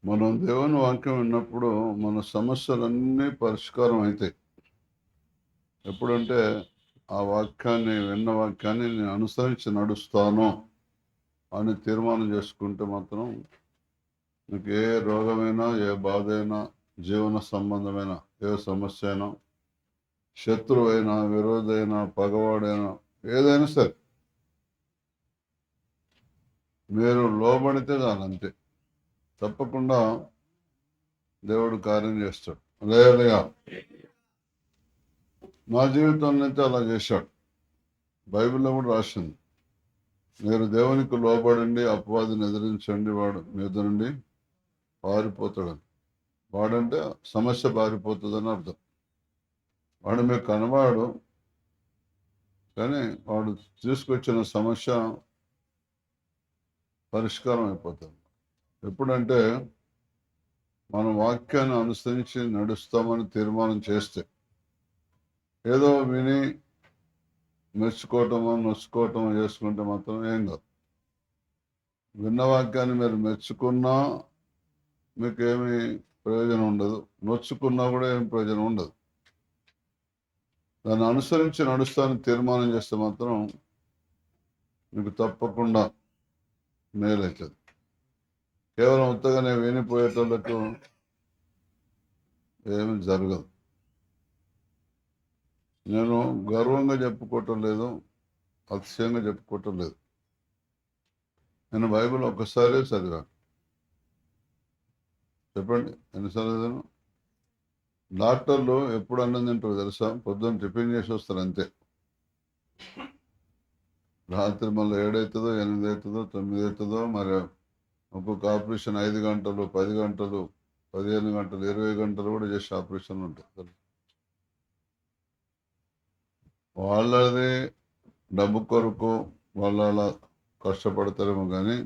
మనం దేవుని వాక్యం విన్నప్పుడు మన సమస్యలన్నీ పరిష్కారం అవుతాయి. ఎప్పుడంటే విన్న వాక్యాన్ని నేను అనుసరించి నడుస్తాను అని తీర్మానం చేసుకుంటే మాత్రం మీకు ఏ రోగమైనా, ఏ బాధ అయినా, జీవన సంబంధమైన ఏ సమస్య అయినా, శత్రువైనా, విరోధైనా, పగవాడైనా, ఏదైనా సరే మీరు లోబడితే చాలు, అంతే. తప్పకుండా దేవుడు కార్యం చేస్తాడు. లేదుగా నా జీవితంలో అయితే అలా చేశాడు. బైబిల్లో కూడా రాసింది, మీరు దేవునికి లోబడండి, అపవాదిని ఎదిరించండి, వాడు మీ ఎదురు నుండి పారిపోతాడని. వాడంటే సమస్య పారిపోతుందని అర్థం. వాడు మీకు కనవాడు, కానీ వాడు తీసుకొచ్చిన సమస్య పరిష్కారం అయిపోతుంది. ఎప్పుడంటే మన వాక్యాన్ని అనుసరించి నడుస్తామని తీర్మానం చేస్తే, ఏదో విని మెచ్చుకోవటమో నొచ్చుకోవటమో చేసుకుంటే మాత్రం ఏం కాదు. విన్న వాక్యాన్ని మీరు మెచ్చుకున్నా మీకేమీ ప్రయోజనం ఉండదు, నొచ్చుకున్నా కూడా ఏం ప్రయోజనం ఉండదు. దాన్ని అనుసరించి నడుస్తానని తీర్మానం చేస్తే మాత్రం మీకు తప్పకుండా మేలవుతుంది. కేవలం ఉత్తగానే వినిపోయేటోళ్ళకు ఏమీ జరగదు. నేను గర్వంగా చెప్పుకోవటం లేదు, అతిశయంగా చెప్పుకోవటం లేదు. నేను బైబిల్ ఒక్కసారే చదివాను. చెప్పండి, ఎన్నిసార్లు చదివాను? డాక్టర్లు ఎప్పుడు అన్నం తింటారో తెలుసా? పొద్దున్న టిఫిన్ చేసి వస్తారు, అంతే. రాత్రి మళ్ళీ 7 అవుతుందో, 8 అవుతుందో, 9 అవుతుందో, మరి ఒక్కొక్క ఆపరేషన్ 5 గంటలు, 10 గంటలు, 15 గంటలు, 20 గంటలు కూడా చేసే ఆపరేషన్ ఉంటుంది. వాళ్ళది డబ్బు కొరకు వాళ్ళు అలా కష్టపడతారేమో, కానీ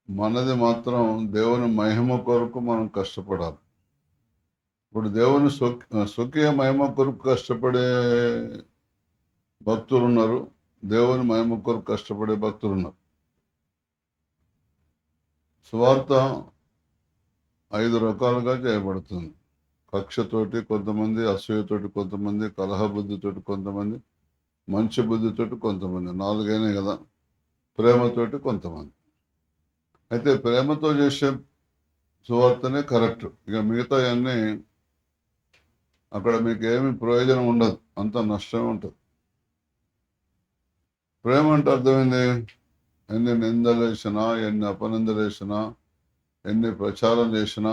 మనది మాత్రం దేవుని మహిమ కొరకు మనం కష్టపడాలి. ఇప్పుడు దేవుని స్వకీయ మహిమ కొరకు కష్టపడే భక్తులు ఉన్నారు, దేవుని మహిమ కొరకు కష్టపడే భక్తులు ఉన్నారు. సువార్త 5 రకాలుగా చేయబడుతుంది. కక్షతోటి కొంతమంది, అసూయతోటి కొంతమంది, కలహ బుద్ధితోటి కొంతమంది, మంచి బుద్ధితోటి కొంతమంది, 4 అయినాయి కదా. ప్రేమతోటి కొంతమంది. అయితే ప్రేమతో చేసే సువార్తనే కరెక్ట్. ఇక మిగతా అన్నీ అక్కడ మీకు ఏమి ప్రయోజనం ఉండదు, అంత నష్టం ఉంటుంది. ప్రేమ అంటే అర్థమైంది, ఎన్ని నిందలు వేసినా, ఎన్ని అపనిందలు వేసినా, ఎన్ని ప్రచారం చేసినా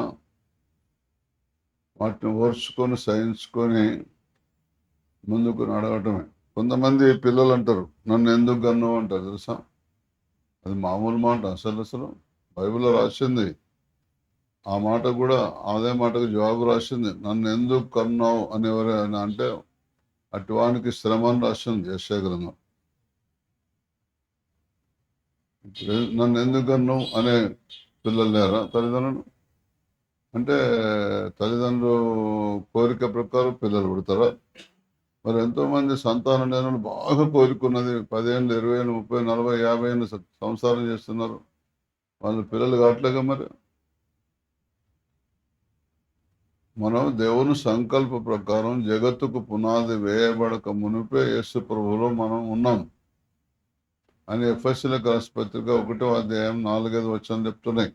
వాటిని ఓర్చుకొని సహించుకొని ముందుకు నడవటమే. కొంతమంది పిల్లలు అంటారు, నన్ను ఎందుకు కన్నావు అంటారు, తెలుసా? అది మామూలు మాట. అసలు బైబిల్లో రాసింది ఆ మాట కూడా, అదే మాటకు జవాబు రాసింది. నన్ను ఎందుకు కన్నావు అనేవారు అంటే అటువానికి శ్రమ అని రాసింది యెషయా గ్రంథం. నన్ను ఎందుకు కన్నావు అనే పిల్లలు లేరా తల్లిదండ్రులు? అంటే తల్లిదండ్రులు కోరిక ప్రకారం పిల్లలు పుడతారా? మరి ఎంతోమంది సంతానం లేని బాగా కోరుకున్నది 10 ఏళ్ళు, 20 ఏళ్ళు, 30, 40, 50 ఏళ్ళు సంసారం చేస్తున్నారు, వాళ్ళు పిల్లలు కావట్లేగా. మరి మనం దేవుని సంకల్ప ప్రకారం జగత్తుకు పునాది వేయబడక మునిపే యేసు ప్రభువులో మనం ఉన్నాం అని ఎఫెసీయులకు రాసిన పత్రిక 1వ అధ్యాయం 4-5 వచనం చెప్తున్నాయి.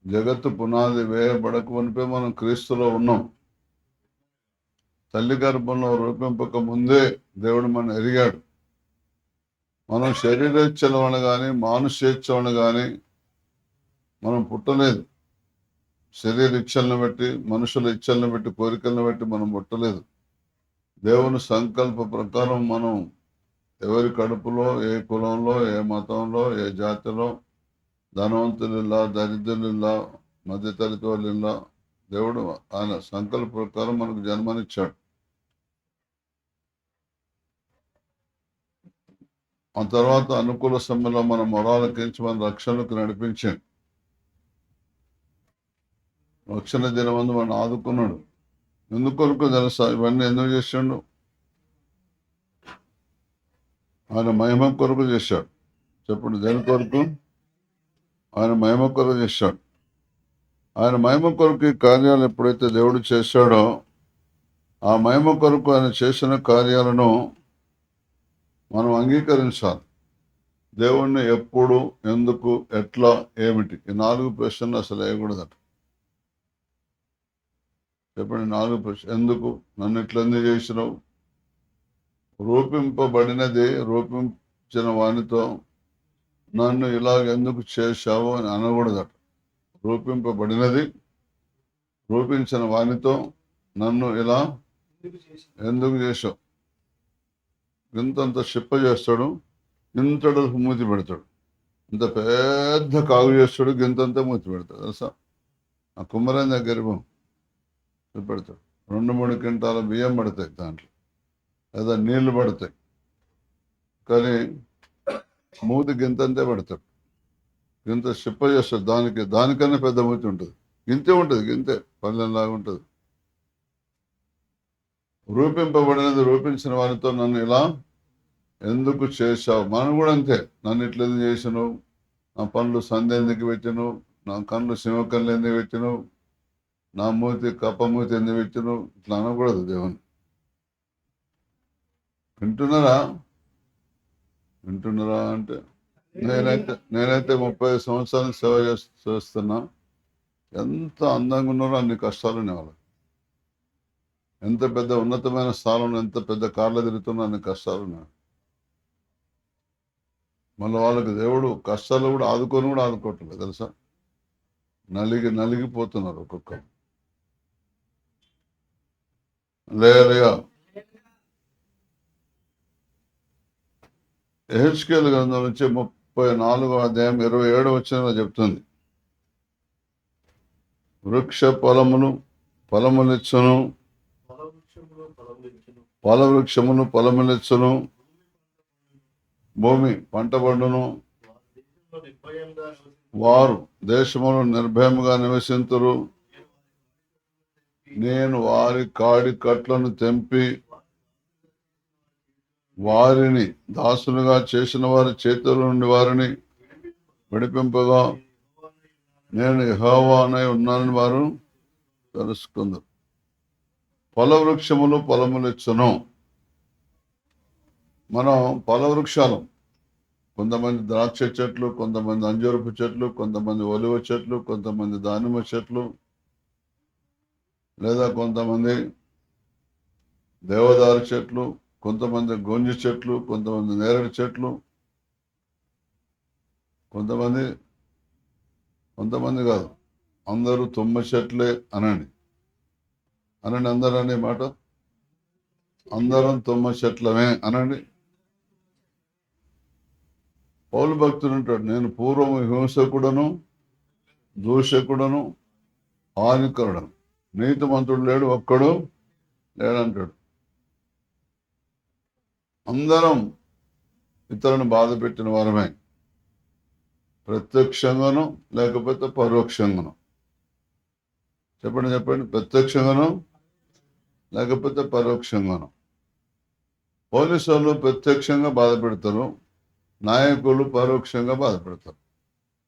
జగత్తు పునాది వేయబడక మునిపే మనం క్రీస్తులో ఉన్నాం. తల్లి గర్భంలో రూపింపక ముందే దేవుడు మనం ఎరిగాడు. మనం శరీరేచ్ఛల వలన కానీ, మానుషేచ్ఛ వలన కానీ మనం పుట్టలేదు. శరీర ఇచ్చలను బట్టి, మనుషుల ఇచ్చలను బట్టి, కోరికలను బట్టి మనం పుట్టలేదు. దేవుని సంకల్ప ప్రకారం మనం ఎవరి కడుపులో, ఏ కులంలో, ఏ మతంలో, ఏ జాతిలో, ధనవంతులిల్లా, దరిద్రులిల్లా, మధ్యతరగతి వాళ్ళిల్లా, దేవుడు ఆయన సంకల్ప ప్రకారం మనకు జన్మనిచ్చాడు. ఆ తర్వాత అనుకూల సమయంలో మన మొరాలకించి మన రక్షణకు నడిపించాడు. రక్షణ దినమందు మనం ఆదుకున్నాడు. ఎందుకొరకు తెలుసా? ఇవన్నీ ఎందుకు చేశాడు? ఆయన మహిమ కొరకు చేశాడు. చెప్పండి, దేని కొరకు? ఆయన మహిమ కొరకు చేశాడు. ఆయన మహిమ కొరకు ఈ కార్యాలు ఎప్పుడైతే దేవుడు చేశాడో ఆ మహిమ కొరకు ఆయన చేసిన కార్యాలను మనం అంగీకరించాలి. దేవుణ్ణి ఎప్పుడు, ఎందుకు, ఎట్లా, ఏమిటి, ఈ 4 ప్రశ్నలు అసలు వేయకూడదట. చెప్పండి, 4 ప్రశ్నలు. ఎందుకు? నన్ను ఇట్లెందుకు చేసినావు? రూపించిన వానితో నన్ను ఇలాగ ఎందుకు చేశావు అని అనకూడదట. రూపింపబడినది, రూపించిన వానితో నన్ను ఇలా ఎందుకు చేశావు? ఇంతంత చిప్ప చేస్తాడు, ఇంతడు మూతి పెడతాడు. ఇంత పెద్ద కాగు చేస్తాడు, గింతంతా మూతి పెడతాడు. తెలుసా? ఆ కుమ్మరైన దగ్గర పెడతాడు. 2-3 క్వింటాల బియ్యం పడతాయి దాంట్లో, లేదా నీళ్లు పడతాయి, కానీ మూతి గింతంతే పెడతాడు. గింత చిప్ప చేస్తాడు. దానికన్నా పెద్ద మూతి ఉంటుంది. గింతే ఉంటుంది, గింతే పల్లెలాగా ఉంటుంది. రూపింపబడినది, రూపించిన వారితో నన్ను ఇలా ఎందుకు చేశావు? మనం కూడా అంతే. నన్ను ఇట్లా ఎందుకు చేసినావు? నా పనులు సంధి ఎందుకు పెట్టినావు? నా కళ్ళు సింహకళ్ళు ఎందుకు పెట్టినావు? నా మూతి కప్ప మూతి ఎందుకు పెట్టినావు? ఇట్లా అనకూడదు దేవుని. వింటున్నారా అంటే నేనైతే 30 సంవత్సరాలు సేవ చేస్తున్నా. ఎంత అందంగా ఉన్నారో అన్ని కష్టాలు ఉన్నాయి వాళ్ళకి. ఎంత పెద్ద ఉన్నతమైన స్థానంలో, ఎంత పెద్ద కార్లు తిరుగుతున్నా అన్ని కష్టాలు ఉన్నాయి. మళ్ళీ వాళ్ళకి దేవుడు కష్టాలు కూడా ఆదుకోవట్లేదు. తెలుసా? నలిగిపోతున్నారు ఒక్కొక్కరు. లేలుయా. యెహెజ్కేలు గ్రంథం నుంచి 34వ అధ్యాయం 27వ వచనంలో చెప్తుంది, వృక్ష ఫలములిచ్చును, ఫలములిచ్చును, భూమి పంట పండును, వారు దేశమును నిర్భయముగా నివసింతురు. నేను వారి కాడి కట్లను తెంపి వారిని దాసులుగా చేసిన వారి చేతుల నుండి వారిని విడిపింపగా నేను యెహోవానై ఉన్నానని వారు తెలుసుకుందరు. ఫలములిచ్చును. మనం ఫలవృక్షాలు, కొంతమంది ద్రాక్ష చెట్లు, కొంతమంది అంజూరపు చెట్లు, కొంతమంది ఒలివ చెట్లు, కొంతమంది దానిమ్మ చెట్లు, లేదా కొంతమంది దేవదారు చెట్లు, కొంతమంది గొంజి చెట్లు, కొంతమంది నేరేడు చెట్లు, కొంతమంది కాదు, అందరూ తుమ్మ చెట్లే అనండి. అందరూ అనే మాట, అందరం తుమ్మ చెట్లమే అనండి. పౌలు భక్తుడు అంటాడు, నేను పూర్వము హింసకుడను, దూషకుడను, హానికరుడను, నీతిమంతుడు లేడు, ఒక్కడు లేడంటాడు. అందరం ఇతరులను బాధ పెట్టిన వారమే, ప్రత్యక్షంగాను లేకపోతే పరోక్షంగాను. చెప్పండి, ప్రత్యక్షంగాను లేకపోతే పరోక్షంగాను. పోలీసు వాళ్ళు ప్రత్యక్షంగా బాధ పెడతారు, నాయకులు పరోక్షంగా బాధపెడతారు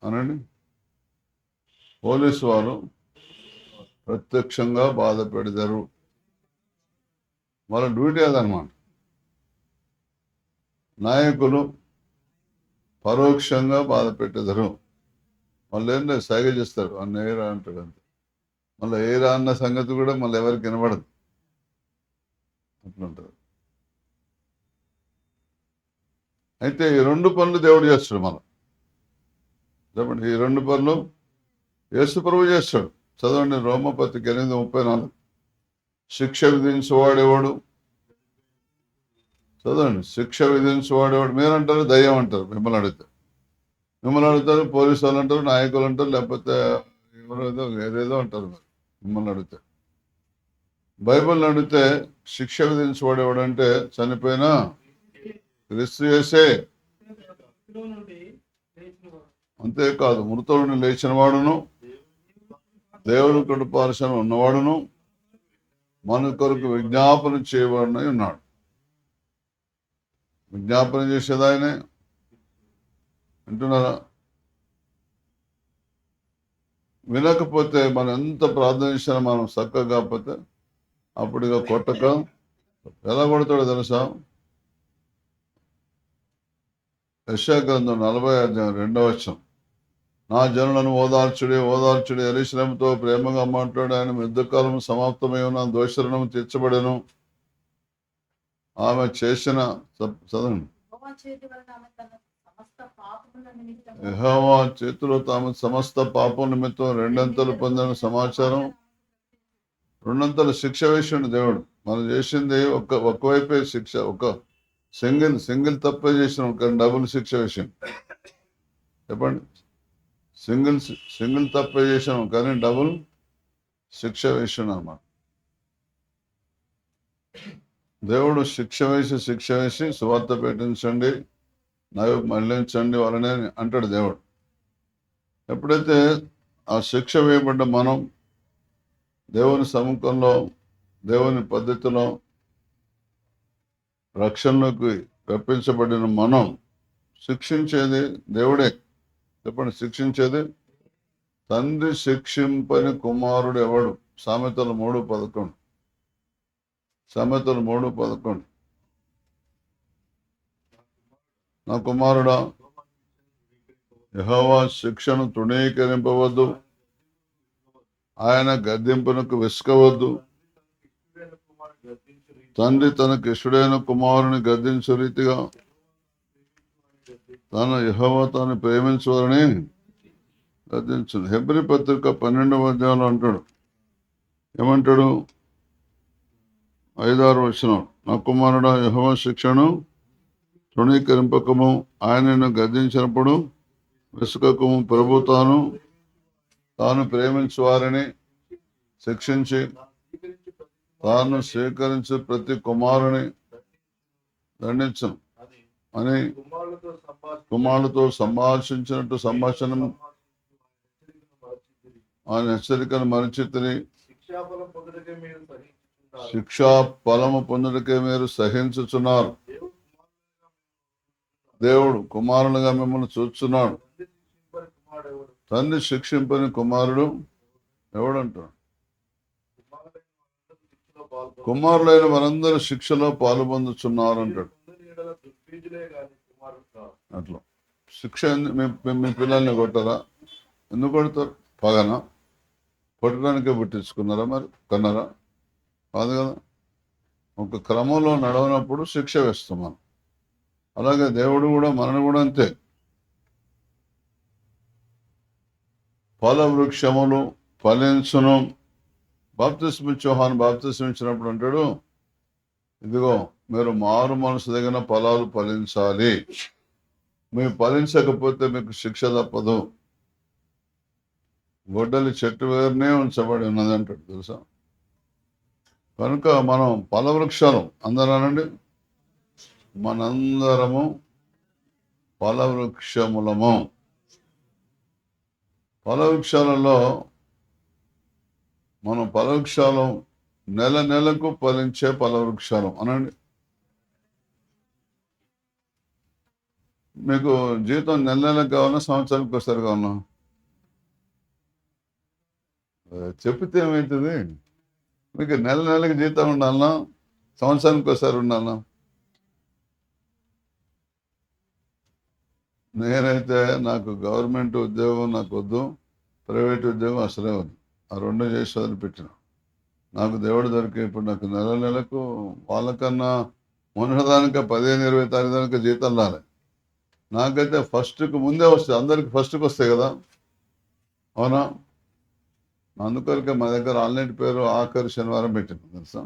అనండి. పోలీసు వారు ప్రత్యక్షంగా బాధ పెడతారు, వాళ్ళ డ్యూటీ అదనమాట. నాయకులు పరోక్షంగా బాధ పెట్టేదారు. వాళ్ళు ఏంటో సైగ చేస్తారు, అన్న ఏరా అంటాడు అంతే. మళ్ళీ ఏరా అన్న సంగతి కూడా మళ్ళీ ఎవరికి వినబడదు, అట్లుంటుంది. అయితే ఈ 2 పనులు దేవుడు చేస్తాడు. మనం చెప్పండి, ఈ 2 పనులు యేసు ప్రభువు చేస్తాడు. చదవండి, రోమపత్రిక 8:34. శిక్ష విధించేవాడేవాడు? చదవండి, శిక్ష విధించేవాడేవాడు? మీరంటారు దయ్యం అంటారు, మిమ్మల్ని అడుగుతారు. పోలీసు వాళ్ళు అంటారు, నాయకులు అంటారు, లేకపోతే ఏదేదో అంటారు మిమ్మల్ని అడిగితే. బైబిల్ని అడిగితే శిక్ష విధించేవాడేవాడు అంటే చనిపోయిన క్రీస్తు యేసే. అంతేకాదు, మృతులను లేచిన వాడును, దేవుని కృపార్శన ఉన్నవాడును, మన కొరకు విజ్ఞాపన చేయబడినై ఉన్నాడు. విజ్ఞాపన చేసేది ఆయనే. వింటున్నారా? వినకపోతే మనం ఎంత ప్రార్థన చేసినా మనం చక్కగా కాకపోతే అప్పుడు ఇక కొట్టక ఎలా కొడతాడో తెలుసా? యెషయా గ్రంథం 40:2 నా జనులను ఓదార్చుడే ఓదార్చుడే యెరూషలేముతో ప్రేమగా మాట్లాడు, ఆయన యుద్ధకాలం సమాప్తమై ఉన్న దోషులను తీర్చబడెను. ఆమె చేసిన చదవండి. యెహోవా చేతిలో తాము సమస్త పాపం నిమిత్తం రెండంతలు పొందిన సమాచారం, రెండంతల శిక్ష వేసిండు దేవుడు. మనం చేసింది ఒకవైపే శిక్ష, ఒక సింగిల్ తప్పే చేసిన ఒక డబుల్ శిక్ష వేసిండు. చెప్పండి, సింగిల్ తప్పే చేసాం కానీ డబుల్ శిక్ష వేసిండు అన్నమాట. దేవుడు శిక్ష వేసి సువార్త పెట్టించండి, నవ్వు మళ్లించండి వాళ్ళనే అంటాడు దేవుడు. ఎప్పుడైతే ఆ శిక్ష వేయబడ్డ మనం దేవుని సముఖంలో దేవుని పద్ధతిలో రక్షణలోకి రప్పించబడిన మనం, శిక్షించేది దేవుడే. చెప్పండి, శిక్షించేది తండ్రి, శిక్షింపని కుమారుడు ఎవడు? సామెతలు 3:11. సామెతలు 3:11. నా కుమారుడా, యెహోవా శిక్షను తృణీకరింపవద్దు, ఆయన గద్దింపునకు విసుకవద్దు. తండ్రి తనకు ఇష్టడైన కుమారుని గద్దించు రీతిగా యెహోవా తాను ప్రేమించువారని గద్దించు. హెబ్రీ పత్రిక 12వ అధ్యాయంలో అంటాడు, ఏమంటాడు? 5-6 నా కుమారుడా, యెహోవా శిక్షను తృణీకరింపకము, ఆయనను గద్దించినప్పుడు విసుకకము. ప్రభు తాను ప్రేమించు వారిని శిక్షించి తాను స్వీకరించి ప్రతి కుమారుని దండించను అని కుమారులతో సంభాషించినట్టు సంభాషణ ఆయన హెచ్చరికను మరచితిని. శిక్షా ఫలము పొందుటకే మీరు సహించుచున్నారు. దేవుడు కుమారులుగా మిమ్మల్ని చూస్తున్నాడు. తండ్రి శిక్షింపని కుమారుడు ఎవడంటాడు? కుమారులైన వారందరూ శిక్షలో పాలు పొందుతున్నారు అంటాడు. అట్లా శిక్ష మీ పిల్లల్ని కొట్టరా? ఎందుకు కొడతారు? పగన కొట్టడానికే పుట్టించుకున్నారా? మరి కన్నారా? కాదు కదా. ఒక క్రమంలో నడవనప్పుడు శిక్ష వేస్తాం మనం. అలాగే దేవుడు కూడా మనని కూడా అంతే. ఫల వృక్షములు ఫలించును. యోహాను బాప్తిస్మిచ్చినప్పుడు అంటాడు, ఇదిగో మీరు మారు మనసు తగిన ఫలాలు ఫలించాలి, మీరు ఫలించకపోతే మీకు శిక్ష తప్పదు. గొడ్డలి చెట్టు వేరునే ఉంచబడి ఉన్నది అంటాడు, తెలుసా? కనుక మనం ఫల వృక్షాలు అందరానండి, మనందరము ఫల వృక్షములము. ఫల వృక్షాలలో మనం ఫలవృక్షాలు నెలకు ఫలించే ఫలవృక్షాలు అనండి. మీకు జీతం నెలకు కావాలన్నా సంవత్సరానికి ఒకసారి కావాలన్నా? చెప్తే ఏమవుతుంది? మీకు నెలకి జీతం ఉండాలన్నా సంవత్సరానికి ఒకసారి ఉండాలన్నా? నేనైతే నాకు గవర్నమెంట్ ఉద్యోగం నాకు వద్దు, ప్రైవేట్ ఉద్యోగం అసలే వద్దు. ఆ రెండు చేసి వదిలిపెట్టిన. నాకు దేవుడు దొరికి ఇప్పుడు నాకు నెలకు వాళ్ళకన్నా మొన్నదానిక 15-20 తారీఖు దానిక జీతం రాలే. నాకైతే ఫస్ట్కి ముందే వస్తాయి, అందరికి ఫస్ట్కి వస్తాయి కదా, అవునా? అందుకొరకే మా దగ్గర ఆన్లైన్ పేరు ఆఖరి శనివారం పెట్టింది, తెలుసా?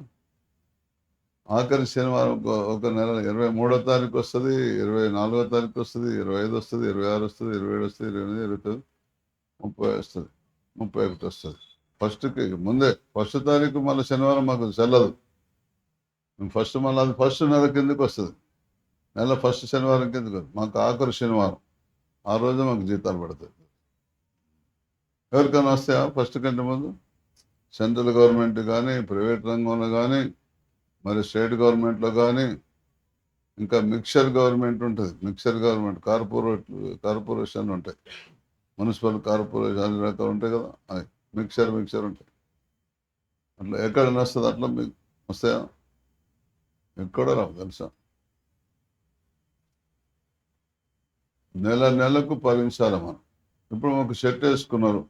ఆఖరి శనివారం ఒక నెల 23వ తారీఖు వస్తుంది, 24వ తారీఖు వస్తుంది, 25 వస్తుంది, 26 వస్తుంది, 27 వస్తుంది, 28, 29, 30 వస్తుంది, 31 వస్తుంది. ఫస్ట్కి ముందే ఫస్ట్ తారీఖు మళ్ళీ శనివారం మాకు చెల్లదు. ఫస్ట్ మళ్ళీ అది ఫస్ట్ నెల కిందకి వస్తుంది. నెల ఫస్ట్ శనివారం కిందకి మాకు ఆఖరి శనివారం, ఆ రోజు మాకు జీతాలు పడతాయి. ఎవరికైనా వస్తాయా ఫస్ట్ కంటే ముందు? సెంట్రల్ గవర్నమెంట్ కానీ, ప్రైవేట్ రంగంలో కానీ, మరి స్టేట్ గవర్నమెంట్లో కానీ, ఇంకా మిక్సర్ గవర్నమెంట్ ఉంటుంది, మిక్సర్ గవర్నమెంట్ కార్పొరేషన్ ఉంటాయి. మున్సిపల్ కార్పొరేషన్ అన్ని రకాలు ఉంటాయి కదా, అవి మిక్చర్ ఉంటాయి. అట్లా ఎక్కడైనా వస్తుంది, అట్లా మీకు వస్తాయా? ఎక్కడ రావు తెలుసా. నెలకు భరించాలి మనం. ఇప్పుడు ఒక షర్ట్ వేసుకున్నారు,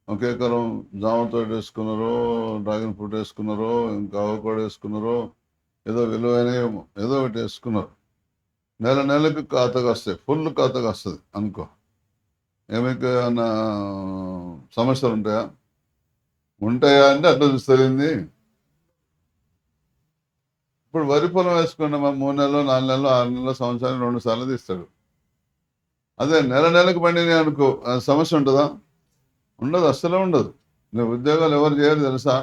ఒక ఎకరం జామ తోట వేసుకున్నారో, డ్రాగన్ ఫ్రూట్ వేసుకున్నారో, ఇంకా అవకాడో వేసుకున్నారో, ఏదో విలువైన ఏదో ఒకటి వేసుకున్నారు. నెలకు ఖాతాగా వస్తాయి, ఫుల్ ఖాతాగా వస్తుంది అనుకో. ఏమైనా ఏమన్నా సమస్యలు ఉంటాయా అంటే అట్లా చూస్తుంది. ఇప్పుడు వరి పొలం వేసుకున్న 3 నెలలు, 4 నెలలు, 6 నెలలు, సంవత్సరానికి 2 సార్లు తీస్తాడు. అదే నెలకు పండినాయి అనుకో, సమస్య ఉంటుందా? ఉండదు, అస్సలే ఉండదు. నువ్వు ఉద్యోగాలు ఎవరు చేయరు తెలుసా?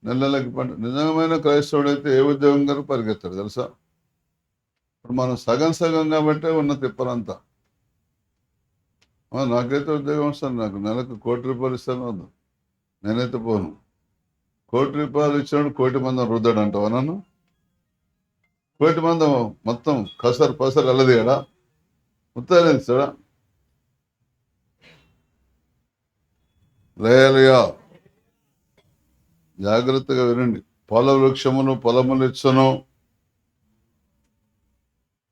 నెలకి పండి నిజమైన క్రైస్తవుడు అయితే ఏ ఉద్యోగం గారు పరిగెత్తాడు తెలుసా. ఇప్పుడు మనం సగం కాబట్టి ఉన్న తిప్పలంతా. నాకైతే ఉద్యోగం వస్తాను, నాకు నెలకు ₹1,00,00,000 ఇస్తాను, వద్దు నేనైతే పోను. ₹1,00,00,000 ఇచ్చినాడు 1,00,00,000 మంది రుద్దాడు అంటావా నన్ను? 1,00,00,000 మంది మొత్తం పసరు అల్లదిగాడా, ముత్తాలు ఇస్తాడా? లేయలుగా జాగ్రత్తగా వినండి. పొల వృక్షమును పొలములు ఇచ్చును.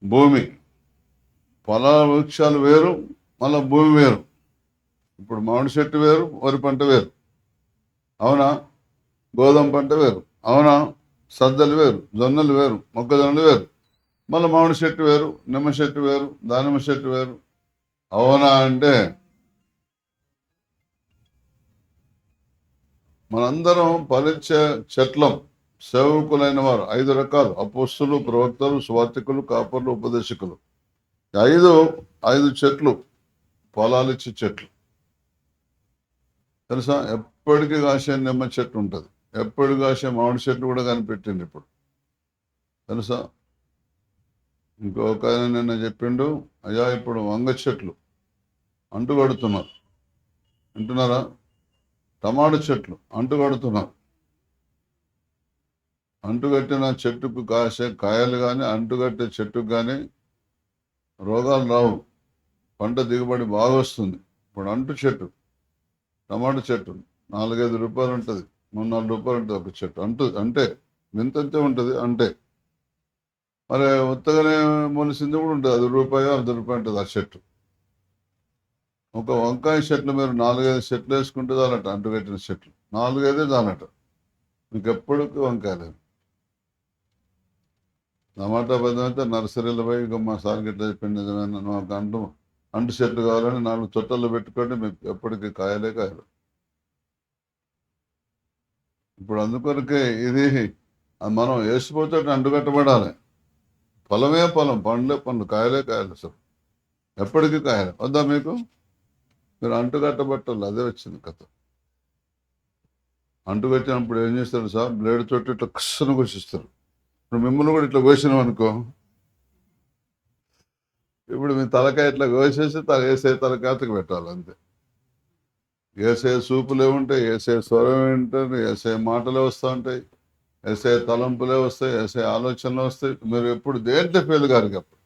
భూమి, పొల వృక్షాలు వేరు, మళ్ళీ భూమి వేరు. ఇప్పుడు మామిడి చెట్టు వేరు, వరి పంట వేరు, అవునా? గోధుమ పంట వేరు, అవునా? సద్దలు వేరు, జొన్నలు వేరు, మొక్కజొన్నలు వేరు. మళ్ళీ మామిడి చెట్టు వేరు, నిమ్మ చెట్టు వేరు, దానిమ్మ చెట్టు వేరు, అవునా? అంటే మనందరం ఫలించే చెట్లం, సేవకులైన వారు 5 రకాలు: అపోస్తులు, ప్రవక్తలు, సువార్తికులు, కాపర్లు, ఉపదేశకులు. 5 చెట్లు, పొలాలిచ్చే చెట్లు తెలుసా. ఎప్పటికీ కాసే నిమ్మ చెట్టు ఉంటుంది, ఎప్పటికి కాసే మామిడి చెట్టు కూడా కనిపెట్టింది ఇప్పుడు తెలుసా. ఇంకొక ఆయన నిన్న చెప్పిండు, అయ్యా ఇప్పుడు వంగ చెట్లు అంటుకడుతున్నారు, వింటున్నారా? టమాటా చెట్లు అంటుకడుతున్నారు. అంటుకట్టిన చెట్టుకు కాసే కాయలు కానీ, అంటుకట్టే చెట్టుకు కానీ రోగాలు రావు, పంట దిగుబడి బాగా వస్తుంది. ఇప్పుడు అంటు చెట్టు, టమాటా చెట్టు ₹4-5 ఉంటుంది, ₹3-4 ఉంటుంది ఒక చెట్టు. అంటే వింతంతే ఉంటుంది అంటే. మరి ఉత్తగానే మొలిసింది కూడా ఉంటుంది, ₹10-10 ఉంటుంది ఆ చెట్టు. ఒక వంకాయ చెట్లు మీరు 4-5 చెట్లు వేసుకుంటే చాలట, అంటుకట్టిన చెట్లు 4-5 చాలట, మీకు ఎప్పటికీ వంకాయ లేదు. టమాటా బద్దం అయితే నర్సరీలో పోయి ఇక మా సార్కి ఎట్లా చెప్పింది నిజమైన, నాకు అంటు చెట్లు కావాలని 4 తొట్టల్లో పెట్టుకోండి, మీకు ఎప్పటికీ కాయలే కాయలు. ఇప్పుడు అందుకొరకే ఇది మనం వేసిపోతే అంటుకట్టబడాలి. పొలమే పొలం, పండ్లు కాయలే కాయలు, అసలు ఎప్పటికీ కాయలు వద్దా మీకు? మీరు అంటుకట్టబట్టాలి, అదే వచ్చింది కథ. అంటుకట్టినప్పుడు ఏం చేస్తారు సార్, బ్లేడ్ తోటి ఇట్లా కస్సను కోసిస్తారు. ఇప్పుడు మిమ్మల్ని కూడా ఇట్లా కోసినాం అనుకో, ఇప్పుడు మీ తలకాయ ఇట్లా కోసేసి వేసే తలకాతకు పెట్టాలి అంతే. వేసే సూపులే ఉంటాయి, వేసే స్వరం ఏంటంటే, వేసే మాటలే వస్తూ ఉంటాయి, వేసే తలంపులే వస్తాయి, వేసే ఆలోచనలు వస్తాయి. మీరు ఎప్పుడు దేంట్లో ఫెయిల్ కాదు, అప్పుడు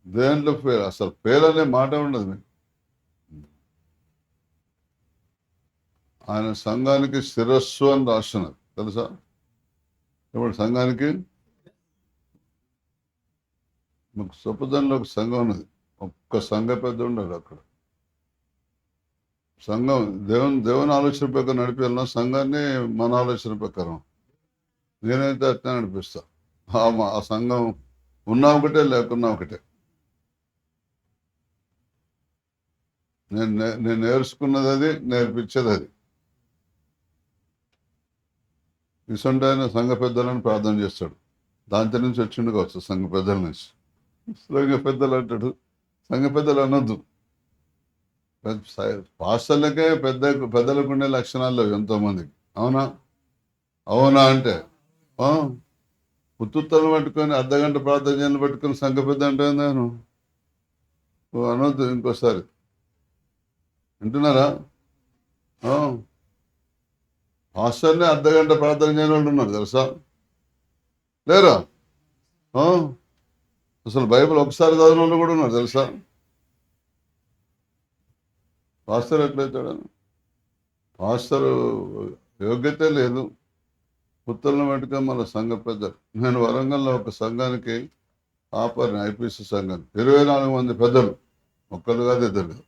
దేంట్లో ఫెయిల్, అసలు ఫెయిల్ అనే మాట ఉండదు మీకు. ఆయన సంఘానికి శిరస్సు అని రాస్తున్నారు తెలుసా. ఇప్పుడు సంఘానికి మీకు సొప్పదంలో ఒక సంఘం ఉన్నది, ఒక్క సంఘ పెద్ద ఉండదు అక్కడ. సంఘం దేవుని ఆలోచన ప్రకారం నడిపేయాలన్నా సంఘాన్ని మన ఆలోచన ప్రకారం. నేనైతే అట్లా నడిపిస్తా. ఆ సంఘం ఉన్నా ఒకటే, లేకున్నా ఒకటే. నేను నేర్చుకున్నది అది, నేర్పించేది అది. ఇసంటే ఆయన సంఘ పెద్దలను ప్రార్థన చేస్తాడు, దాంతో నుంచి వచ్చిండు కావచ్చు సంఘ పెద్దల నుంచి. సంఘ పెద్దలు అంటాడు, సంఘ పెద్దలు అనొద్దు. పాస్టర్లకే పెద్దలకు ఉండే లక్షణాలు లేవు ఎంతోమందికి, అవునా? అవునా అంటే ఉత్తుత్తరం పట్టుకొని అర్ధగంట ప్రార్థన చేయని పట్టుకొని సంఘ పెద్ద అంటే నేను అనొద్దు ఇంకోసారి, వింటున్నారా? పాస్టర్నే అర్ధగంట ప్రార్థన చేయని వాళ్ళు ఉన్నారు తెలుసా, లేరా? అసలు బైబిల్ ఒకసారి చదివిన వాళ్ళు కూడా ఉన్నారు తెలుసా. పాస్టర్ ఎట్లయితాడని? పాస్టర్ యోగ్యత లేదు. పుత్రులను పెట్టుకొని మన సంఘ పెద్దలు. నేను వరంగల్లో ఒక సంఘానికి ఆపర్ని, ఐపీసీ సంఘానికి 24 మంది పెద్దలు, ఒక్కరు కాదు ఇద్దరు కాదు.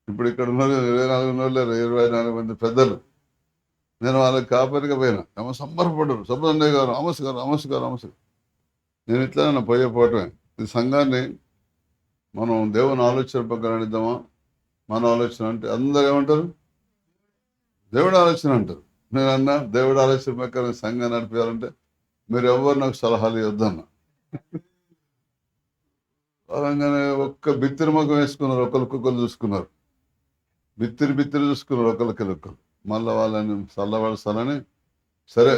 ఇప్పుడు ఇక్కడ ఉన్న 24 లేరు, 24 మంది పెద్దలు. నేను వాళ్ళకి కాపరిగా పోయినా, ఏమో సంబరపడ్డారు. సుబ్రహ్మణ్య గారు, అమస్ గారు, అమస్ గారు, అమస్ గారు. నేను ఇట్లా పోయే ఈ సంఘాన్ని మనం దేవుని ఆలోచన ప్రకారం ఇద్దామా? మన ఆలోచన అంటే అందరూ ఏమంటారు? దేవుడు ఆలోచన అంటారు. నేను అన్నా దేవుడు ఆలోచన ప్రకారం సంఘం నడిపించాలంటే మీరు ఎవరు నాకు సలహాలు ఇవ్వద్దన్న. అలాగానే ఒక్క బిత్తిరి ముఖం వేసుకున్నారు, ఒకరికొకరు చూసుకున్నారు, బిత్తిరి చూసుకున్నారు ఒకరికొకరు. మళ్ళీ వాళ్ళని చల్లబడతానని, సరే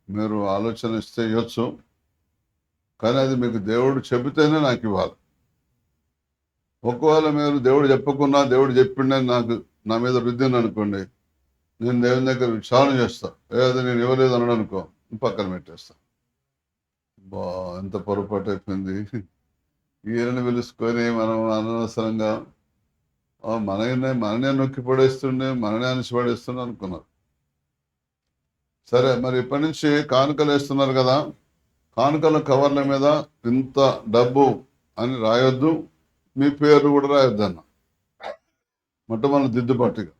మీరు ఆలోచన ఇస్తే ఇవ్వచ్చు, కానీ అది మీకు దేవుడు చెబితేనే నాకు ఇవ్వాలి. ఒకవేళ మీరు దేవుడు చెప్పకున్నా దేవుడు చెప్పిండని నాకు నా మీద రుద్దింది అనుకోండి, నేను దేవుని దగ్గర విచారణ చేస్తా. ఏదో నేను ఇవ్వలేదు అన్నాడు అనుకో, పక్కన పెట్టేస్తా. బా ఎంత పొరపాటు అయిపోయింది. ఈయనని పిలుచుకొని మనం అనవసరంగా మననే నొక్కి పడేస్తుండే, మననే అనిసి పడేస్తుండే అనుకున్నారు. సరే, మరి ఇప్పటి నుంచి కానుకలు వేస్తున్నారు కదా, కానుకల కవర్ల మీద ఇంత డబ్బు అని రాయొద్దు, మీ పేరు కూడా రాయొద్దు అన్న. మొట్టమొదటి దిద్దుబాటుగా.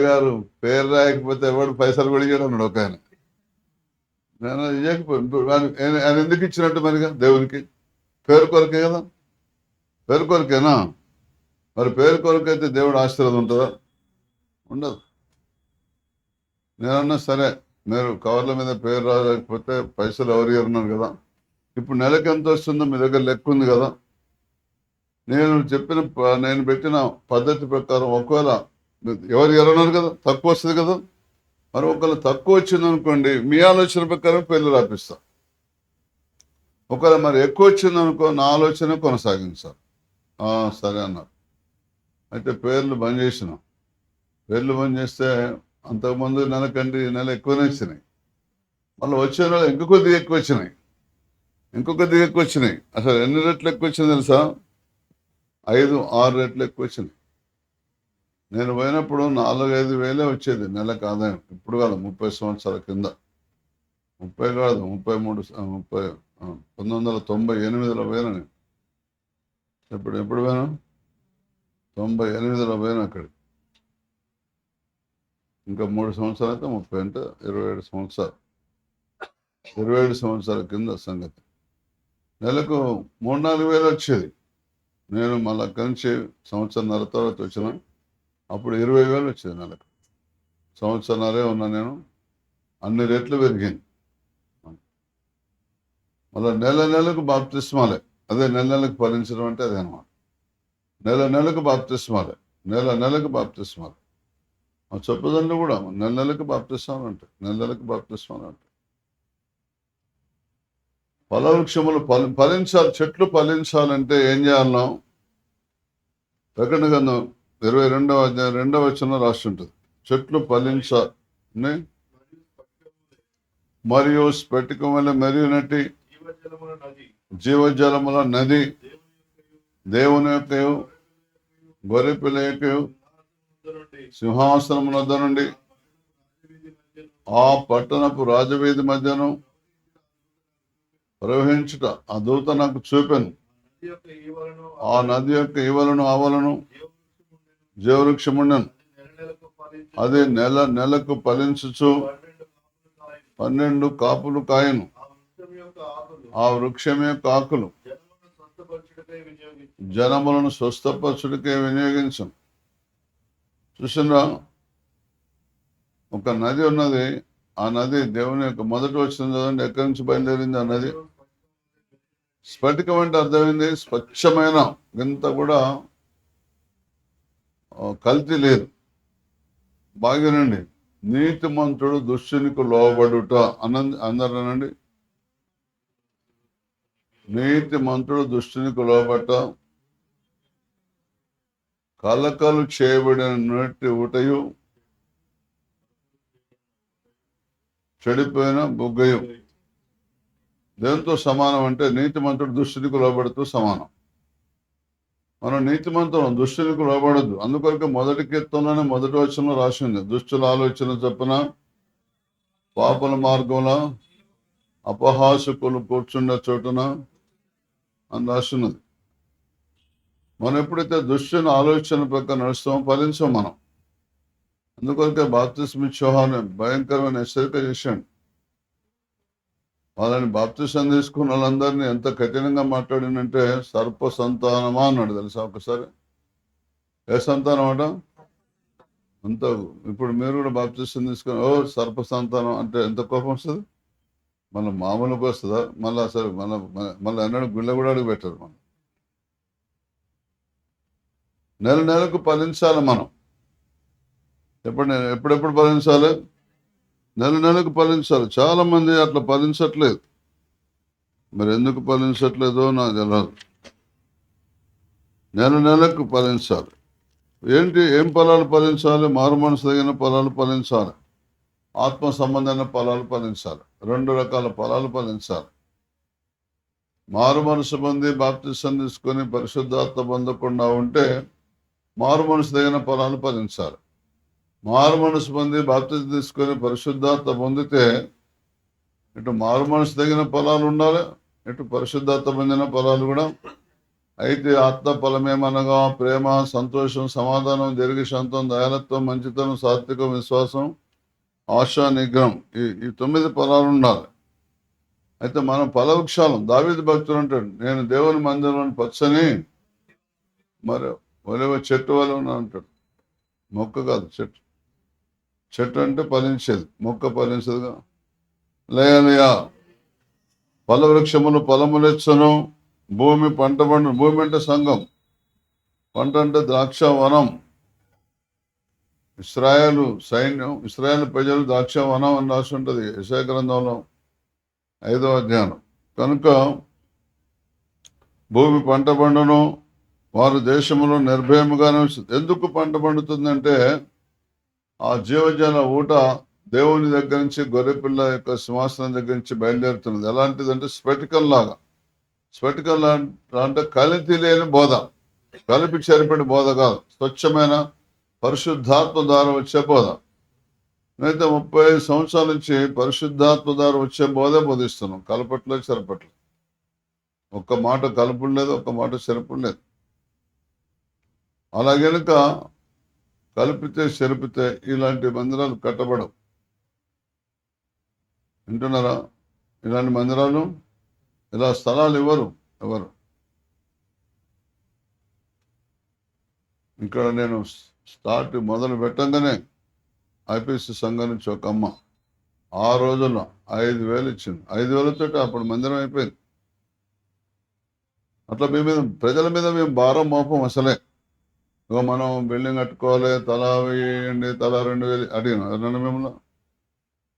గారు పేరు రాయకపోతే ఎవడు పైసలు కూడా ఇయ్యడు అన్నాడు ఒక ఆయన. నేను ఆయన ఎందుకు ఇచ్చినట్టు మరిగా? దేవునికి పేరు కొరకే కదా, పేరు కొరకేనా? మరి పేరు కొరకైతే దేవుడు ఆశీర్వాదం ఉంటుందా? ఉండదు. నేనన్నా సరే, మీరు కవర్ల మీద పేరు రాలేకపోతే పైసలు ఎవరు ఇవ్వన్నారు కదా, ఇప్పుడు నెలకు ఎంత వస్తుందో మీ దగ్గర లెక్క ఉంది కదా. నేను పెట్టిన పద్ధతి ప్రకారం ఒకవేళ ఎవరు ఇవ్వన్నారు కదా, తక్కువ వస్తుంది కదా. మరి ఒకవేళ తక్కువ వచ్చింది అనుకోండి, మీ ఆలోచన ప్రకారం పేర్లు రాపిస్తా. ఒకవేళ మరి ఎక్కువ వచ్చింది అనుకో, నా ఆలోచన కొనసాగించాలి. సరే అన్నారు. అయితే పేర్లు బంద్ చేసినాం. పేర్లు బంద్ చేస్తే అంతకుముందు నెల ఎక్కువనే వచ్చినాయి. మళ్ళీ వచ్చే నెల ఇంకొక కొద్దిగా ఎక్కువ వచ్చినాయి. అసలు ఎన్ని రెట్లు ఎక్కువ వచ్చింది తెలుసా? 5-6 రెట్లు ఎక్కువ వచ్చినాయి. నేను పోయినప్పుడు 4-5 వేలే వచ్చేది నెలకు ఆదాయం. ఇప్పుడు కాదు, 30 సంవత్సరాల కింద. 30 కాదు, 1998లో పోయినా నేను. ఎప్పుడు పోయాను? 98లో పోయాను అక్కడికి. ఇంకా 3 సంవత్సరాలు అయితే 30 అంటే 27 సంవత్సరాలు. 27 సంవత్సరాల కింద సంగతి. నెలకు 3-4 వేలు వచ్చేది. నేను మళ్ళీ అక్కడి నుంచి సంవత్సరంన్నర తర్వాత వచ్చిన, అప్పుడు 20 వేలు వచ్చేది నెలకు. సంవత్సరంన్నరే ఉన్నా నేను, అన్ని రెట్లు పెరిగింది. మళ్ళీ నెలకు బాప్తిస్మాలే. అదే నెలకు ఫలించడం అంటే అదే అనమాట. నెలకు బాప్తిస్మాలే, నెలకు బాప్తిస్మాలే. ఆ చెప్పదండి కూడా నెలకు బాప్తిస్మాలు ఉంటాయి, నెలకు బాప్తిస్మాలు ఉంటాయి. ఫలవృక్షములు ఫలించాలి, చెట్లు ఫలించాలంటే ఏం చేయాలనో ప్రకటన గ్రంథం 22వ అధ్యాయం 2వ వచనంలో రాసి ఉంటుంది. చెట్లు ఫలించాలని మరియు స్ఫటికం వల్ల మెరుగునట్టి జీవజలముల నది దేవుని యొక్క గొర్రెపిల్ల యొక్క సింహాసనం వద్ద నుండి ఆ పట్టణపు రాజవీధి మధ్యను ప్రవహించుట ఆ దూత నాకు చూపాను. ఆ నది యొక్క ఈవలను ఆవలను జీవవృక్షముండెను. అది నెలకు ఫలించుచు 12 కాపులు కాయను. ఆ వృక్షం యొక్క ఆకులు జనములను స్వస్థపరచుడికే వినియోగించను. చూసినా, ఒక నది ఉన్నది. ఆ నది దేవుని యొక్క మొదటి వచ్చింది కదండి. ఎక్కడి నుంచి బయలుదేరింది ఆ నది? స్ఫటికం అంటే అర్థమైంది స్వచ్ఛమైన, ఇంత కూడా కల్తీ లేదు. బాగానండి. నీతిమంతుడు దుష్టునికి లోబడుట అందరనండి. నీతిమంతుడు దుష్టునికి లోబట్ట, కలకలు చేయబడిన నోటి ఊటయు చెడిపోయిన బుగ్గయు. దేంతో సమానం అంటే నీతిమంతుడు దుష్టునికి లోబడుతూ సమానం. మనం నీతిమంతులం, దుష్టులకు లోబడద్దు. అందుకొరకు మొదటి కీర్తనలోనే మొదటి వచనంలో రాసింది, దుష్టుల ఆలోచన చొప్పున పాపల మార్గంలో అపహాసకులు కూర్చుండే చోటున అని రాస్తున్నది. మనం ఎప్పుడైతే దుష్టుని ఆలోచన ప్రకారం నడుస్తామో ఫలించాం మనం. అందుకొరకే బాప్తిస్మ ఇచ్చే యోహాను భయంకరమైన హెచ్చరిక చేశాడు. వాళ్ళని బాప్తిసం తీసుకున్న వాళ్ళందరినీ ఎంత కఠినంగా మాట్లాడిందంటే సర్ప సంతానమా అన్నాడు. తెలుసా ఒకసారి? ఏ సంతానం అట అంత. ఇప్పుడు మీరు కూడా బాప్తిసం తీసుకుని ఓ సర్ప సంతానం అంటే ఎంత కోపం వస్తుంది? మళ్ళీ మామూలుగా వస్తుందా? మళ్ళీ అసలు మళ్ళీ అన్నాడు గుళ్ళ కూడా అడుగు పెట్టరు. మనం నెల నెలకు ఫలించాలి. మనం ఎప్పుడెప్పుడు ఫలించాలి? నెల నెలకు ఫలించాలి. చాలా మంది అట్లా ఫలించట్లేదు. మరి ఎందుకు ఫలించట్లేదో నాకు తెలియదు. నెల నెలకు ఫలించాలి. ఏం ఫలాలు ఫలించాలి? మారు మనసు తగిన ఫలాలు ఫలించాలి, ఆత్మ సంబంధమైన ఫలాలు ఫలించాలి. 2 రకాల ఫలాలు ఫలించాలి. మారు మనసు పొంది బాప్తిసం తీసుకొని పరిశుద్ధాత్మ పొందకుండా ఉంటే మారు మనసు తగిన ఫలాలు ఫలించాలి. మారు మనసు పొంది బాప్తిసం తీసుకొని పరిశుద్ధాత్మ పొందితే ఇటు మారు మనసు తగిన ఫలాలు ఉండాలి, ఇటు పరిశుద్ధాత్మ పొందిన ఫలాలు కూడా. అయితే ఆత్మ ఫలమేమనగా ప్రేమ, సంతోషం, సమాధానం, దీర్ఘశాంతం, దయాలత్వం, మంచితనం, సాత్వికం, విశ్వాసం, ఆశా, నిగ్రహం. ఈ 9 ఫలాలు ఉండాలి. అయితే మనం ఫలవృక్షాలం. దావీదు భక్తుడు అంటాడు, నేను దేవుని మందిరంలోని పచ్చని మరి ఒలివ చెట్టు వల్ల ఉన్నా అంటాడు. మొక్క కాదు, చెట్టు. చెట్టు అంటే ఫలించేది, మొక్క ఫలించదుగా. లేయనయా ఫలవృక్షములు ఫలములెచ్చును, భూమి పంట పండు. భూమి అంటే సంఘం, పంట అంటే ద్రాక్ష వనం. ఇశ్రాయేలు సైన్యం, ఇశ్రాయేలు ప్రజలు ద్రాక్ష వనం అని రాసి ఉంటుంది యెషయా గ్రంథంలో 5వ అధ్యాయం. కనుక భూమి పంట పండును, వారు దేశంలో నిర్భయముగానే. ఎందుకు పంట పండుతుందంటే ఆ జీవజల ఊట దేవుని దగ్గర నుంచి, గొర్రెపిల్ల యొక్క సింహాసనం దగ్గర నుంచి బయలుదేరుతున్నది. ఎలాంటిదంటే స్ఫటికం లాగా. స్ఫటికం అంటే కలితి లేని బోధ, కలిపి సరిపడి బోధ కాదు, స్వచ్ఛమైన పరిశుద్ధాత్మ ద్వారా వచ్చే బోధ. నేనైతే 35 సంవత్సరాల నుంచి పరిశుద్ధాత్మ ద్వారా వచ్చే బోధే బోధిస్తున్నాం. కలపట్లేదు, చెరపట్లేదు. ఒక్క మాట కలుపుడు లేదు, ఒక్క మాట చెరపుడు లేదు. అలా గనుక కలిపితే చెరిపితే ఇలాంటి మందిరాలు కట్టబడవు. వింటున్నారా? ఇలాంటి మందిరాలు, ఇలా స్థలాలు ఇవ్వరు ఎవరు. ఇక్కడ నేను మొదలు పెట్టంగానే ఐపీసీ సంఘం నుంచి ఒక అమ్మ ఆ రోజుల్లో 5,000 ఇచ్చింది. 5,000 తోటి అప్పుడు మందిరం అయిపోయింది. అట్లా ప్రజల మీద మేము భారం మోపం అసలే. ఇక మనం బిల్డింగ్ కట్టుకోవాలి, తలా వేయండి, తలా 2,000 అడిగినాం. ఎవరన్నా మిమ్మల్ని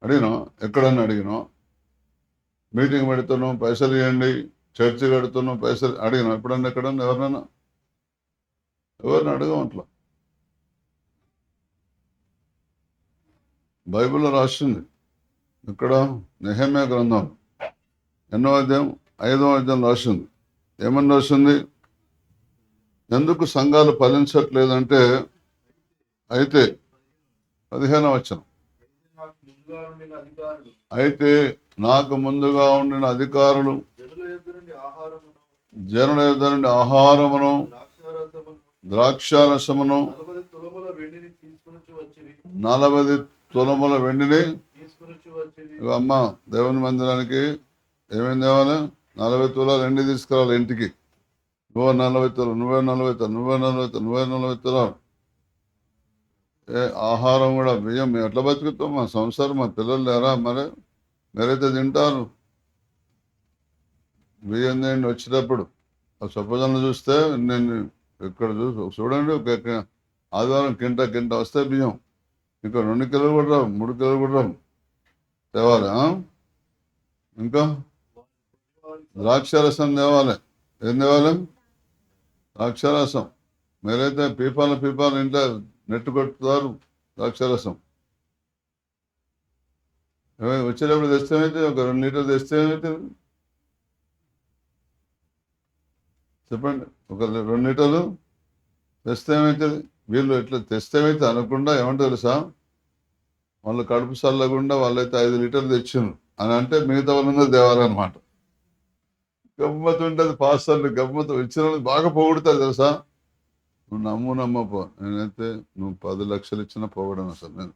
అడిగినాం? ఎక్కడన్నా అడిగినాం? మీటింగ్ పెడుతున్నాం, పైసలు ఇవ్వండి, చర్చి కడుతున్నాం, పైసలు అడిగినాం ఎప్పుడన్నా? ఎక్కడన్నా ఎవరినైనా? ఎవరిని అడగం అట్లా. బైబిల్లో రాసింది. ఇక్కడ నెహెమ్యా గ్రంథం 8వ అధ్యాయం 5వ అధ్యాయం రాసింది. ఏమని రాసింది? ఎందుకు సంఘాలు ఫలించట్లేదంటే, అయితే 15వ వచనం, అయితే నాకు ముందుగా ఉండిన అధికారులు జనుల యొద్ద నుండి ఆహారమును, ద్రాక్షారసమును, 40 తులముల వెండిని. అమ్మ, దేవుని మందిరానికి ఏమేమి తేవాలి? 40 తులాలు వెండి తీసుకురావాలి ఇంటికి. నువ్వే 40 తులాలు, నువ్వే 40 తులాలు, నువ్వే 40 తులాలు, నువ్వే 40 తులాలు. ఆహారం కూడా బియ్యం. మేము ఎట్లా బతుకుతాం? మా సంసారం, మా పిల్లలు లేరా? మరి మీరైతే తింటారు. బియ్యం తిండి వచ్చేటప్పుడు ఆ చొప్పజన్లు చూస్తే నేను ఇక్కడ చూడండి, ఒక ఆదివారం కింట వస్తే బియ్యం. ఇంకా 2 కిలోలు కూడా రావు, 3 కిలోలు కూడా రావు. తేవాలి. ఇంకా ద్రాక్షారసం తేవాలి. ఏం తేవాలి? ద్రాక్షారసం. మీరైతే పీపాలు ఇంట్లో నెట్టు కొట్టుతారు ద్రాక్షారసం. వచ్చేటప్పుడు తెస్తే అయితే ఒక 2 లీటర్లు తెస్తే ఏమైతే చెప్పండి. ఒక 2 లీటర్లు తెస్తే ఏమవుతుంది? వీళ్ళు ఇట్లా తెస్తే ఏమైతే అనకుండా ఏమంటే తెలుసా, వాళ్ళు కడుపు చల్లకుండా వాళ్ళైతే 5 లీటర్లు తెచ్చిండ్రు అని అంటే మిగతా వాళ్ళందరూ దేవాలన్నమాట. గమ్మత్తు ఉంటుంది. పాస్టర్లు గమ్మత్తు ఇచ్చిన వాళ్ళు బాగా పొగుడుతారు తెలుసా. నువ్వు నమ్మపో, నేనైతే నువ్వు 10 లక్షలు ఇచ్చినా పోవడం అసలు నేను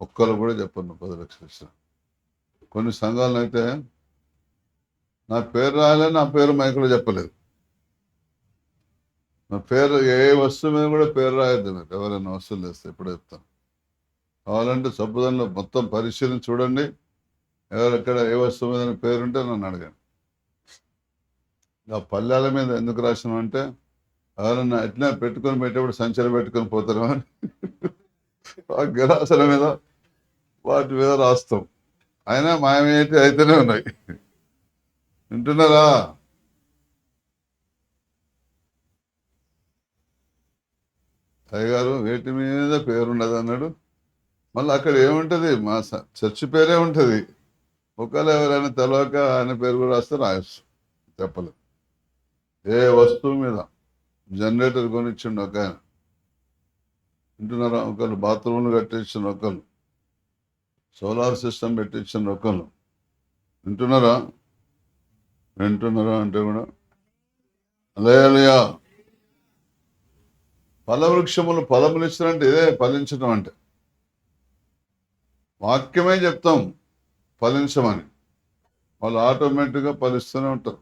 ఒక్కరు కూడా చెప్పను. నువ్వు 10 లక్షలు ఇచ్చినా. కొన్ని సంఘాలను అయితే నా పేరు రాయాలని నా పేరు మైకులో చెప్పలేదు. నా పేరు ఏ వస్తువు మీద కూడా పేరు రాయద్దు. మీరు ఎవరైనా వస్తువులు తెస్తే ఇప్పుడు చెప్తాను. కావాలంటే చప్పుదనలో మొత్తం పరిశీలన చూడండి. ఎవరెక్కడ ఏ వస్తువు మీద పేరుంటే నన్ను అడగండి. ఆ పల్లెల మీద ఎందుకు రాసినాం అంటే ఎవరన్నా ఎట్లా పెట్టుకొని పెట్టేప్పుడు సంచలు పెట్టుకొని పోతారు అని ఆ గిలాసుల మీద వాటి మీద రాస్తాం. అయినా మాయమేంటి అయితేనే ఉన్నాయి. వింటున్నారా? అయ్యగారు వేటి మీద పేరుండదు అన్నాడు. మళ్ళీ అక్కడ ఏముంటుంది? మా చర్చి పేరే ఉంటుంది. ఒకవేళ ఎవరైనా తెలవక ఆయన పేరు కూడా రాస్తే రాయొచ్చు. చెప్పలేదు. ఏ వస్తువు మీద జనరేటర్ కొనిచ్చిండు ఒక ఆయన. వింటున్నారా? ఒకళ్ళు బాత్రూమ్లు కట్టించిన ఒకళ్ళు, సోలార్ సిస్టమ్ పెట్టించిన ఒకళ్ళు. వింటున్నారా అంటే కూడా హల్లెలూయా. ఫలవృక్షములు ఫలములు ఇచ్చినంటే ఇదే ఫలించడం అంటే. వాక్యమే చెప్తాం ఫలించమని, వాళ్ళు ఆటోమేటిక్గా ఫలిస్తూనే ఉంటారు.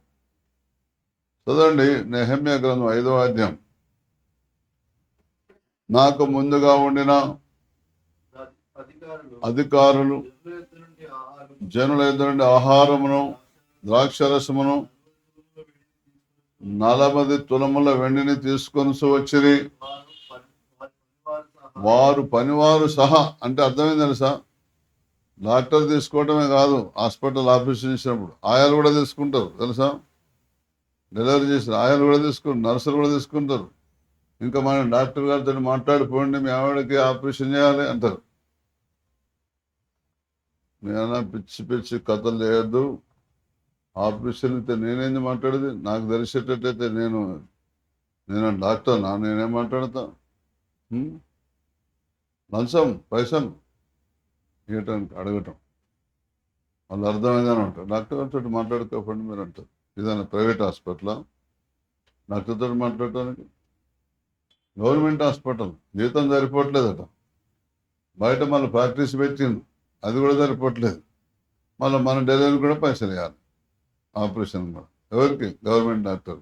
చదవండి నెహెమ్యా గ్రంథం 5వ అధ్యాయం. నాకు ముందుగా ఉండిన అధికారులు జనుల ఎదురు నుండి ఆహారమును ద్రాక్షరసమును 40 తులముల వెండిని తీసుకొని వచ్చిరి. వారు పనివారు సహా. అంటే అర్థమైంది తెలుసా? డాక్టర్ తీసుకోవటమే కాదు, హాస్పిటల్ ఆపరేషన్ చేసినప్పుడు ఆయాలు కూడా తీసుకుంటారు తెలుసా. డెలివరీ చేసిన ఆయాలు కూడా తీసుకుంటారు, నర్సులు కూడా తీసుకుంటారు. ఇంకా మనం డాక్టర్ గారితో మాట్లాడిపోండి, మీ ఆవిడకి ఆపరేషన్ చేయాలి అంటారు. నేనా పిచ్చి పిచ్చి కథలు చేయొద్దు. ఆపరేషన్ అయితే నేనేంది మాట్లాడేది? నాకు తెలిసేటట్టయితే నేను డాక్టర్ నేనేం మాట్లాడతా? లంచం పైసలు ఇవ్వటానికి అడగటం, వాళ్ళు అర్థమైందని అంటారు. డాక్టర్ గారితో మాట్లాడుకోకండి మీరు అంటారు. ఇదైనా ప్రైవేట్ హాస్పిటల్ డాక్టర్తో మాట్లాడటానికి? గవర్నమెంట్ హాస్పిటల్ జీతం సరిపోవట్లేదట. బయట మళ్ళీ ప్రాక్టీస్ పెట్టింది, అది కూడా సరిపోవట్లేదు. మళ్ళీ మన డెలివరీ కూడా పైసలు ఇవ్వాలి, ఆపరేషన్ కూడా. ఎవరికి? Government doctor.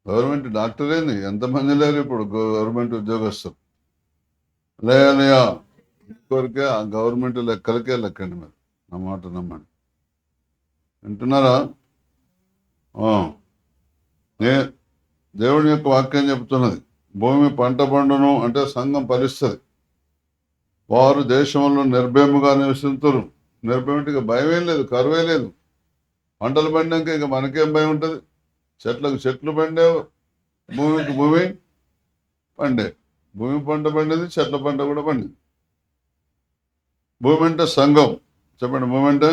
గవర్నమెంట్ డాక్టర్ ఏంది? ఎంతమంది లేరు ఇప్పుడు గవర్నమెంట్ ఉద్యోగస్తులు. లేదనయా ఇంకొరికే ఆ గవర్నమెంట్ లెక్కలకే లెక్కండి. మీరు నా మాట నమ్మండి. వింటున్నారా? దేవుడి యొక్క వాక్యం చెబుతున్నది, భూమి పంట పండును అంటే సంఘం ఫలిస్తుంది. వారు దేశంలో నిర్భయముగా నివసించరు. నిర్భయం ఇక భయమేం లేదు, కరువే లేదు. పంటలు పండాక ఇక మనకేం భయం ఉంటుంది? చెట్లకు చెట్లు పండే, భూమికి భూమి పండే. భూమి పంట పండేది, చెట్ల పంట కూడా పండింది. భూమి అంటే సంఘం. చెప్పండి. భూమి అంటే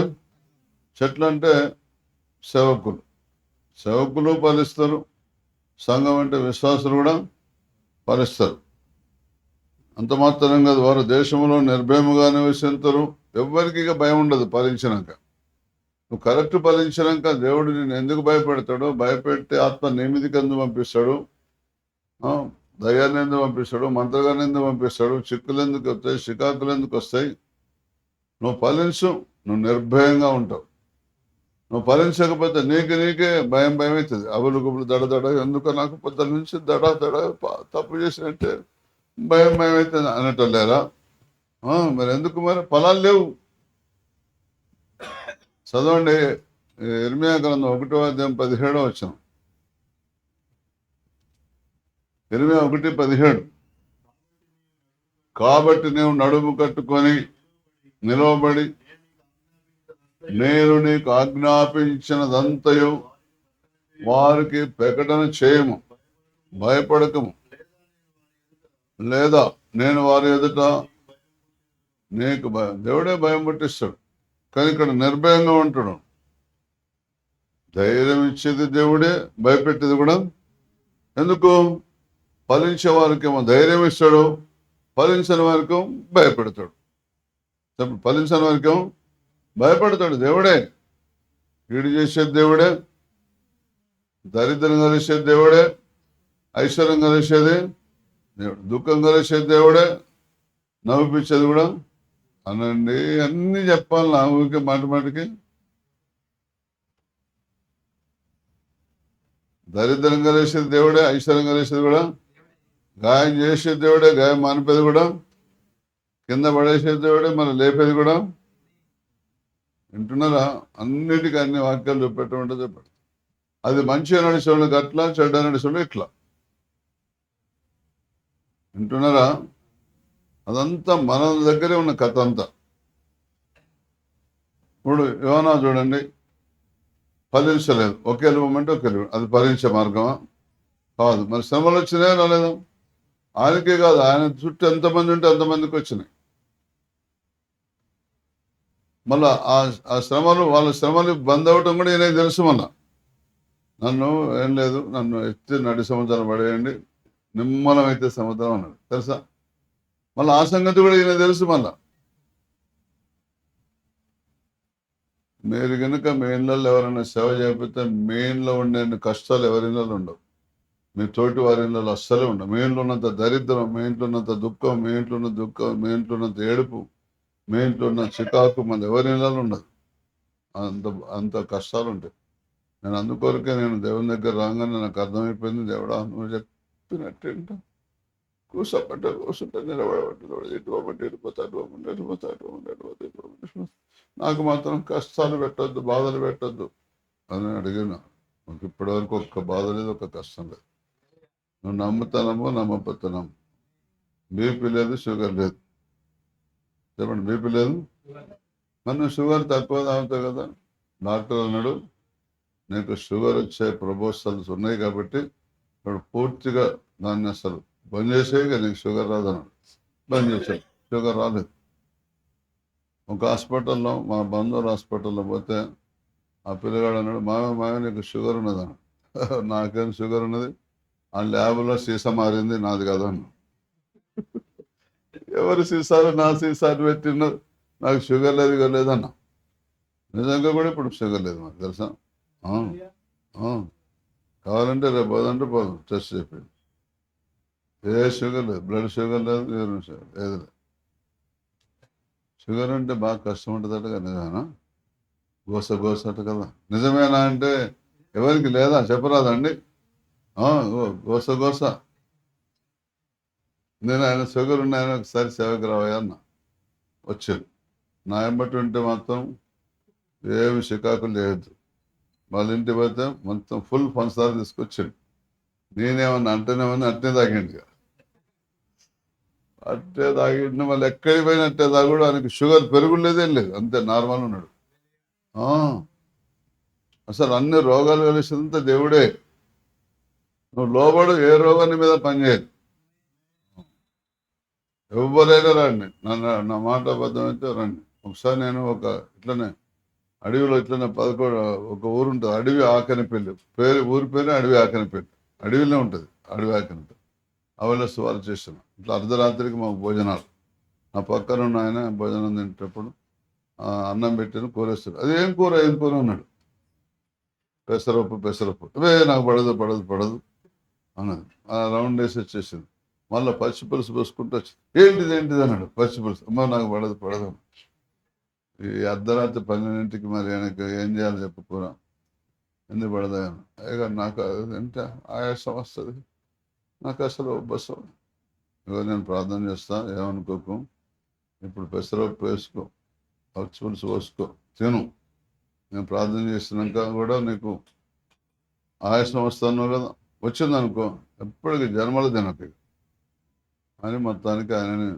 చెట్లు అంటే సేవకులు. సేవకులు ఫలిస్తారు. సంఘం అంటే విశ్వాసులు కూడా ఫలిస్తారు. అంత మాత్రం కాదు, వారు దేశంలో నిర్భయముగా నివసించరు. ఎవ్వరికి ఇక భయం ఉండదు ఫలించినాక. నువ్వు కరెక్ట్ ఫలించినాక దేవుడు నేను ఎందుకు భయపెడతాడో, భయపెట్టి ఆత్మ నీ మీదకి ఎందుకు పంపిస్తాడు, దయ్యాన్ని ఎందుకు పంపిస్తాడు, మంత్రగాన్ని ఎందుకు పంపిస్తాడు, చిక్కులు ఎందుకు వస్తాయి, చికాకులు ఎందుకు వస్తాయి? నువ్వు ఫలించు, నువ్వు నిర్భయంగా ఉంటావు. నువ్వు ఫలించకపోతే నీకే భయం అవుతుంది. అబులు గుబులు దడ ఎందుకు నాకు పొద్దున్న నుంచి దడ తప్పు చేసినట్టే భయం అవుతుంది అనటం లేరా? మరి ఎందుకు? మరి ఫలాలు లేవు. చదవండి ఇర్మియా గ్రంథం 1వ అధ్యాయం 17వ వచనం. ఇర్మియా 1:17. కాబట్టి నీవు నడుము కట్టుకొని నిలవబడి నేను నీకు ఆజ్ఞాపించినదంతయు వారికి ప్రకటన చేయము, భయపడకము. లేదా నేను వారి ఎదుట నీకు దేవుడే భయం పుట్టిస్తాడు. కానీ ఇక్కడ నిర్భయంగా ఉంటాడు. ధైర్యం ఇచ్చేది దేవుడే, భయపెట్టేది కూడా. ఎందుకు? ఫలించే వారికేమో ధైర్యం ఇస్తాడు, ఫలించని వారికేమో భయపెడతాడు. ఫలించని వారికేమో భయపడతాడు. దేవుడే కీడు చేసేది, దేవుడే దరిద్రం కలిసేది, దేవుడే ఐశ్వర్యం కలిసేది దేవుడు, దుఃఖం కలిసేది దేవుడే, నవ్విపించేది కూడా. అనండి అన్నీ చెప్పాలి నా ఊరికే మాట మాటకి. దరిద్రం కలిసేది దేవుడే, ఐశ్వర్యం కలిసేది కూడా, గాయం చేసేది దేవుడే, గాయం మానిపేది కూడా, కింద పడేసేది దేవుడే, మరి లేపేది కూడా. వింటున్నారా? అన్నిటికీ అన్ని వాక్యాలు చూపెట్టమంటే చెప్పాడు. అది మంచిగా నడిచేవాళ్ళకి అట్లా, చెడ్డ నడిచేవాళ్ళు ఇట్లా. వింటున్నారా? అదంతా మన దగ్గరే ఉన్న కథ అంతా. ఇప్పుడు యోనా చూడండి, ఫలించలేదు. ఒకే మూమెంట్ ఒకే, అది ఫలించే మార్గమా? కాదు. మరి శ్రమలు వచ్చినాయా రాలేదా? ఆయనకే కాదు, ఆయన చుట్టూ ఎంతమంది ఉంటే అంతమందికి వచ్చినాయి. మళ్ళా ఆ శ్రమలు, వాళ్ళ శ్రమలు బంద్ అవ్వటం కూడా ఈయన తెలుసు. మళ్ళా నన్ను ఏం లేదు, నన్ను ఎత్తి నడి సముద్రం పడేయండి, నిమ్మలం అయితే సముద్రం అన్నాడు, తెలుసా? మళ్ళీ ఆ సంగతి కూడా ఈయన తెలుసు. మళ్ళా మీరు కనుక మీ ఇళ్ళల్లో ఎవరైనా సేవ చేయకపోతే మీ ఇంట్లో ఉండే కష్టాలు ఎవరి ఇళ్ళలో ఉండవు, మీ తోటి వారి ఇళ్ళలో అస్సలే ఉండవు. మీ ఇంట్లో ఉన్నంత దరిద్రం, మీ ఇంట్లో ఉన్నంత దుఃఖం, మీ ఇంట్లో ఉన్న దుఃఖం, మీ ఇంట్లో ఉన్నంత ఏడుపు, మీ ఇంట్లో ఉన్న చికాకు మన ఎవరి ఇళ్ళలో ఉండదు. అంత అంత కష్టాలు ఉంటాయి. నేను అందుకొరకే నేను దేవుని దగ్గర రాగానే నాకు అర్థమైపోయింది, దేవుడా నువ్వు చెప్పినట్టు కూర్చుంటే నిలబడబట్టి ఇటువమంటే ఇటుపోతా. నాకు మాత్రం కష్టాలు పెట్టద్దు, బాధలు పెట్టద్దు అని అడిగిన. నాకు ఇప్పటివరకు ఒక్క బాధ లేదు, ఒక్క కష్టం లేదు. నువ్వు నమ్ముతానమ్మో నమ్మపోతున్నాము. బీపీ లేదు, షుగర్ లేదు. చెప్పండి, బీపీ లేదు. మనం షుగర్ తక్కువ తాగుతావు కదా. డాక్టర్ అన్నాడు, నీకు షుగర్ వచ్చే ప్రపోజల్స్ ఉన్నాయి కాబట్టి ఇప్పుడు పూర్తిగా దాన్ని అసలు బంద్ చేసేవి, నీకు షుగర్ రాదన్నాడు. బంద్ చేశాడు, షుగర్ రాలేదు. ఒక హాస్పిటల్లో, మా బంధువుల హాస్పిటల్లో పోతే ఆ పిల్లగాడు అన్నాడు, మామే నీకు షుగర్ ఉన్నదన్నాడు. నాకేం షుగర్ ఉన్నది, ఆ ల్యాబ్లో సీసా మారింది, నాది కదా అన్న. ఎవరు సీసాలు నా సీసాలు పెట్టిన్నారు, నాకు షుగర్ లేదు లేదన్నా. నిజంగా కూడా ఇప్పుడు షుగర్ లేదు మాకు, తెలుసా? కావాలంటే రేపు పోదంటే పోదాం, టెస్ట్ చెప్పింది. ఏ షుగర్ లేదు, బ్లడ్ షుగర్ లేదు, యూరిన్ షుగర్ ఏది లేదు. షుగర్ అంటే బాగా కష్టం ఉంటుందట కదా, నిజమేనా? గోస అట కదా, నిజమేనా? అంటే ఎవరికి లేదా చెప్పరాదండి? గోస. నేను ఆయన షుగర్ ఉన్న ఆయన ఒకసారి సేవకు రావయ్యా అన్న, వచ్చాను. నా ఎంబటి ఉంటే మాత్రం ఏమి చికాకు లేదు. వాళ్ళ ఇంటికి పోతే మొత్తం ఫుల్ పంచదార తీసుకొచ్చాడు. నేనేమన్నా అంటేనేమన్నా అట్టే తాగిండు, అట్టే తాగిండు. మళ్ళీ ఎక్కడికి పోయినా అట్టే తాగుడు. ఆయనకి షుగర్ పెరుగులేదేం లేదు, అంతే నార్మల్ ఉన్నాడు. అసలు అన్ని రోగాలు కలిసిందంతా దేవుడే. నువ్వు లోబడు, ఏ రోగాన్ని మీద పనిచేయదు. ఎవరైనా రండి, నా మాట అబద్ధం అయితే రండి. ఒకసారి నేను ఇట్లనే అడవిలో ఇట్లనే ఒక ఊరు ఉంటుంది, అడవి ఆకనిపల్లి ఊరి పేరు అడవి ఆకనిపల్లి. అడవిలో ఉంటుంది అడవి ఆకనిపల్లి. అవలస్ వాళ్ళు చేసిన ఇట్లా అర్ధరాత్రికి మాకు భోజనాలు. నా పక్కన ఉన్న ఆయన భోజనం తింటప్పుడు అన్నం పెట్టిన కూరేస్తాడు. అది ఏం కూర అన్నాడు. పెసరప్పు. నాకు పడదు అన్నది. ఆ రౌండ్ వేసి వచ్చేసింది. మళ్ళీ పచ్చి పులుసు పోసుకుంటూ వచ్చింది. ఏంటిది అన్నాడు. పచ్చి పులుసు. అమ్మ నాకు పడదు. ఈ అర్ధరాత్రి 12ంటికి మరి ఆయనకు ఏం చేయాలి చెప్పు, కూర ఎందుకు పడదా? అయ్యగా నాకు అంటే ఆయాసం వస్తుంది, నాకు అసలు బస్సు. నేను ప్రార్థన చేస్తా, ఏమనుకోకు. ఇప్పుడు పెసరప్పు వేసుకో, పచ్చి పులుసు పోసుకో, తిను. నేను ప్రార్థన చేసినాక కూడా నీకు ఆయాసం వస్తాను కదా, వచ్చిందనుకో ఎప్పటికీ జన్మలు తినకు అని మొత్తానికి ఆయనని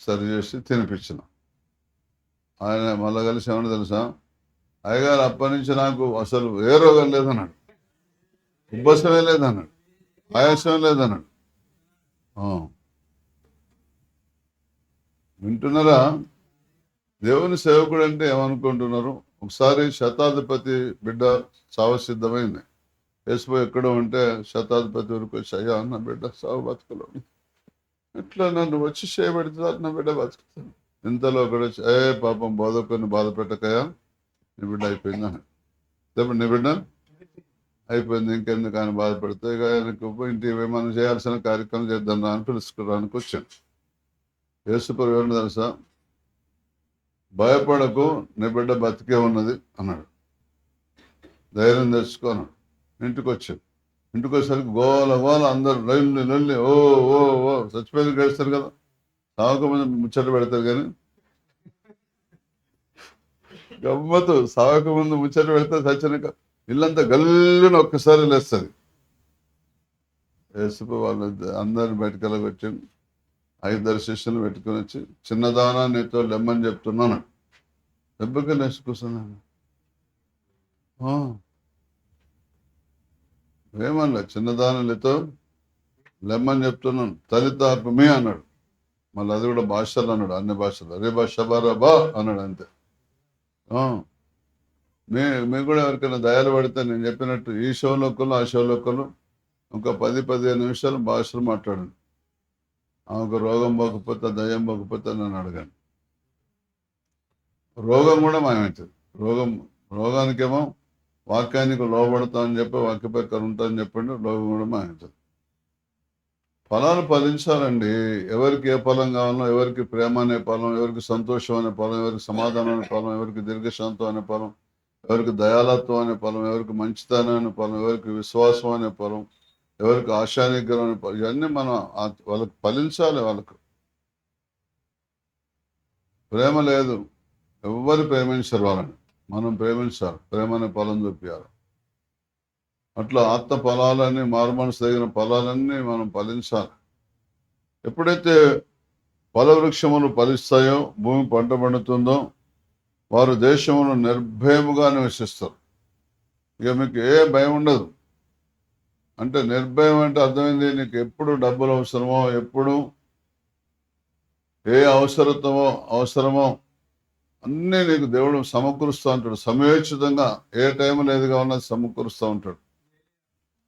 సరి చేసి తినిపించిన. ఆయన మళ్ళా కలిసి ఏమన్నా తెలుసా, అయ్యగారు అప్పటి నుంచి నాకు అసలు ఏ రోగం లేదన్నాడు, ఉబ్బసమే లేదన్నాడు, ఆయాసం లేదన్నాడు. వింటున్నారా? దేవుని సేవకుడు అంటే ఏమనుకుంటున్నారు? ఒకసారి శతాధిపతి బిడ్డ చావు సిద్ధమైంది. యేసుపోయి ఎక్కడో ఉంటే శతాధిపతి వరకు వచ్చి, అయ్యా నా బిడ్డ సావు బతుకులో ఇట్లా నన్ను వచ్చి చేయబెడుతున్నారు, నా బిడ్డ బతుకుతాను. ఇంతలో ఒకడు వచ్చి, పాపం బోధకుని బాధ పెట్టకయా, నీ బిడ్డ అయిపోయింది అని. చెప్పండి, నీ బిడ్డ అయిపోయింది, ఇంకెందుకు ఆయన బాధపడితే ఇక ఆయనకు ఇంటి మనం చేయాల్సిన కార్యక్రమం చేద్దాం రా అని పిలుచుకోవడానికి వచ్చాను. యేసుప్రభు ఏమన్నా తెలుసా, భయపడకు, నీ బిడ్డ బతికే ఉన్నది అన్నాడు. ధైర్యం తెచ్చుకోను. ఇంటికి వచ్చాను. ఇంటికి వచ్చేసరికి గోల గోల, అందరు లొల్లి ఓ ఓ ఓ చచ్చిపోయింది గడుస్తారు కదా, సావకముందు ముచ్చట పెడతారు కానీ గమ్మత్తు. సావకముందు ముచ్చట పెడతారు, చచ్చినాక ఇల్లంతా గల్లున ఒక్కసారి లేస్తుంది. యేసుప్రభు వాళ్ళు అందరిని బయటకెళ్ళకి వచ్చాను. 5 శిష్యులు పెట్టుకుని వచ్చి, చిన్నదానా నీతో లెమ్మని చెప్తున్నాను. దెబ్బకి లేచి కూర్చున్నాను. ఏమన్నా, చిన్నదానులతో లెమ్మని చెప్తున్నాను, తలితాకుమే అన్నాడు. మళ్ళీ అది కూడా భాషలు అన్నాడు, అన్ని భాషలు. అరే షబారాబా అన్నాడు అంతే. మీకు కూడా ఎవరికైనా దయాలు పడితే నేను చెప్పినట్టు ఈ షోలోకలు ఆ షోలోకలు ఒక 10-15 నిమిషాలు భాషలు మాట్లాడండి. ఆమెకు రోగం పోకపోతే, దయ్యం పోకపోతే నన్ను అడగండి. రోగం కూడా మాయమవుతుంది. రోగానికేమో వాక్యానికి లోబడతా అని చెప్పి, వాక్య ప్రకారం ఉంటా అని చెప్పండి, రోగం కూడా మాయమవుతుంది. ఫలాలు ఫలించాలండి. ఎవరికి ఏ ఫలం కావాలో, ఎవరికి ప్రేమ అనే ఫలం, ఎవరికి సంతోషం అనే ఫలం, ఎవరికి సమాధానం అనే ఫలం, ఎవరికి దీర్ఘశాంతం అనే ఫలం, ఎవరికి దయాలత్వం అనే ఫలం, ఎవరికి మంచితనం అనే ఫలం, ఎవరికి విశ్వాసం అనే ఫలం, ఎవరికి ఆశానిగ్రహం అనే ఫలం, ఇవన్నీ మనం వాళ్ళకి ఫలించాలి. వాళ్ళకు ప్రేమ లేదు, ఎవరు ప్రేమించరు వాళ్ళని. మనం ప్రేమించాలి, ప్రేమ అనే ఫలం చూపించాలి. అట్లా ఆత్మ ఫలాలన్నీ, మారుమనసు తగిన ఫలాలన్నీ మనం ఫలించాలి. ఎప్పుడైతే ఫలవృక్షములు ఫలిస్తాయో, భూమి పంట పండుతుందో, వారు దేశమును నిర్భయముగా నివసిస్తారు. ఇక మీకు ఏ భయం ఉండదు. అంటే నిర్భయం అంటే అర్థమైంది, నీకు ఎప్పుడు డబ్బులు అవసరమో, ఎప్పుడు ఏ అవసరమో అన్నీ నీకు దేవుడు సమకూరుస్తూ ఉంటాడు. సమయోచితంగా ఏ టైం లేదుగా ఉన్నది సమకూరుస్తూ ఉంటాడు.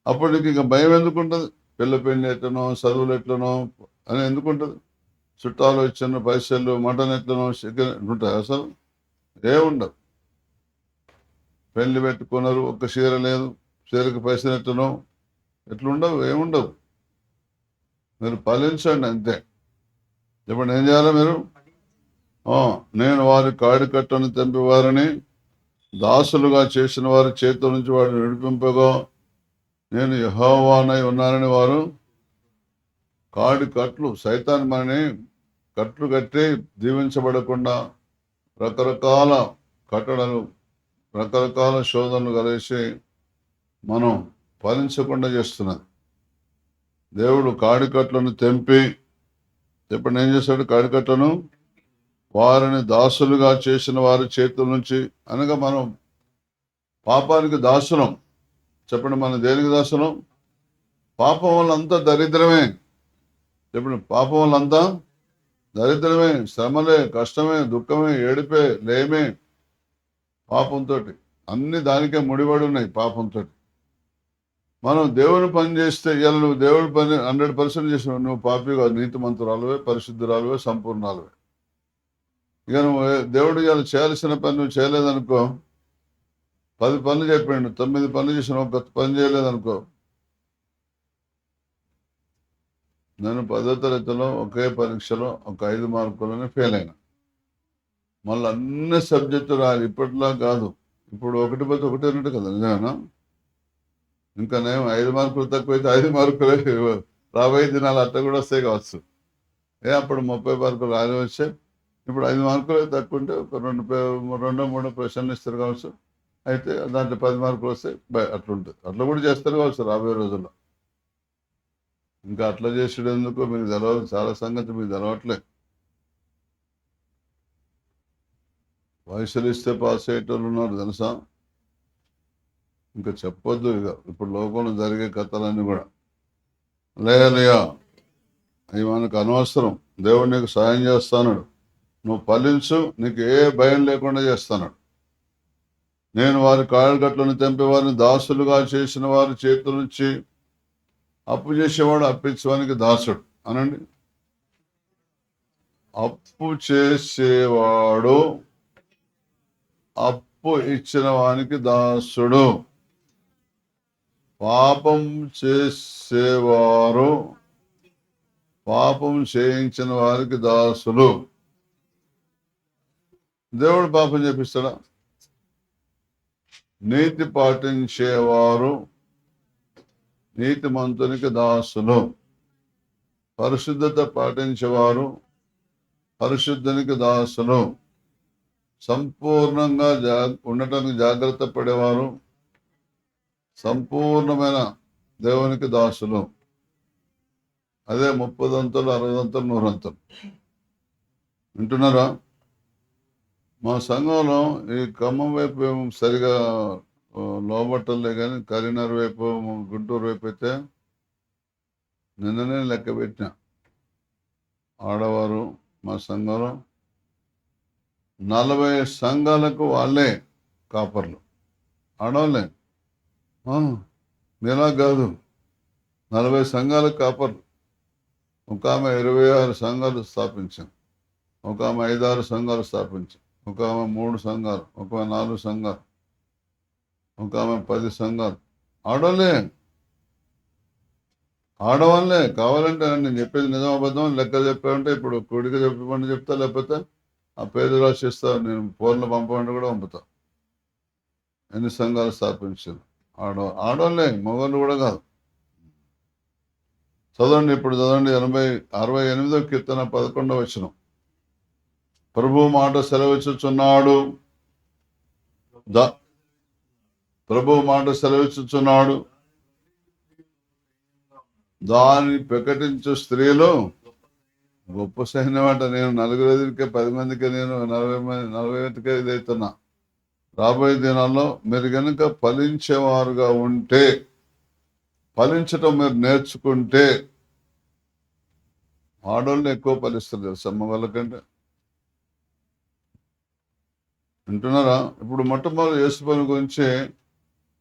అప్పుడు నీకు ఇంకా భయం ఎందుకు ఉంటుంది? పెళ్ళి ఎట్లనో, చదువులు ఎట్లనో అని ఎందుకు ఉంటుంది? చుట్టాలు ఇచ్చిన పైసలు, మటన్ ఎట్లనో, చికెన్ ఉంటాయి. అసలు ఏముండదు. పెళ్లి పెట్టుకున్నారు, ఒక్క చీర లేదు, చీరకు పైసలు ఎట్లనో, ఎట్లుండవు, ఏముండవు. మీరు ఫలించండి అంతే. ఇప్పుడు ఏం చేయాలి మీరు? నేను వారి కాడి కట్టను తెంపి వారిని దాసులుగా చేసిన వారి చేతుల నుంచి వారిని విడిపింపగా నేను యెహోవానై ఉన్నానని వారు కాడి కట్లు, సైతాన్ మనని కట్లు కట్టి దీవించబడకుండా రకరకాల కట్టడలు, రకరకాల శోధనలు కలిసి మనం ఫలించకుండా చేస్తున్నది. దేవుడు కాడికట్లను తెంపి, చెప్పండి ఏం చేశాడు? కాడికట్లను వారిని దాసులుగా చేసిన వారి చేతుల నుంచి, అనగా మనం పాపానికి దాసులం. చెప్పండి, మనం దేనికి దాసులం? పాపం వల్ల అంతా దరిద్రమే. చెప్పండి, పాపం వల్ల అంతా దరిద్రమే, శ్రమలే, కష్టమే, దుఃఖమే, ఏడిపే, లేమే. పాపంతో అన్ని దానికే ముడిపడి ఉన్నాయి. పాపంతో మనం దేవుని పని చేస్తే, ఇలా నువ్వు దేవుని పని 100% చేసినావు, నువ్వు పాపిగా నీతిమంతురాలువే, పరిశుద్ధురాలువే, సంపూర్ణాలువే. ఇక నువ్వు దేవుడు ఇలా చేయాల్సిన పని నువ్వు చేయలేదనుకో, 10 పనులు చెప్పిండు, 9 పనులు చేసిన ఒక పని చేయలేదనుకో, నేను 10వ తరగతిలో ఒకే పరీక్షలో ఒక 5 మార్కులని ఫెయిల్ అయినా. మళ్ళీ అన్ని సబ్జెక్టు రాలి. ఇప్పటిలా కాదు, ఇప్పుడు 1 పోతే 1 అన్నట్టు కదా, నిజమేనా? ఇంకా నేను 5 మార్కులు తక్కువైతే 5 మార్కులే రాబోయే దినాలు అట్లా కూడా వస్తాయి కావచ్చు. అప్పుడు 30 మార్కులు రాని వచ్చే, ఇప్పుడు 5 మార్కులు తక్కువ ఉంటే ఒక 2-3 ప్రశ్నలు ఇస్తారు కావచ్చు. అయితే దాంట్లో 10 మార్కులు వస్తాయి, అట్లుంటుంది. అట్లా కూడా చేస్తారు కావచ్చు రాబోయే రోజుల్లో. ఇంకా అట్లా చేసేందుకు మీకు తెలవాలి, చాలా సంగతి మీకు తెలవట్లే. వయసులు ఇస్తే పాస్ అయ్యేటోళ్ళు ఉన్నారు తెలుసా. ఇంకా చెప్పొద్దు. ఇక ఇప్పుడు లోకంలో జరిగే కథలన్నీ కూడా లేయా, అవి మనకు అనవసరం. దేవుడు నీకు సాయం చేస్తాడు, నువ్వు ఫలించు, నీకు ఏ భయం లేకుండా చేస్తాడు. నేను వారి కాళ్ళగట్లను తెంపి వారిని దాసులుగా చేసిన వారి చేతుల నుంచి అప్పు చేసేవాడు అప్పించేవానికి దాసుడు అనండి. అప్పు చేసేవాడు అప్పు ఇచ్చిన వానికి దాసుడు. పాపం చేసేవారు పాపం చేయించిన వారికి దాసులు. దేవుడు పాపం చేపిస్తాడా? నీతి పాటించేవారు నీతిమంతునికి దాసులు. పరిశుద్ధత పాటించేవారు పరిశుద్ధునికి దాసులు. సంపూర్ణంగా ఉండటానికి జాగ్రత్త పడేవారు సంపూర్ణమైన దేవునికి దాసులు. అదే 30 అంతలు 60 అంతలు 100 అంతలు. వింటున్నారా? మా సంఘంలో ఈ ఖమ్మం వైపు ఏమో సరిగా లోబట్టలే కానీ కరీంనగర్ వైపు గుంటూరు వైపు అయితే నిన్ననే లెక్క పెట్టిన ఆడవారు మా సంఘంలో 40 సంఘాలకు వాళ్ళే కాపర్లు, ఆడవాళ్ళే. మీలా కాదు, 40 సంఘాలకు కాపర్లు. ఒక ఆమె 26 సంఘాలు స్థాపించాం, ఒక ఆమె 5-6 సంఘాలు స్థాపించాం, ఒక ఆమె 3 సంఘాలు, ఒక 4 సంఘాలు, ఒక ఆమె 10 సంఘాలు. ఆడవాళ్ళే. కావాలంటే నేను చెప్పేది నిజం అబద్ధం లెక్క చెప్పామంటే ఇప్పుడు కొడుకు చెప్పమని చెప్తా, లేకపోతే ఆ పేరు రాసిస్తా, నేను ఫోన్లో పంపమంటే కూడా పంపుతా. ఎన్ని సంఘాలు స్థాపించారు ఆడవాళ్ళే, మగవాళ్ళు కూడా కాదు. చదవండి, ఇప్పుడు చదవండి 68వ కీర్తన 11వ వచనం. ప్రభు మాట సెలవిచ్చుచున్నాడు దాన్ని ప్రకటించు స్త్రీలు గొప్ప సైన్యం అంట. నేను 4 ఎదురికే 10 మందికి నేను 40 ఇదవుతున్నా. రాబోయే దినాల్లో మీరు కనుక ఫలించేవారుగా ఉంటే, ఫలించటం మీరు నేర్చుకుంటే, ఆడవాళ్ళు ఎక్కువ ఫలిస్తారు తెలుసా మగవాళ్ళకంటే. వింటున్నారా? ఇప్పుడు మొట్టమొదటి యేసు పని గురించి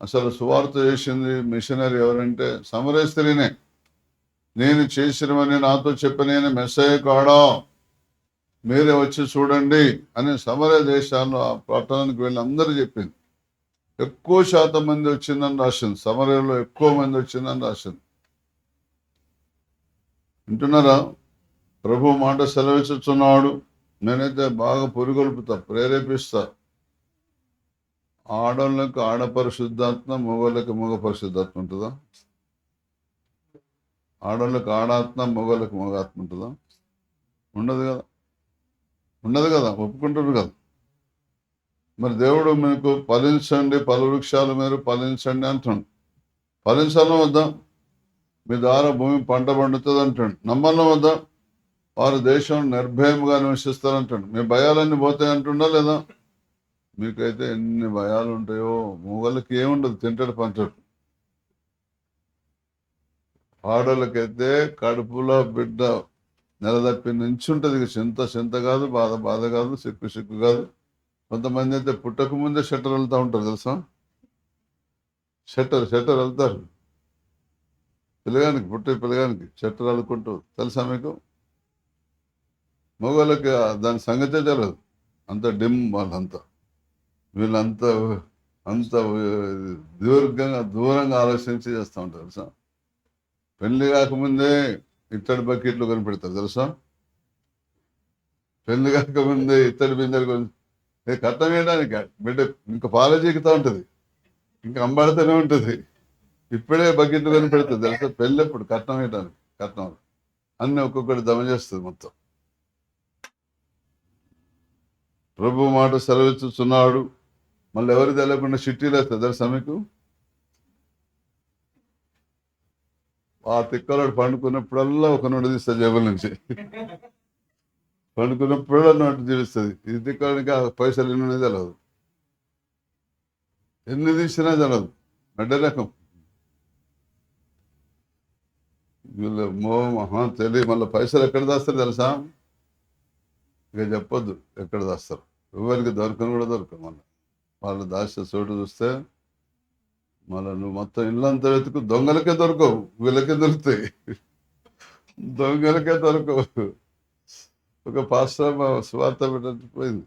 అసలు సువార్త చేసింది మిషనరీ ఎవరంటే సమరయ స్త్రీనే. నేను చేసినవని నాతో చెప్పిన మెస్సయ్య కాడా, మీరే వచ్చి చూడండి అని సమరయ దేశాల్లో ఆ పట్టణానికి వెళ్ళి అందరూ చెప్పింది. ఎక్కువ శాతం మంది వచ్చిందని రాసింది, సమరయలో ఎక్కువ మంది వచ్చిందని రాసింది. వింటున్నారా? ప్రభు మాట సెలవిస్తున్నాడు. నేనైతే బాగా పురిగొల్పుతా, ప్రేరేపిస్తా. ఆడవాళ్ళకు ఆడ పరిశుద్ధాత్మ, మగవాళ్ళకి మగ పరిశుద్ధాత్మ ఉంటుందా? ఆడవాళ్ళకి ఆడాత్మ, మగవాళ్ళకి మగాత్మ ఉంటుందా? ఉండదు కదా. ఒప్పుకుంటారు కదా. మరి దేవుడు మీకు ఫలించండి, పలు వృక్షాలు మీరు ఫలించండి అంటాడు. ఫలించాలో వద్దా? మీ ద్వారా భూమి పంట పండుతుంది అంటాడు. నమ్మల్లో వద్దా? వారు దేశం నిర్భయంగా నివసిస్తారంటాడు. మీ భయాలన్నీ పోతాయి అంటుండా లేదా? మీకైతే ఎన్ని భయాలు ఉంటాయో. మొగళ్ళకి ఏముండదు, తింటాడు పంటాడు. ఆడోళ్ళకైతే కడుపులో బిడ్డ నెలదప్పి నుంచి ఉంటుంది. చింత కాదు, బాధ కాదు, సిక్కు కాదు. కొంతమంది అయితే పుట్టక ముందే షట్టర్ వెళ్తూ ఉంటారు తెలుసా. షట్టర్ వెళ్తారు పుట్టే పిల్లగానికి షట్టర్ అల్లుకుంటూ. తెలుసా మీకు? మగవాళ్ళకి దాని సంగతే తెలియదు. అంత డిమ్ వాళ్ళంతా. వీళ్ళంతా అంత దూరంగా ఆలోచించి చేస్తూ ఉంటారు తెలుసా. పెళ్లి కాకముందే ఇత్తడి బకెట్లు కనిపెడతారు తెలుసా. పెళ్లి కాకముందే ఇత్తడి బిందెలు కట్టం వేయడానికి బిడ్డ ఇంకా పాలజీకుతూ ఉంటుంది, ఇంకా అంబాడుతూనే ఉంటుంది. ఇప్పుడే బకెట్లు కనిపెడుతుంది తెలుసా. పెళ్ళి ఎప్పుడు కట్నం వేయడానికి, కట్నం అన్ని ఒక్కొక్కటి దమ చేస్తుంది మొత్తం. ప్రభు మాట సెలవిస్తున్నాడు. మళ్ళీ ఎవరు తెలియకుండా చిట్టీలు వేస్తుంది తెలుసా మీకు. ఆ తిక్కలాడు పండుకున్నప్పుడల్లా ఒక నోటు తీస్తుంది జేబుల నుంచి. పండుకున్నప్పుడల్లా నోటు తీస్తుంది. ఇది తిక్కడానికి ఆ పైసలు ఎన్ని తెలియదు, ఎన్ని తీసినా తెలియదు. అడ్డ రకం వీళ్ళు తెలియ. మళ్ళీ పైసలు ఎక్కడ దాస్తారు తెలుసా? ఇక చెప్పొద్దు ఎక్కడ దాస్తారు. ఎవరికి దొరకను కూడా దొరకదు. మళ్ళీ వాళ్ళు దాచిన చోటు చూస్తే మళ్ళీ నువ్వు మొత్తం ఇల్లంతా వెతుకు, దొంగలకే దొరకవు, వీళ్ళకే దొరుకుతాయి. దొంగలకే దొరకవు. ఒక పాస్టర్ స్వార్థ పెట్టిపోయింది,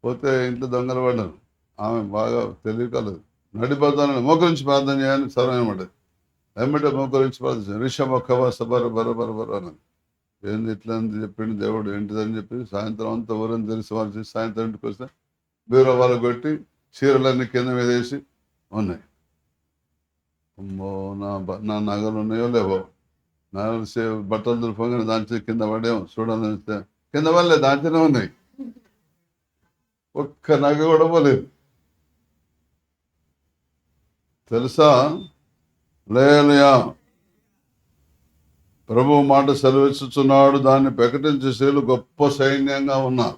పోతే ఇంట్లో దొంగలు పడ్డాను. ఆమె బాగా తెలియకలేదు, నడిపోతానని మోకరించి ప్రార్థన చేయాలని సరైన ఏమంటే మోకరించి ప్రార్థన రిషమొక్కవ సబర బర అన్నది. ఏంది ఇట్లా అని చెప్పిండు దేవుడు, ఏంటిదని చెప్పి సాయంత్రం అంతా ఊరని తెలిసి వాళ్ళు చేసి సాయంత్రం ఇంటికి వస్తే బీరో వాళ్ళు కొట్టి చీరలన్నీ కింద మీద వేసి ఉన్నాయి. అమ్మో, నా నగలు ఉన్నాయో లేవో, నగలు బట్టలు దులిపోగానే దాంట్లో కింద పడేమో చూడాలని కింద పడలే, దాంట్లోనే ఉన్నాయి. ఒక్క నగ కూడా పోలేదు తెలుసా. లేయలుయా, ప్రభు మాట సెలవిస్తున్నాడు, దాన్ని ప్రకటించే స్త్రీలు గొప్ప సైన్యంగా ఉన్నారు.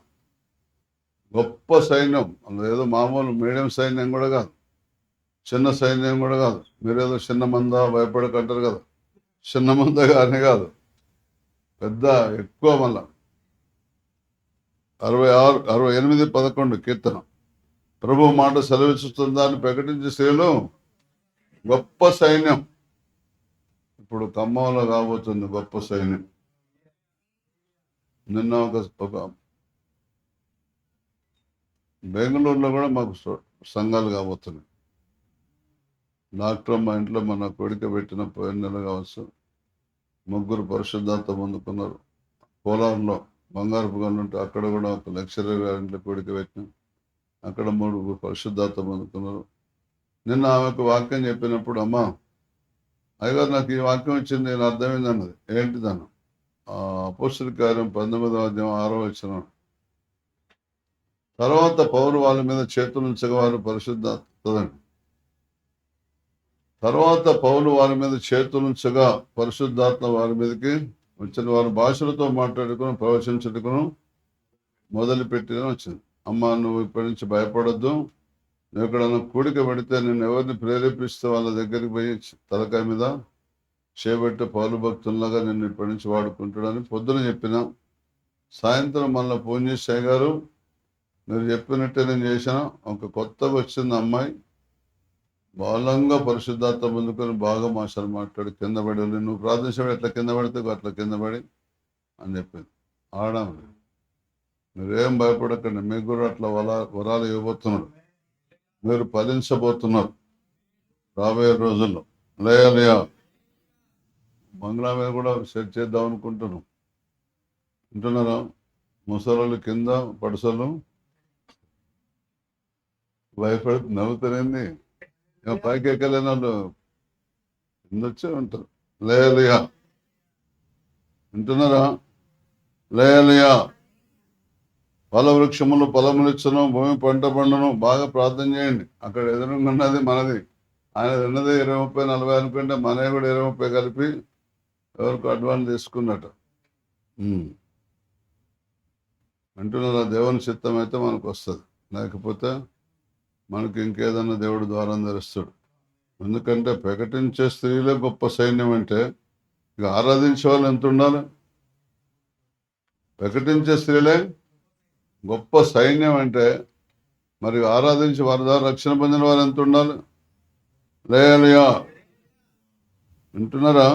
గొప్ప సైన్యం, ఏదో మామూలు మీడియం సైన్యం కూడా కాదు, చిన్న సైన్యం కూడా కాదు. మీరేదో చిన్న మంద భయపడకంటారు కదా, చిన్న మంద కానీ కాదు, పెద్ద ఎక్కువ. మళ్ళా 68:11 కీర్తన, ప్రభు మాట సెలవిస్తుందాన్ని ప్రకటించే స్త్రీలు గొప్ప సైన్యం. ఇప్పుడు ఖమ్మంలో కాబోతుంది గొప్ప సైన్యం. నిన్న ఒక బెంగళూరులో కూడా మాకు సంఘాలు కాబోతున్నాయి. డాక్టర్ మా ఇంట్లో మన కొడుక పెట్టిన పోయిన నెల కావచ్చు, 3 పరిశుద్ధాంత పొందుకున్నారు. కోలార్లో బంగారపు గన్ను ఉంటే అక్కడ కూడా ఒక లెక్చరర్ గారి ఇంట్లో కొడుక పెట్టినాం, అక్కడ 3 పరిశుద్ధాంత పొందుకున్నారు. నిన్న ఆమెకు వాక్యం చెప్పినప్పుడు, అమ్మా అయ్యగారు నాకు ఈ వాక్యం వచ్చింది, నేను అర్థమైంది అన్నది. ఏంటిదన్న? అపోస్తల కార్యం 19:6 తర్వాత పౌరు వాళ్ళ మీద చేతులు ఉంచగా వారు పరిశుద్ధాత్మదండి. తర్వాత పౌలు వారి మీద చేతులుంచగా పరిశుద్ధాత్మ వారి మీదకి వచ్చిన, వారు భాషలతో మాట్లాడుకుని ప్రవచించుటకును మొదలుపెట్టి వచ్చింది. అమ్మ, నువ్వు ఇప్పటి నుంచి భయపడొద్దు, నువ్వు ఎక్కడన్నా కూడిక పెడితే నేను ఎవరిని ప్రేరేపిస్తే వాళ్ళ దగ్గరికి పోయి తలకాయ మీద చేపట్టి పౌలు భక్తుల్లాగా నేను ఇప్పటి నుంచి వాడుకుంటాడని పొద్దున చెప్పిన. సాయంత్రం మళ్ళీ ఫోన్ చేసి, అయ్యగారు మీరు చెప్పినట్టే నేను చేశాను, ఒక కొత్తగా వచ్చింది అమ్మాయి, బలంగా పరిశుద్ధాత్మ పొందుకొని బాగా మాటలు మాట్లాడి కింద పడి, నువ్వు ప్రార్థించాడు ఎట్లా కింద పడితే అట్లా కింద పడి అని చెప్పింది. ఆడాము, మీరేం భయపడకండి, మీకు కూడా అట్లా వరాలు ఇవ్వబోతున్నారు, మీరు ఫలించబోతున్నారు రాబోయే రోజుల్లో. లేయలియా, బంగ్లా మీద కూడా సెట్ చేద్దాం అనుకుంటున్నాం. వింటున్నారా? ముసలు కింద పడుసలు భయపడి నవ్వుతారేంది, పైకి ఎక్కలేని వాళ్ళు కిందొచ్చే ఉంటారు. లేయలియా, వింటున్నారా? లేయలియా, ఫల వృక్షములు ఫలములిచ్చును, భూమి పంట పండును. బాగా ప్రార్థన చేయండి. అక్కడ ఎదురున్నది మనది, ఆయన ఉన్నది 20, 30, 40 అనుకుంటే మనవి కూడా 20, 30 కలిపి ఎవరికి అడ్వాన్స్ తీసుకున్నట్టు. అంటున్నారా? దేవుని చిత్తం అయితే మనకు వస్తుంది, లేకపోతే మనకి ఇంకేదన్నా దేవుడు ద్వారం తెరుస్తాడు. ఎందుకంటే ప్రకటించే స్త్రీలే గొప్ప సైన్యం అంటే ఇక ఆరాధించే వాళ్ళు ఎంత ఉండాలి? ప్రకటించే స్త్రీలే గొప్ప సైన్యం అంటే మరి ఆరాధించి వారి ద్వారా రక్షణ పొందిన వారు ఎంత ఉండాలి? లేయలియా, వింటున్నారా?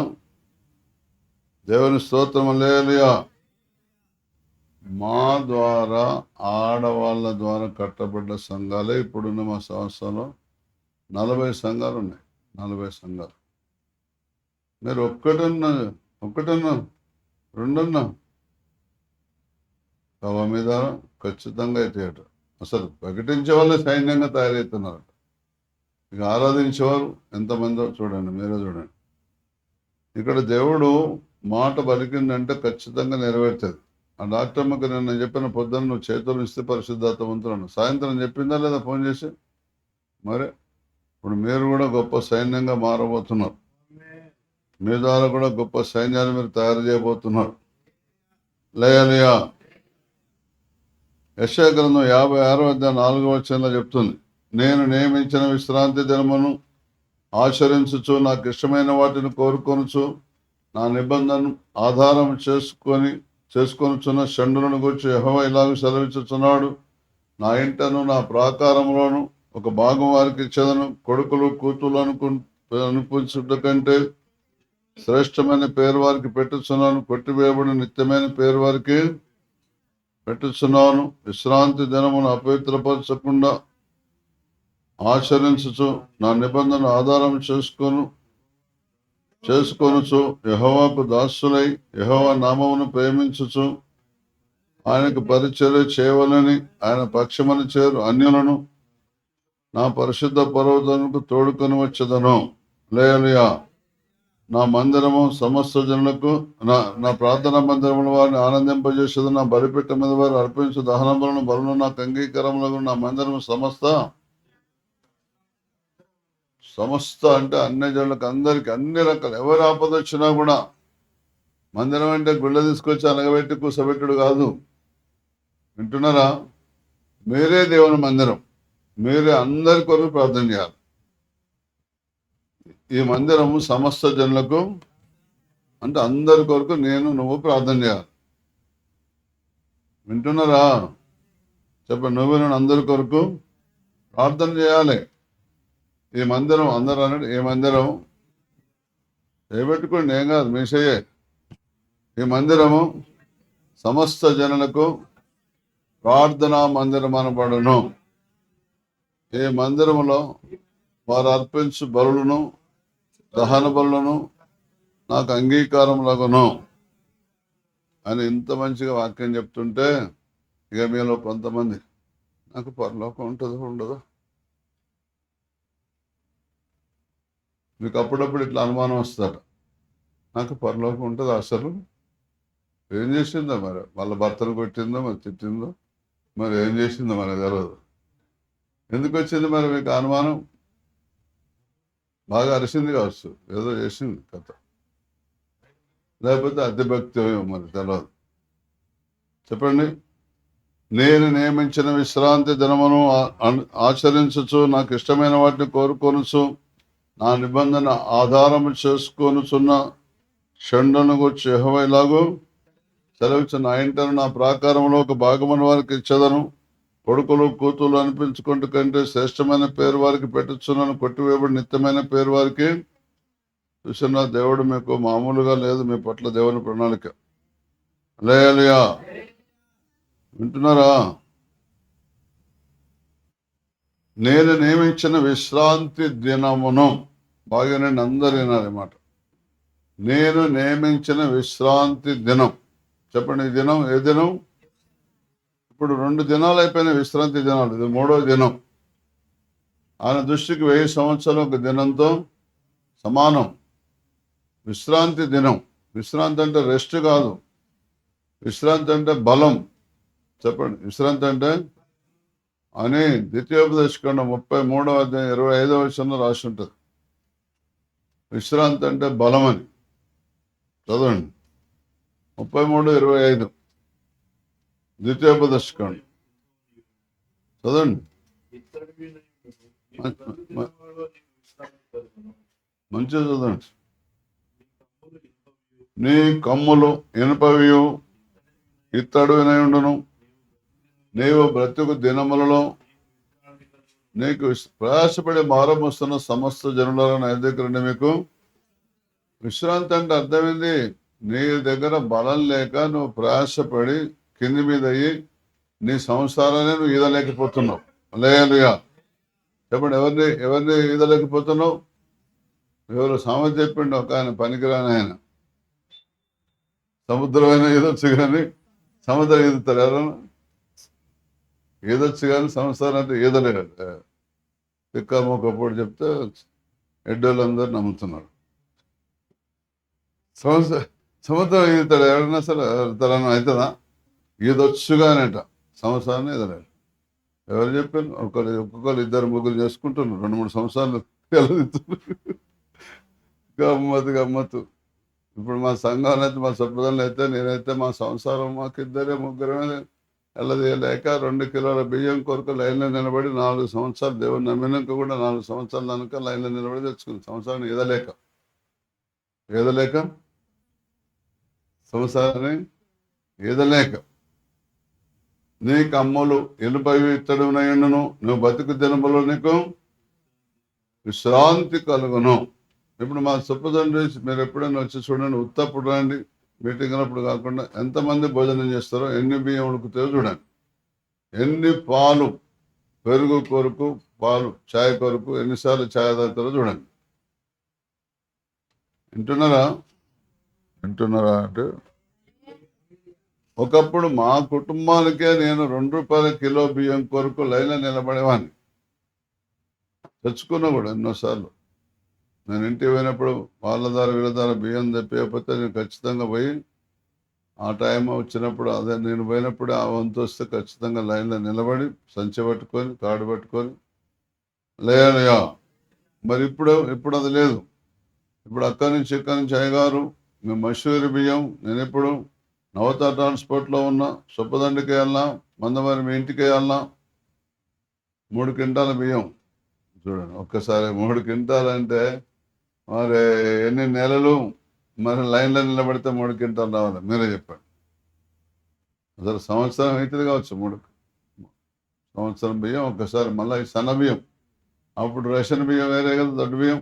దేవుని స్తోత్రం. లేయలియా, మా ద్వారా ఆడవాళ్ళ ద్వారా కట్టబడ్డ సంఘాలే ఇప్పుడున్న మా సంస్థలో 40 సంఘాలు ఉన్నాయి. 40 సంఘాలు. మీరు ఒక్కటన్నా 2 కవ మీద ఖచ్చితంగా అయితే అసలు ప్రకటించే వాళ్ళే సైన్యంగా తయారవుతున్నారట. ఇక ఆరాధించేవారు ఎంతమందో చూడండి, మీరే చూడండి. ఇక్కడ దేవుడు మాట పలికిందంటే ఖచ్చితంగా నెరవేర్చేది. ఆ డాక్టర్ అమ్మకి నేను చెప్పిన పొద్దున్న నువ్వు చేతులు ఇస్తే పరిశుద్ధాత్మవంతులను సాయంత్రం చెప్పిందా లేదా ఫోన్ చేసి? మరి ఇప్పుడు మీరు కూడా గొప్ప సైన్యంగా మారబోతున్నారు, మీ ద్వారా కూడా గొప్ప సైన్యాన్ని మీరు తయారు చేయబోతున్నారు. లేయలియా, యెషయా గ్రంథం 56:4 చెప్తుంది, నేను నియమించిన విశ్రాంతి దినమును ఆచరించుచు నాకు ఇష్టమైన వాటిని కోరుకొనుచు నా నిబంధనను ఆధారం చేసుకొనుచున్న షండులను గురించి యెహోవా ఇలాగ సెలవిస్తున్నాడు, నా ఇంటను నా ప్రాకారంలోను ఒక భాగం వారికి ఇచ్చేదను. కొడుకులు కూతురు అనిపించుట కంటే శ్రేష్టమైన పేరు వారికి పెట్టుచున్నాను. కొట్టివేయబడిన నిత్యమైన పేరు వారికి పెట్టుచున్నాను. విశ్రాంతి దినమును అపవిత్రపరచకుండా ఆచరించుచు నా నిబంధన ఆధారం చేసుకొనుచు యెహోవాకు దాసులై యెహోవా నామమును ప్రేమించుచు ఆయనకు పరిచర్య చేయవలని ఆయన పక్షమని చేరు అన్యులను నా పరిశుద్ధ పర్వతముకు తోడుకొని వచ్చేదను. హల్లెలూయా. నా మందిరము సమస్త జనులకు నా ప్రార్థనా మందిరముల వారిని ఆనందింపజేసేది. నా బలిపెట్ట మీద వారు అర్పించు దహనములను బలులను నాకు అంగీకారములను నా మందిరము సమస్త అంటే అన్ని జనులకు అందరికి అన్ని రకాలు ఎవరు ఆపద వచ్చినా కూడా మందిరం అంటే గుళ్ళ తీసుకొచ్చి అనగబెట్టి కూసబెట్టుడు కాదు. వింటున్నారా? మీరే దేవుని మందిరం. మీరే అందరి కొరకు ప్రార్థన చేయాలి. ఈ మందిరము సమస్త జనులకు అంటే అందరి కొరకు నువ్వు ప్రార్థన చేయాలి. వింటున్నారా? చెప్పండి. నేను అందరి కొరకు ప్రార్థన చేయాలి. ఈ మందిరం అందరూ అన్నాడు. ఈ మందిరం చేపెట్టుకోండి, ఏం కాదు, మీసయ్యే. ఈ మందిరము సమస్త జనులకు ప్రార్థనా మందిరం అనబడును. ఈ మందిరములో వారు అర్పించు బలులను దహన బలులను నాకు అంగీకారములగును అని ఇంత మంచిగా వాక్యం చెప్తుంటే ఇక మీలో కొంతమంది నాకు పరలోకం ఉంటుందో ఉండదో, మీకు అప్పుడప్పుడు ఇట్లా అనుమానం వస్తాడు, నాకు పరలోకం ఉంటుంది అసలు ఏం చేసిందో, మరి వాళ్ళ భర్తను కొట్టిందో, మరి తిట్టిందో, మరి ఏం చేసిందో మనకు తెలియదు. ఎందుకు వచ్చింది మరి మీకు అనుమానం? బాగా అరిసింది కావచ్చు, ఏదో చేసింది కథ, లేకపోతే అతిభక్తి మరి తెలియదు. చెప్పండి. నేను నియమించిన విశ్రాంతి దినమును ఆచరించచ్చు, నాకు ఇష్టమైన వాటిని కోరుకొనుచు నా నిబంధన ఆధారము చేసుకొనుచున్న షండను గురించి యెహోవా ఇలాగూ సెలవిచ్చిన నా ఇంటను నా ప్రాకారంలో ఒక భాగమైన వారికి ఇచ్చేదను. కొడుకులు కూతురు అనిపించుకుంటూ కంటే శ్రేష్టమైన పేరు వారికి పెట్టుచున్నాను. కొట్టివేయబడి నిత్యమైన పేరు వారికి. చూసిన దేవుడు మీకు మామూలుగా లేదు, మీ పట్ల దేవుని ప్రణాళిక. హల్లెలూయా. వింటున్నారా? నేను నియమించిన విశ్రాంతి దినమును, బాగానే అందరు వినాలన్నమాట. నేను నియమించిన విశ్రాంతి దినం. చెప్పండి. ఈ దినం ఏ దినం? ఇప్పుడు 2 దినాలు అయిపోయిన విశ్రాంతి దినాలు, ఇది 3వ దినం. ఆయన దృష్టికి 1000 సంవత్సరాలు ఒక దినంతో సమానం. విశ్రాంతి దినం. విశ్రాంతి అంటే రెస్ట్ కాదు, విశ్రాంతి అంటే బలం. చెప్పండి. విశ్రాంతి అంటే అని ద్వితీయోపదేశకాండం 33వ అధ్యాయం 25వ వచనంలో రాసి ఉంటుంది. విశ్రాంతి అంటే బలం అని. చదవండి. 33:25 ద్వితీయోపదేశకాండం చదవండి. మంచిగా చదవండి. నీ కమ్ములు ఇనుపవియు ఇత్తడు వినయుండును. నీవు బ్రతుకు దినములలో నీకు ప్రయాసపడి మారమొస్తున్న సమస్త జనులలో నా దగ్గర మీకు విశ్రాంతి అంటే అర్థమైంది. నీ దగ్గర బలం లేక నువ్వు ప్రయాసపడి కింది మీద అయ్యి నీ సంసారాన్ని నువ్వు ఈదలేకపోతున్నావు. హల్లెలూయా. చెప్పండి. ఎవరిని ఈదలేకపోతున్నావు? ఎవరు సామెత చెప్పిండు ఒక ఆయన, పనికిరాని ఆయన. సముద్రమైన ఈదొచ్చు కానీ సముద్రం ఈదుతారు ఎవరన్నా? ఈదొచ్చు కానీ సంసారం అంటే ఈదలేడు. తిక్కమ్మొకప్పుడు చెప్తే ఎడ్డోళ్ళందరూ నమ్ముతున్నారు. సముద్రం ఈదుతాడు ఎవరన్నా సరే, తరన్నా అవుతుందా? ఈదొచ్చుగానేట సంవత్సరాన్ని ఈదలేడు. ఎవరు చెప్పారు? ఒక్కొక్కరు 2-3 చేసుకుంటున్నారు, 2-3 సంవత్సరాలు గమ్మత్తు. ఇప్పుడు మా సంఘంలో అయితే, మా సంప్రదాయంలో అయితే, నేనైతే మా సంసారం మాకు 2-3 వెళ్ళలేక 2 కిలోల బియ్యం కొరకు లైన్లో నిలబడి 4 సంవత్సరాలు దేవుని నమ్మినాక కూడా 4 సంవత్సరాల దానిక లైన్లో నిలబడి తెచ్చుకుంది. సంవత్సరాన్ని ఈదలేక సంవత్సరాన్ని ఈదలేక నీ కమ్ములు ఎలుపవి ఇత్తడునయుండును, నువ్వు బతుకు దినములో నీకు విశ్రాంతి కలుగును. ఇప్పుడు మా సుప్పదండ్రి మీరు ఎప్పుడైనా వచ్చి చూడండి, ఉత్తప్పుడు రండి, మీటింగ్ అన్నప్పుడు కాకుండా ఎంతమంది భోజనం చేస్తారో, ఎన్ని బియ్యం ఉడుకుతాయో చూడండి, ఎన్ని పాలు, పెరుగు కొరకు పాలు, ఛాయ్ కొరకు ఎన్నిసార్లు ఛాయ్ తాగుతారో చూడండి. వింటున్నారా అంటే ఒకప్పుడు మా కుటుంబానికే నేను ₹2 కిలో బియ్యం కొరకు లైన్లో నిలబడేవాడిని. తెచ్చుకున్నా కూడా ఎన్నోసార్లు. నేను ఇంటికి పోయినప్పుడు వాళ్ళ ద్వారా వీళ్ళ ద్వారా బియ్యం తెప్పకపోతే నేను ఖచ్చితంగా పోయి ఆ టైం వచ్చినప్పుడు, అదే నేను పోయినప్పుడు ఆ వంతు వస్తే ఖచ్చితంగా లైన్లో నిలబడి సంచి పట్టుకొని కార్డు పట్టుకొని లేయా. మరి ఇప్పుడు అది లేదు. ఇప్పుడు అక్కడి నుంచి అయ్యగారు మేము మసూరి బియ్యం, నేను ఇప్పుడు నవత ట్రాన్స్పోర్ట్లో ఉన్నా, సుబ్బదండికి వెళ్ళినా, మందమరి మీ ఇంటికి వెళ్ళినా 3 క్వింటాల బియ్యం చూడండి. ఒక్కసారి 3 క్వింటాలంటే మరి ఎన్ని నెలలు మరి లైన్లో నిలబడితే 3 క్వింటాలు రావాలి? మీరే చెప్పండి. అసలు సంవత్సరం అవుతుంది కావచ్చు 3 సంవత్సరం బియ్యం. ఒక్కసారి మళ్ళీ సన్న బియ్యం, అప్పుడు రేషన్ బియ్యం వేరే కదా, దొడ్డు బియ్యం.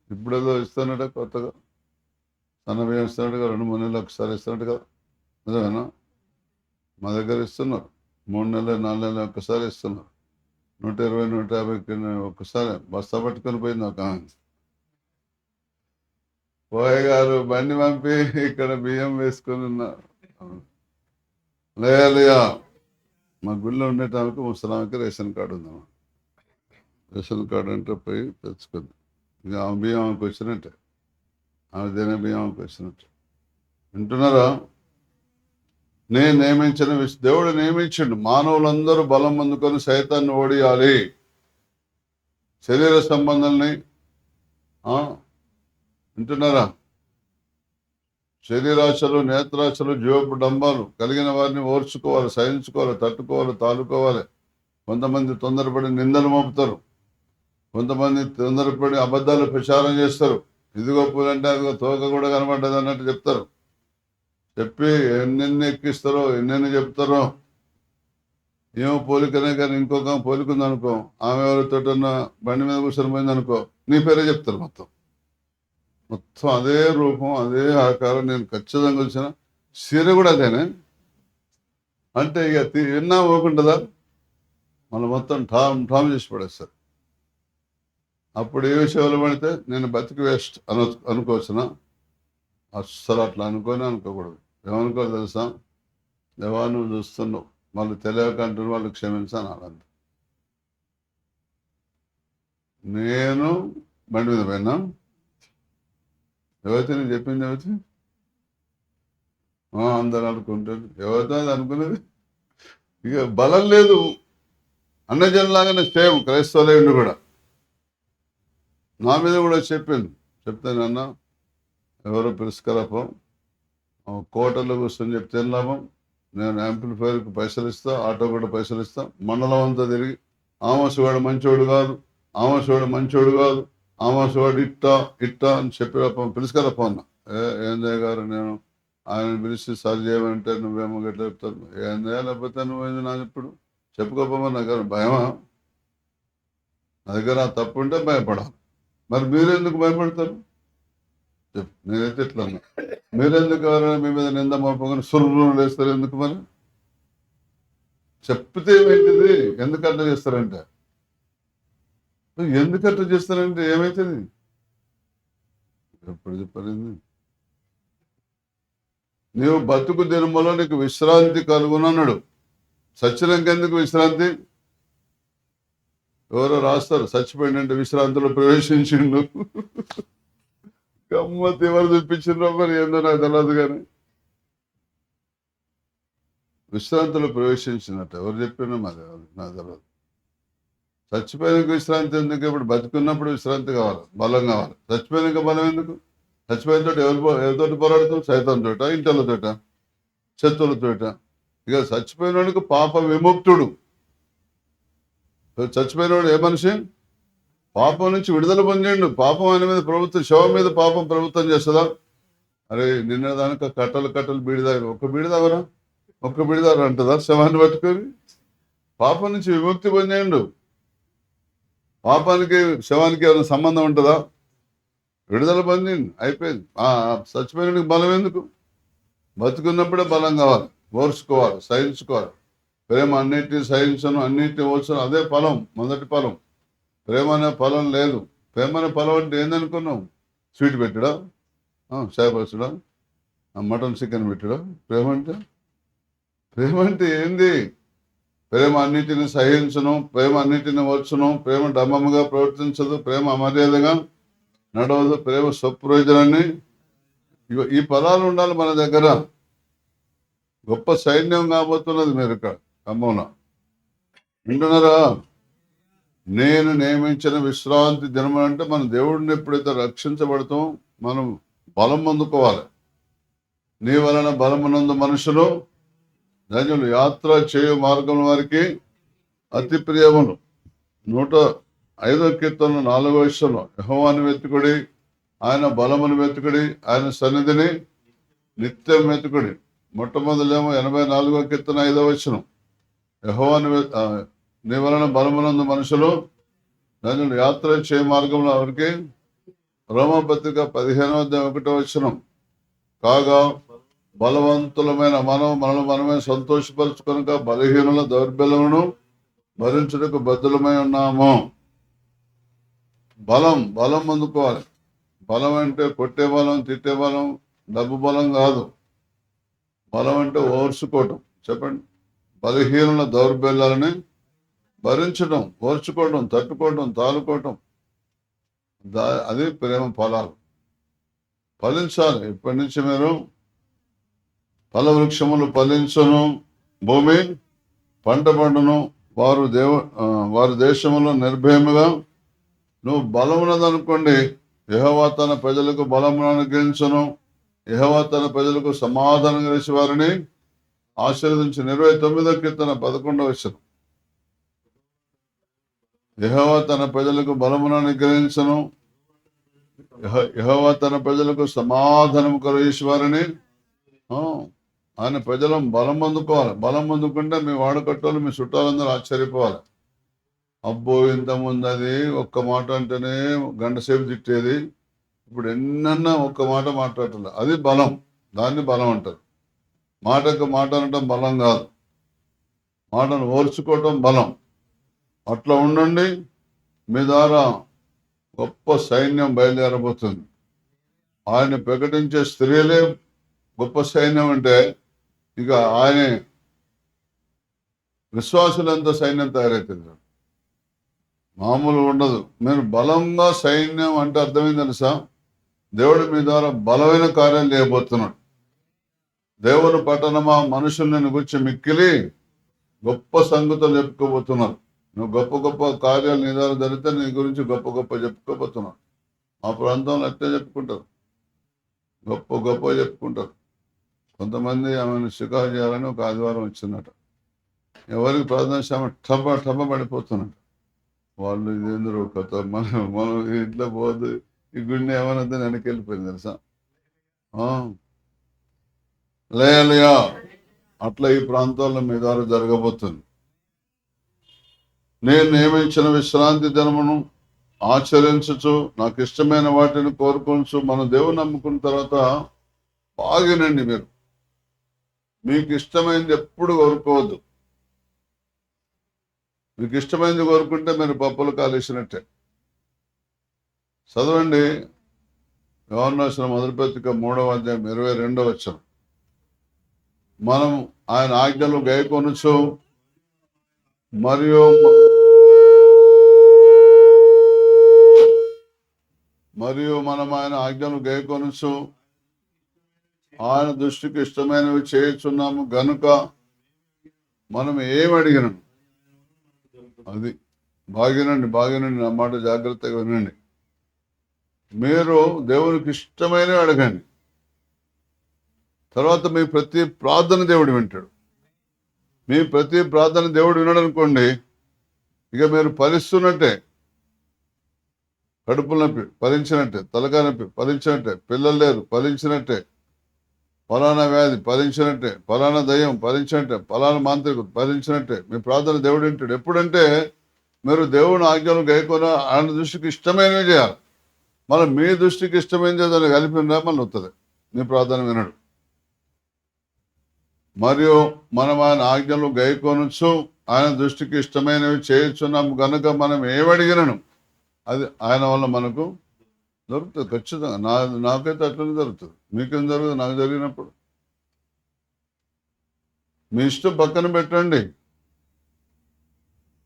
ఇప్పుడు ఏదో ఇస్తున్నట్టు కొత్తగా సన్న బియ్యం ఇస్తున్నట్టుగా 2-3 నెలలు ఒకసారి ఇస్తున్నట్టు కదా, నిజమేనా? మా దగ్గర ఇస్తున్నారు 3 నెలలు 4 నెలలు ఒక్కసారి ఇస్తున్నారు. 120-150 ఒక్కసారి బస్తా పట్టుకొని పోయింది ఒక పోయే గారు బండి పంపి ఇక్కడ బియ్యం వేసుకొని ఉన్నారు. లేయా మా గుళ్ళో ఉండేటానికి ముసలామికి రేషన్ కార్డు ఉందమ్మా. రేషన్ కార్డు అంటే పోయి తెచ్చుకుంది. ఇక ఆమె బియ్యం ఆమెకు వచ్చినట్టే, ఆమె తినే బియ్యం ఆమెకు వచ్చినట్టే. వింటున్నారా? నేను నియమించిన దేవుడు నియమించిండు, మానవులందరూ బలం అందుకొని సైతాన్ని ఓడియాలి. శరీర సంబంధాలని వింటున్నారా? శరీరాశలు, నేత్రాశలు, జీవపు డంబాలు కలిగిన వారిని ఓర్చుకోవాలి, సహించుకోవాలి, తట్టుకోవాలి, తాలుకోవాలి. కొంతమంది తొందరపడి నిందలు మోపుతారు, కొంతమంది తొందరపడి అబద్ధాలు ప్రచారం చేస్తారు. ఇదిగో పూలంటే అదిగో తోక కూడా కనబడ్డది అన్నట్టు చెప్తారు. చెప్పి ఎన్నెన్ని ఎక్కిస్తారో, ఎన్నెన్ని చెప్తారో. ఏమో పోలికనే కానీ ఇంకొక పోలిక ఉందనుకో, ఆమె ఎవరితోటన్నా బండి మీద కూర్చొని పోయిందనుకో, నీ పేరే చెప్తారు. మొత్తం అదే రూపం, అదే ఆకారం. నేను ఖచ్చితంగా వచ్చిన సీర కూడా అదేనే అంటే ఇక విన్నా పోకుంటుందా? మళ్ళీ మొత్తం ఠామ్ చేసి పడేస్తారు. అప్పుడు ఏ విషయాలు పడితే నేను బతికి వేస్ట్ అనుకోవచ్చునా? అస్సలు అట్లా అనుకోకూడదు. ఏమనుకోవాలి తెలుసా? దేవా నువ్వు చూస్తున్నావు, వాళ్ళు తెలియక అంటున్న వాళ్ళు క్షమించాను అనంత. నేను బండి మీద పోయినా, ఎవరైతే నేను చెప్పింది ఎవరైతే అందరు అనుకుంటారు, ఎవరితో అది అనుకునేది. ఇక బలం లేదు. అన్నజనులాగానే సేమ్ క్రైస్తవులేండు కూడా నా మీద కూడా చెప్తానన్నా ఎవరో పిలుచుకరపో, కోటలో కూర్చొని చెప్తే లాభం, నేను యాంప్లిఫైర్కి పైసలు ఇస్తా, ఆటో కూడా పైసలు ఇస్తా, మండలం అంతా తిరిగి ఆమోసువాడు మంచోడు కాదు, ఆమోసువాడు మంచోడు కాదు, ఆమోసువాడు ఇట్టా అని చెప్పి పిలుచుకరపో అన్న. ఏందే గారు నేను ఆయన పిలిచి సరి చేయమంటే నువ్వేమో గట్లా చెప్తాను. ఏందే లేకపోతే నువ్వేంది నాకు ఇప్పుడు చెప్పుకోపోమని నా దగ్గర భయమా? నా దగ్గర తప్పు ఉంటే భయపడాలి. మరి మీరెందుకు భయపడతారు? నేనైతే ఇట్లా అన్నా, మీరెందుకు ఎవరైనా మీ మీద నింద మోపగానే సుర్రు వేస్తారు ఎందుకు? మరి చెప్తే ఏమైతుంది? ఎందుకట్లా చేస్తారంటే ఏమైతుంది? ఎప్పుడు చెప్పారింది? నీవు బతుకు దినములో నీకు విశ్రాంతి కలుగునన్నాడు. సచ్చినాక ఎందుకు విశ్రాంతి? ఎవరో రాస్తారు, చచ్చిపోయిందంటే విశ్రాంతిలో ప్రవేశించిండు. గమ్మత్ ఎవరు చూపించిండ్రో మరి ఏందో నాకు తెలియదు, కానీ విశ్రాంతిలో ప్రవేశించినట్టు ఎవరు చెప్పినా మాది నాకు తెలియదు. చచ్చిపోయినాక విశ్రాంతి ఎందుకు? ఇప్పుడు బతుకున్నప్పుడు విశ్రాంతి కావాలి, బలం కావాలి. చచ్చిపోయినాక బలం ఎందుకు? చచ్చిపోయిన తోట ఎవరితోటి పోరాడుతాం? సైతం తోట, ఇంటలతోట, శత్రువులతోట. ఇక చచ్చిపోయినోడికి పాప విముక్తుడు. చచ్చిపోయినోడు ఏ మనిషి? పాపం నుంచి విడుదల పొందిండు. పాపం ఆయన మీద ప్రభుత్వం, శవం మీద పాపం ప్రభుత్వం చేస్తుందా? అరే నిన్న దానిక కట్టలు బీడిదారు, ఒక బీడిదావరా, ఒక్క బిడదారు అంటదా శవాన్ని పట్టుకొని? పాపం నుంచి విముక్తి పొందేయండు. పాపానికి శవానికి ఏమైనా సంబంధం ఉంటుందా? విడుదల పొందింది, అయిపోయింది. చచ్చిపోయిన బలం ఎందుకు? బతుకున్నప్పుడే బలం కావాలి, ఓర్చుకోవాలి, సహించుకోవాలి. ప్రేమ అన్నిటిని సహించను, అన్నిటిని ఓర్చను, అదే ఫలం, మొదటి ఫలం. ప్రేమ అనే ఫలం లేదు. ప్రేమ అనే ఫలం అంటే ఏందనుకున్నావు? స్వీట్ పెట్టడా, చేపరచడా, మటన్ చికెన్ పెట్టడా? ప్రేమ అంటే ఏంది? ప్రేమ అన్నిటిని సహించును, ప్రేమ అన్నిటిని ఓర్చును, ప్రేమ డమ్మముగా ప్రవర్తించదు, ప్రేమ అమర్యాదగా నడవదు, ప్రేమ స్వప్రయోజనాన్ని. ఈ పదాలు ఉండాలి మన దగ్గర. గొప్ప సైన్యం కాబోతున్నది మీరు ఇక్కడ ఖమ్మంలో. వింటున్నారా? నేను నియమించిన విశ్రాంతి దినం అంటే మన దేవుడిని ఎప్పుడైతే రక్షించబడతాం మనం బలం పొందుకోవాలి. నీ వలన బలమునందు మనుషులు ధన్యులు, యాత్ర చేయు మార్గం వారికి అతి ప్రియములు. 105వ కీర్తన 4వ వచనంలో యెహోవాను వెతుకుడి, ఆయన బలమును వెతుకుడి, ఆయన సన్నిధిని నిత్యం వెతుకుడి. మొట్టమొదలేమో 84వ కీర్తన 5వ వచనం, యెహోవాను నీ వలన బలమునందు మనుషులు ధన్యులు, యాత్ర చేయ మార్గంలో వారికి. రోమపత్రిక 15వ అధ్యాయం 1వ వచనం, కాగా బలవంతులమైన మనల్ని మనమే సంతోషపరచుకొనక బలహీనుల దౌర్బల్యమును భరించుటకు బద్దులమై ఉన్నాము. బలం పొందుకోవాలి. బలం అంటే కొట్టే బలం, తిట్టే బలం, డబ్బు బలం కాదు. బలం అంటే ఓర్చుకోవటం. చెప్పండి, బలహీనుల దౌర్బల్యాలని భరించడం, ఓర్చుకోవడం, తట్టుకోవడం, తాలుకోవటం, అది ప్రేమ ఫలాలు. ఫలించాలి. ఇప్పటి నుంచి మీరు ఫల వృక్షములు ఫలించును, భూమి పంట పండును, వారి దేశంలో నిర్భయముగా. నువ్వు బలమున్నదనుకోండి, యెహోవా తన ప్రజలకు బలమును అనుగ్రహించును, యెహోవా తన ప్రజలకు సమాధానం కలిసి వారిని ఆశీర్వదించును. 29వ కీర్తన 11వ వచనం, యెహోవా తన ప్రజలకు బలమును అనుగ్రహించును, యెహోవా తన ప్రజలకు సమాధానం కలిసి వారిని. ఆయన ప్రజలను బలం పొందుకోవాలి. బలం పొందుకుంటే మీ వాడకట్టోళ్ళు, మీ చుట్టాలందరూ ఆశ్చర్యపోవాలి. అబ్బో ఇంతకుముందు అది ఒక్క మాట అంటేనే గంట సేపు తిట్టేది, ఇప్పుడు ఎన్నన్నా ఒక్క మాట మాట్లాడటం, అది బలం. దాన్ని బలం అంటారు. మాటకు మాట అనటం బలం కాదు, మాటను ఓర్చుకోవటం బలం. అట్లా ఉండండి. మీ ద్వారా గొప్ప సైన్యం బయలుదేరబోతుంది. ఆయన ప్రకటించే స్త్రీలే గొప్ప సైన్యం అంటే ఇక ఆయన విశ్వాసులంతా సైన్యం తయారవుతుంది. మామూలు ఉండదు. మీరు బలంగా సైన్యం అంటే అర్థమైంది తెలుసా? దేవుడు మీ ద్వారా బలమైన కార్యాలు చేయబోతున్నాడు. దేవుని పట్టణమా, మనుషులు నేను గురించి మిక్కిలి గొప్ప సంగతులు చెప్పుకోబోతున్నారు. నువ్వు గొప్ప గొప్ప కార్యాలు నీ ద్వారా జరిగితే నీ గురించి గొప్ప గొప్ప చెప్పుకోబోతున్నావు. ఆ ప్రాంతంలో అట్టే చెప్పుకుంటారు, గొప్ప చెప్పుకుంటారు. కొంతమంది ఆమెను షికారు చేయాలని ఒక ఆదివారం వచ్చిందట. ఎవరికి ప్రార్థన ఆమె టప పడిపోతున్నట్టు. వాళ్ళు ఇదేందరూ కథ, మనం ఇంట్లో పోదు, ఈ గుండె ఏమన్నది వెనక్కి వెళ్ళిపోయింది తెలుసా. లేయా అట్లా ఈ ప్రాంతాల్లో మీ ద్వారా జరగబోతుంది. నేను నియమించిన విశ్రాంతి దినమును ఆచరించచ్చు, నాకు ఇష్టమైన వాటిని కోరుకోవచ్చు. మన దేవుని నమ్ముకున్న తర్వాత బాగినండి. మీకు ఇష్టమైనది ఎప్పుడు కోరుకోవద్దు. మీకు ఇష్టమైనది కోరుకుంటే మీరు పప్పులు కాలేసినట్టే. చదవండి యోహాను రాసిన మొదటి పత్రిక 3వ అధ్యాయం 22వ వచనం. మనం ఆయన ఆజ్ఞలు గైకొనొచ్చు మరియు మనం ఆయన ఆజ్ఞలు గైకొనొచ్చు, ఆయన దృష్టికి ఇష్టమైనవి చేయుచున్నాము గనుక మనం ఏమి అడిగినాం అది. బాగినండి నా మాట జాగ్రత్తగా వినండి. మీరు దేవునికి ఇష్టమైనవి అడగండి. తర్వాత మీ ప్రతి ప్రార్థన దేవుడు వింటాడు. మీ ప్రతి ప్రార్థన దేవుడు వినడు అనుకోండి, ఇక మీరు ఫలిస్తున్నట్టే. కడుపుల నొప్పి ఫలించినట్టే, తలకాయ నొప్పి ఫలించినట్టే, పిల్లలు లేరు ఫలించినట్టే, ఫలానా వ్యాధి ఫలించినట్టే, ఫలానా దయ్యం ఫలించినట్టే, ఫలానా మాంత్రికుడు ఫలించినట్టే మీ ప్రార్థన దేవుడు వింటాడు. ఎప్పుడంటే మీరు దేవుని ఆజ్ఞలు గైకొని ఆయన దృష్టికి ఇష్టమైనవి చేయాలి. మళ్ళీ మీ దృష్టికి ఇష్టమైన దాన్ని కలిపినా మళ్ళీ వస్తుంది, మీ ప్రార్థన వినడు. మరియు మనం ఆయన ఆజ్ఞలు గైకొనొచ్చు, ఆయన దృష్టికి ఇష్టమైనవి చేయుచున్నాం కనుక మనం ఏమడిగినను అది ఆయన వల్ల మనకు దొరుకుతుంది ఖచ్చితంగా. నాకైతే అట్లనే జరుగుతుంది. మీకేం జరుగుతుంది? నాకు జరిగినప్పుడు మీ ఇష్టం పక్కన పెట్టండి.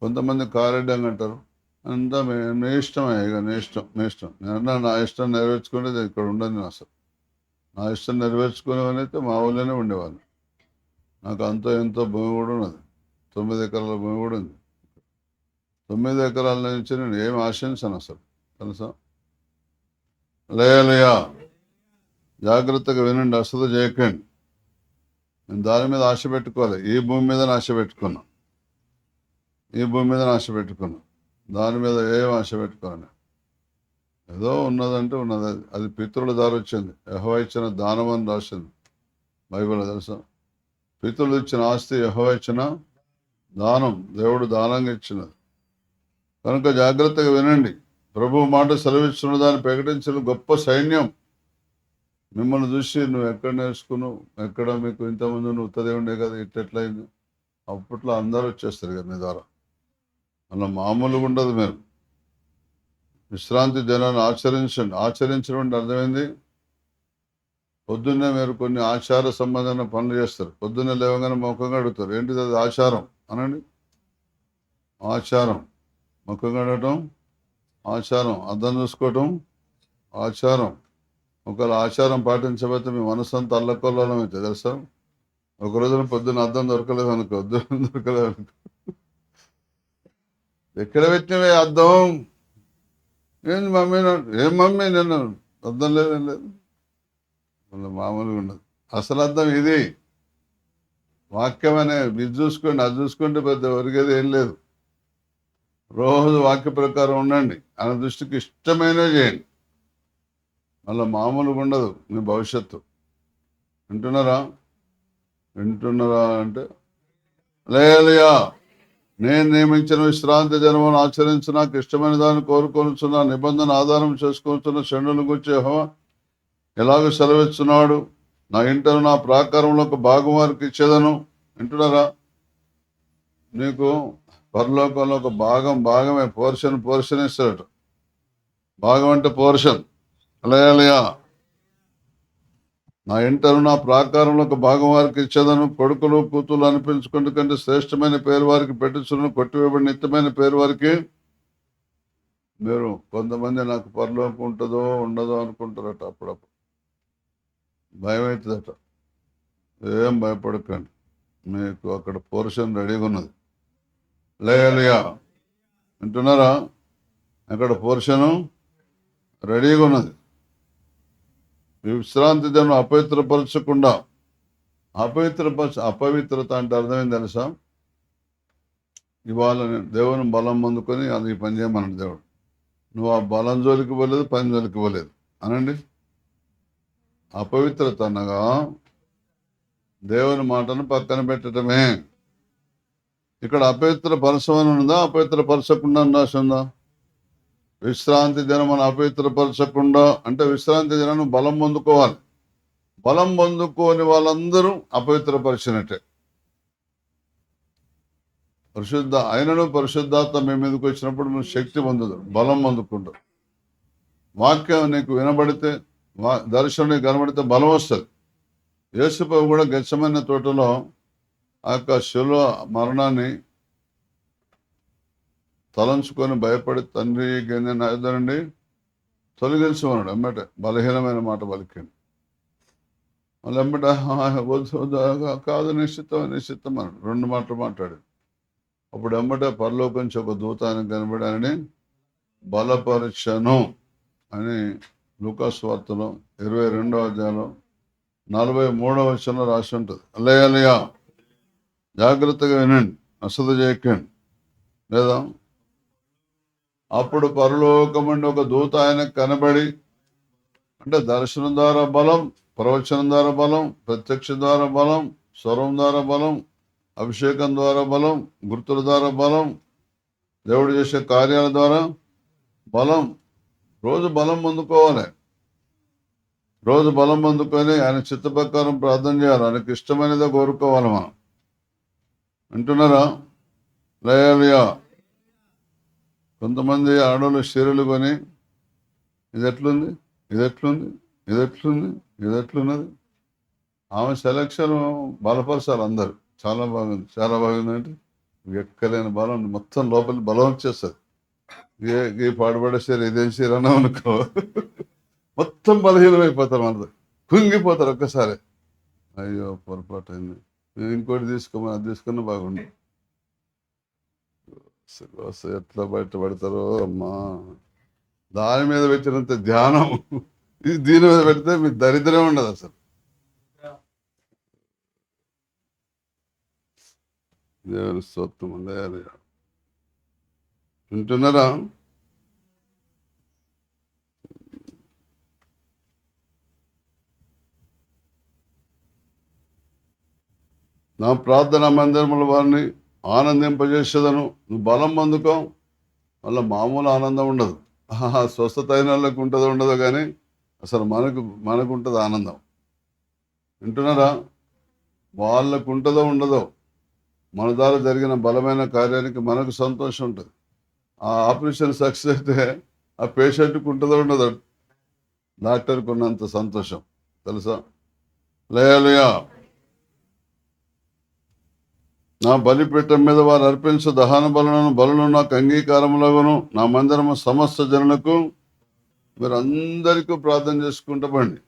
కొంతమంది కారెడ్డంగా అంటారు, అంతా మీ ఇష్టమే, ఇక నీ ఇష్టం నేను నా ఇష్టం నెరవేర్చుకునేది ఇక్కడ ఉండదు. నేను అసలు నా ఇష్టం నెరవేర్చుకునేవని అయితే మా ఊళ్ళోనే ఉండేవాళ్ళు. నాకు అంతో ఎంతో భూమి కూడా ఉన్నది, 9 ఎకరాల భూమి కూడా ఉంది. 9 ఎకరాల నుంచి నేను ఏమి ఆశించాను అసలు, తెలుసా? లేయా జాగ్రత్తగా వినండి, అశ్రద్ధ చేయకండి. నేను దాని మీద ఆశ పెట్టుకోవాలి. ఈ భూమి మీద ఆశ పెట్టుకున్నా, దాని మీద ఏం ఆశ పెట్టుకోవాలి. ఏదో ఉన్నదంటే ఉన్నది, అది పితృల దారి వచ్చింది. యెహోవా ఇచ్చిన దానం అని రాసింది బైబిల్, తెలుసా? పితృలు ఇచ్చిన ఆస్తి యెహోవా ఇచ్చిన దానం, దేవుడు దానంగా ఇచ్చినది. కనుక జాగ్రత్తగా వినండి. ప్రభు మాట సెలవిస్తున్న దాన్ని ప్రకటించిన గొప్ప సైన్యం మిమ్మల్ని చూసి నువ్వు ఎక్కడ నేర్చుకున్నావు, ఎక్కడ మీకు ఇంతమంది నువ్వు ఉత్తదే ఉండే కదా, ఇట్లెట్లయింది. అప్పట్లో అందరూ వచ్చేస్తారు కదా మీ ద్వారా. అలా మామూలుగా ఉండదు. మీరు విశ్రాంతి దినాన్ని ఆచరించడం అంటే అర్థమైంది. పొద్దున్నే మీరు కొన్ని ఆచార సంబంధమైన పనులు చేస్తారు. పొద్దున్నే లేవగానే ముఖంగా అడుగుతారు, ఏంటిది? అది ఆచారం అనండి. ఆచారం, ముఖంగా అడగటం ఆచారం, అద్దం చూసుకోవటం ఆచారం. ఒకవేళ ఆచారం పాటించబోతే మీ మనసు అంతా అల్లకొల్లం అయితే, తెలుసా? ఒక రోజున పొద్దున్న అద్దం దొరకలేదు అనుకో, ఎక్కడ పెట్టినవే అద్దం? ఏంది మమ్మీ? ఏం మమ్మీ, నేను అద్దం లేదేం లేదు. మామూలుగా ఉండదు. అసలు అర్థం ఇది వాక్యం అనే, ఇది చూసుకోండి, అది చూసుకుంటే పెద్ద ఒరిగేది ఏం లేదు. రోజు వాక్య ప్రకారం ఉండండి, ఆయన దృష్టికి ఇష్టమైనవి చేయండి. అలా మామూలుగా ఉండదు మీ భవిష్యత్తు. వింటున్నారా అంటే లేయా నేను నియమించిన విశ్రాంతి దినమును ఆచరించి నాకు ఇష్టమైన దాన్ని కోరుకొనుచున్న నిబంధన ఆధారం చేసుకొనుచున్న షండుల గురించి యెహోవా ఎలాగో సెలవిస్తున్నాడు. నా ఇంటను నా ప్రాకారంలో ఒక భాగం వారికి ఇచ్చేదను. వింటున్నారా? నీకు పరలోకంలో ఒక భాగమే, పోర్షన్ ఇస్తాడట. భాగం అంటే పోర్షన్. అలయా నా ఇంటను నా ప్రాకారంలో ఒక భాగం వారికి ఇచ్చేదను. కొడుకులు కూతులు అనిపించుకుంటే కంటే శ్రేష్టమైన పేరు వారికి పెట్టుచును, కొట్టివేయబడిన నిత్యమైన పేరు వారికి. మీరు కొంతమంది నాకు పరలోకం ఉంటుందో ఉండదో అనుకుంటారట. అప్పుడప్పుడు భయం అవుతుందట. ఏం భయపడకండి, మీకు అక్కడ పోర్షన్ రెడీగా ఉన్నది. లేయా వింటున్నారా? అక్కడ పోర్షను రెడీగా ఉన్నది. విశ్రాంతి దినం అపవిత్రపరచకుండా, అపవిత్రత అంటే అర్థమైంది తెలుసా? ఇవాళ దేవుని బలం పొందుకొని అది పని చేయమన్నాడు దేవుడు. నువ్వు ఆ బలం జోలికి పోలేదు, పని జోలికి పోలేదు అనండి. అపవిత్రత అనగా దేవుని మాటను పక్కన పెట్టడమే. ఇక్కడ అపవిత్ర పరచమని ఉందా, అపవిత్ర పరచకుండా రాసిందా? విశ్రాంతి దినం అపవిత్రపరచకుండా అంటే విశ్రాంతి దినం బలం పొందుకోవాలి. బలం పొందుకోని వాళ్ళందరూ అపవిత్రపరిచినట్టే. పరిశుద్ధాత్మ మీ మీదకి వచ్చినప్పుడు మీరు శక్తి పొందదు, బలం పొందుకుంటారు. వాక్యం నీకు వినబడితే, దర్శనం కనబడితే బలం వస్తుంది. యేసుప్రభు కూడా గెత్సెమనే తోటలో ఆ యొక్క శిలువ మరణాన్ని తలంచుకొని భయపడి తండ్రి నాయనండి తొలగించమన్నాడు. ఎమ్మటే బలహీనమైన మాట పలికండి. మళ్ళీ ఎమ్మట కాదు నిశ్చితం అన్నాడు. 2 మాటలు మాట్లాడాడు. అప్పుడు ఎమ్మటే పరలోకం నుంచి ఒక దూత ఆయన కనబడి ఆయనని బలపరచను అని లూకాసు వార్తలో 22వ అధ్యాయంలో 43వ వచనంలో రాసి ఉంటుంది. అల్లయ్యా జాగ్రత్తగా వినండి, అశ్రద్ధ చేయకండి. లేదా అప్పుడు పరలోకం నుండి ఒక దూత ఆయనకు కనబడి, అంటే దర్శనం ద్వారా బలం, ప్రవచనం ద్వారా బలం, ప్రత్యక్ష ద్వారా బలం, స్వరం ద్వారా బలం, అభిషేకం ద్వారా బలం, గుర్తుల ద్వారా బలం, దేవుడు చేసే కార్యాల ద్వారా బలం. రోజు బలం పొందుకోవాలి. రోజు బలం పొందుకొని ఆయన చిత్త ప్రకారం ప్రార్థన చేయాలి. ఆయనకి ఇష్టమైనదే కోరుకోవాలి మనం. వింటున్నారా? లయలుయా. కొంతమంది ఆడవాళ్ళు చీరలు కొని ఇది ఎట్లుంది, ఇది ఎట్లుంది, ఇది ఎట్లుంది, ఇది ఎట్లున్నది. ఆమె సెలక్షన్ బలపరచాలి అందరు. చాలా బాగుంది, చాలా బాగుంది అంటే ఎక్కలేని బలం మొత్తం లోపలి బలం వచ్చేస్తుంది. ఈ పాడుపడే చీర ఇదేం చీర అన్నా అనుకో మొత్తం బలహీనమైపోతారు, మనది కుంగిపోతారు ఒక్కసారి. అయ్యో పొరపాటు అయింది, ఇంకోటి తీసుకోమని అది తీసుకున్నా బాగుండు. ఎట్లా బయటపడతారో అమ్మా. దాని మీద పెట్టినంత ధ్యానం ఇది దీని మీద పెడితే మీకు దరిద్రం ఉండదు అసలు. దేవుని స్తోత్రం. వింటున్నారా? నా ప్రార్థన మందిరముల వారిని ఆనందింపజేసేదను. నువ్వు బలం పొందుకో, మళ్ళీ మామూలు ఆనందం ఉండదు. స్వస్థత అయిన వాళ్ళకి ఉంటుందో ఉండదో కానీ అసలు మనకు ఉంటుంది ఆనందం. వింటున్నారా? వాళ్ళకు ఉంటుందో ఉండదో, మన ద్వారా జరిగిన బలమైన కార్యానికి మనకు సంతోషం ఉంటుంది. ఆ ఆపరేషన్ సక్సెస్ అయితే ఆ పేషెంట్కి ఉంటుందో ఉండదో, డాక్టర్కి ఉన్నంత సంతోషం తెలుసా? లయలుయా. నా బలిపీఠం మీద వారు అర్పించు దహన బలులను నాకు అంగీకారములగును. నా మందిరము సమస్త జనులకు మీరు అందరికీ ప్రార్థన చేసుకుంటూ పండి.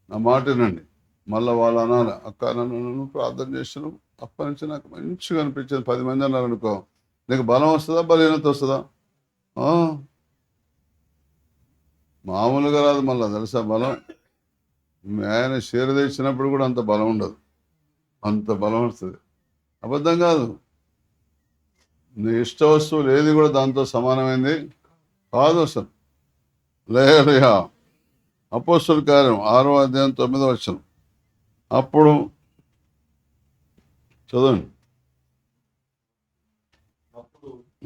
నా మాటనండి. మళ్ళీ వాళ్ళు అనాలి, అక్క నన్ను ప్రార్థన చేసిన అప్పటి నుంచి నాకు మంచిగా అనిపించింది. 10 మంది అన్నారు అనుకో, నీకు బలం వస్తుందా బలహీనత వస్తుందా? మామూలుగా రాదు. మళ్ళీ తెలుసా బలం. ఆయన షేర్ తెచ్చినప్పుడు కూడా అంత బలం ఉండదు, అంత బలం వస్తుంది. అబద్ధం కాదు. నీ ఇష్ట వస్తువులు ఏది కూడా దాంతో సమానమైంది కాదు అసలు. లేయా. అపోస్తలుల కార్యం 6వ అధ్యాయం 9వ వచనం. అప్పుడు చదవండి.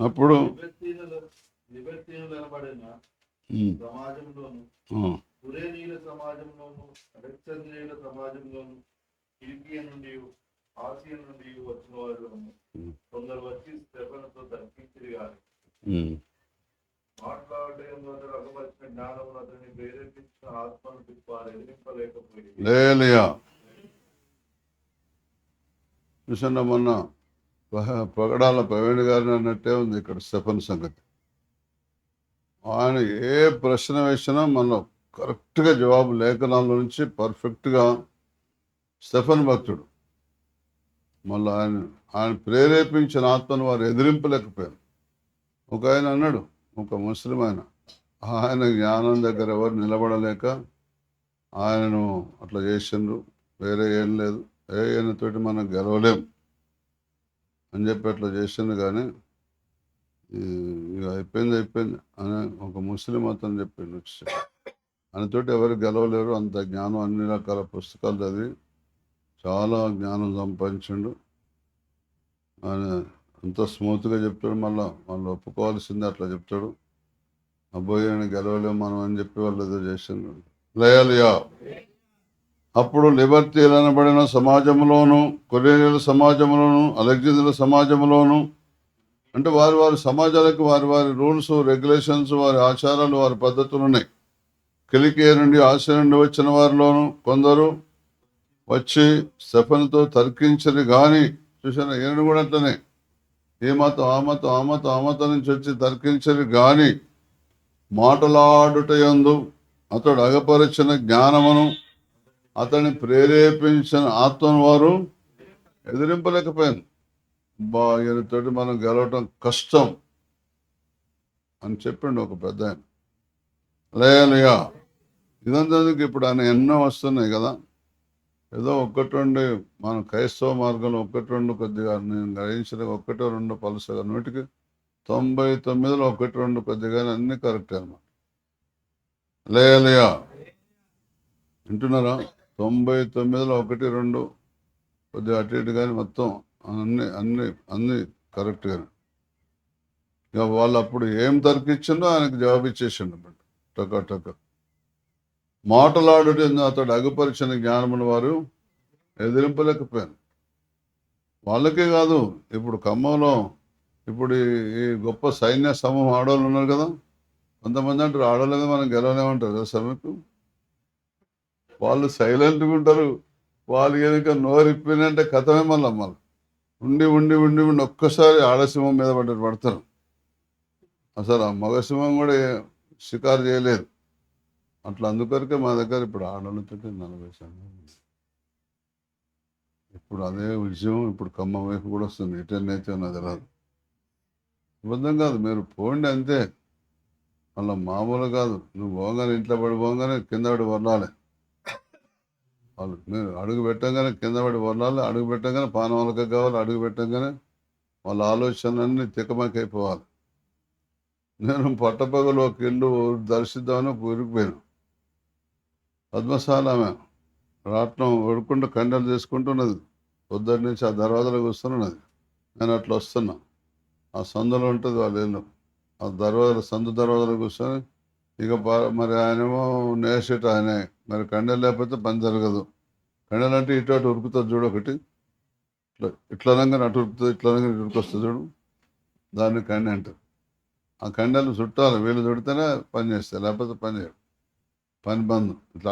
అప్పుడు ఆసియా నుండి వచ్చిన వారు కొందరు వచ్చి స్టెఫెనుతో తర్కించిరి గాని మాట్లాడడం ద్వారా రకపరిచిన జ్ఞానమును అతన్ని ప్రేరేపించిన ఆత్మను తిప్పాలి ఎదిరింపలేకపోయింది. చూసండి, మొన్న పగడాల ప్రవీణ్ గారిని అన్నట్టే ఉంది ఇక్కడ స్టెఫెన్ సంగతి. ఆయన ఏ ప్రశ్న వేసినా మనం కరెక్ట్గా జవాబు లేఖనాల నుంచి పర్ఫెక్ట్గా. స్టెఫెన్ భక్తుడు. మళ్ళీ ఆయన ప్రేరేపించిన ఆత్మను వారు ఎదిరింపలేకపోయారు. ఒక ఆయన అన్నాడు, ఒక ముస్లిం ఆయన జ్ఞానం దగ్గర ఎవరు నిలబడలేక ఆయనను అట్లా చేసిండ్రు. వేరే ఏం లేదు, ఆయనతోటి మనం గెలవలేం అని చెప్పి అట్లా చేసిండు. కానీ ఇక అయిపోయింది అని ఒక ముస్లిం అతను చెప్పిండు. ఆయనతోటి ఎవరు గెలవలేరు, అంత జ్ఞానం, అన్ని రకాల పుస్తకాలు చదివి చాలా జ్ఞానం సంపాదించిండు. ఆయన ఎంతో స్మూత్గా చెప్తాడు. మళ్ళీ ఒప్పుకోవాల్సిందే అట్లా చెప్తాడు. అబ్బోయని గెలవలేము మనం అని చెప్పి వాళ్ళు ఏదో చేసిండ్రు. లయలుయా. అప్పుడు లిబర్టీలు అనబడిన సమాజంలోను, కొరేనియల సమాజంలోను, అలెగ్జాంద్రియా సమాజంలోను, అంటే వారి సమాజాలకు వారి రూల్స్, రెగ్యులేషన్స్, వారి ఆచారాలు, వారి పద్ధతులు ఉన్నాయి. కిలికియా నుండి, ఆసియా నుండి వచ్చిన వారిలోను కొందరు వచ్చి స్టెఫెనుతో తర్కించరు. కానీ చూసాను, ఈయన కూడా అట్లనే ఏ మతం ఆ మతం నుంచి వచ్చి తర్కించరు. కానీ మాటలాడుటయందు అతడు అగపరిచిన జ్ఞానమును, అతన్ని ప్రేరేపించిన ఆత్మను వారు ఎదిరింపలేకపోయాను. ఈయనతోటి మనం గెలవటం కష్టం అని చెప్పిండు ఒక పెద్ద ఆయన. లేయలుయా. ఇదంతా ఇప్పుడు ఆయన ఎన్నో వస్తున్నాయి కదా. ఏదో 1-2 మన క్రైస్తవ మార్గంలో 1-2 కొద్దిగా నేను గ్రహించిన 1-2 పలుసగా 100కి 99లో 1-2 కొద్దిగా అన్ని కరెక్ట్ అన్నమాట. లేయలుయా. వింటున్నారా? 99లో 1, 2 కొద్దిగా అటు ఇటు కానీ మొత్తం అన్ని అన్ని అన్ని కరెక్ట్గానే. ఇక వాళ్ళు అప్పుడు ఏం తర్కిచ్చిందో ఆయనకు జవాబు ఇచ్చేసిండు అన్నమాట. టక టక మాటలాడుట అతడు అగుపరిచిన జ్ఞానమును వారు ఎదిరింపలేకపోయాను. వాళ్ళకే కాదు, ఇప్పుడు ఖమ్మంలో ఇప్పుడు ఈ గొప్ప సైన్య సమూహం ఆడవాళ్ళు ఉన్నారు కదా, కొంతమంది అంటారు ఆడవాళ్ళగా మనం గెలవలేమంటారు కదా సమకు. వాళ్ళు సైలెంట్గా ఉంటారు. వాళ్ళు కనుక నోరిప్పినంటే కథమే మళ్ళీ ఉండి ఉండి ఉండి ఉండి ఒక్కసారి ఆడసింహం మీద పడతారు. అసలు ఆ మగసింహం కూడా షికారు చేయలేదు. అట్లా అందుకొరకే మా దగ్గర ఇప్పుడు ఆడవాళ్ళతో 40 సంఘాలు. ఇప్పుడు అదే విషయం ఇప్పుడు ఖమ్మం వైపు కూడా వస్తుంది. ఎటెన్ అయితే ఉన్నది రాదు, అబద్ధం కాదు. మీరు పోండి అంతే, మళ్ళీ మామూలు కాదు. నువ్వు పోగానే ఇంట్లో పడి పోగానే కింద పడి వర్లాలి. వాళ్ళు మీరు అడుగు పెట్టంగానే కింద పడి వర్లాలి. అడుగు పెట్టంగానే పానవాళ్ళకి కావాలి. అడుగు పెట్టంగానే వాళ్ళ ఆలోచనలన్నీ తికమకైపోవాలి. నేను పట్టపగలు ఒక ఇల్లు దర్శిద్దామని ఊరికిపోయాను. పద్మశాల ఆమె రాట్నం వడుకుంటూ కండలు చేసుకుంటున్నది. పొద్దున్న నుంచి ఆ దర్వాజలో కూర్చున్నది. నేను అట్లా వస్తున్నా. ఆ సందులో ఉంటుంది వాళ్ళ ఇల్లు. ఆ సందు దర్వాజలో కూర్చొని ఇక మరి ఆయనేమో నేసేట ఆయనే. మరి కండలు లేకపోతే పని జరగదు. కండలు అంటే ఇటు అటు ఉరుకుతుంది చూడు, ఒకటి ఇట్లా రంగా అటు ఉరుకుతుంది, ఇట్లా రంగా ఇటు ఉరుకొస్తుంది చూడు, దాన్ని కండి అంటారు. ఆ కండలు చుట్టాలి, వీళ్ళు చుడితేనే పని చేస్తాయి, లేకపోతే పని చేయరు. పని బంద్. ఇట్లా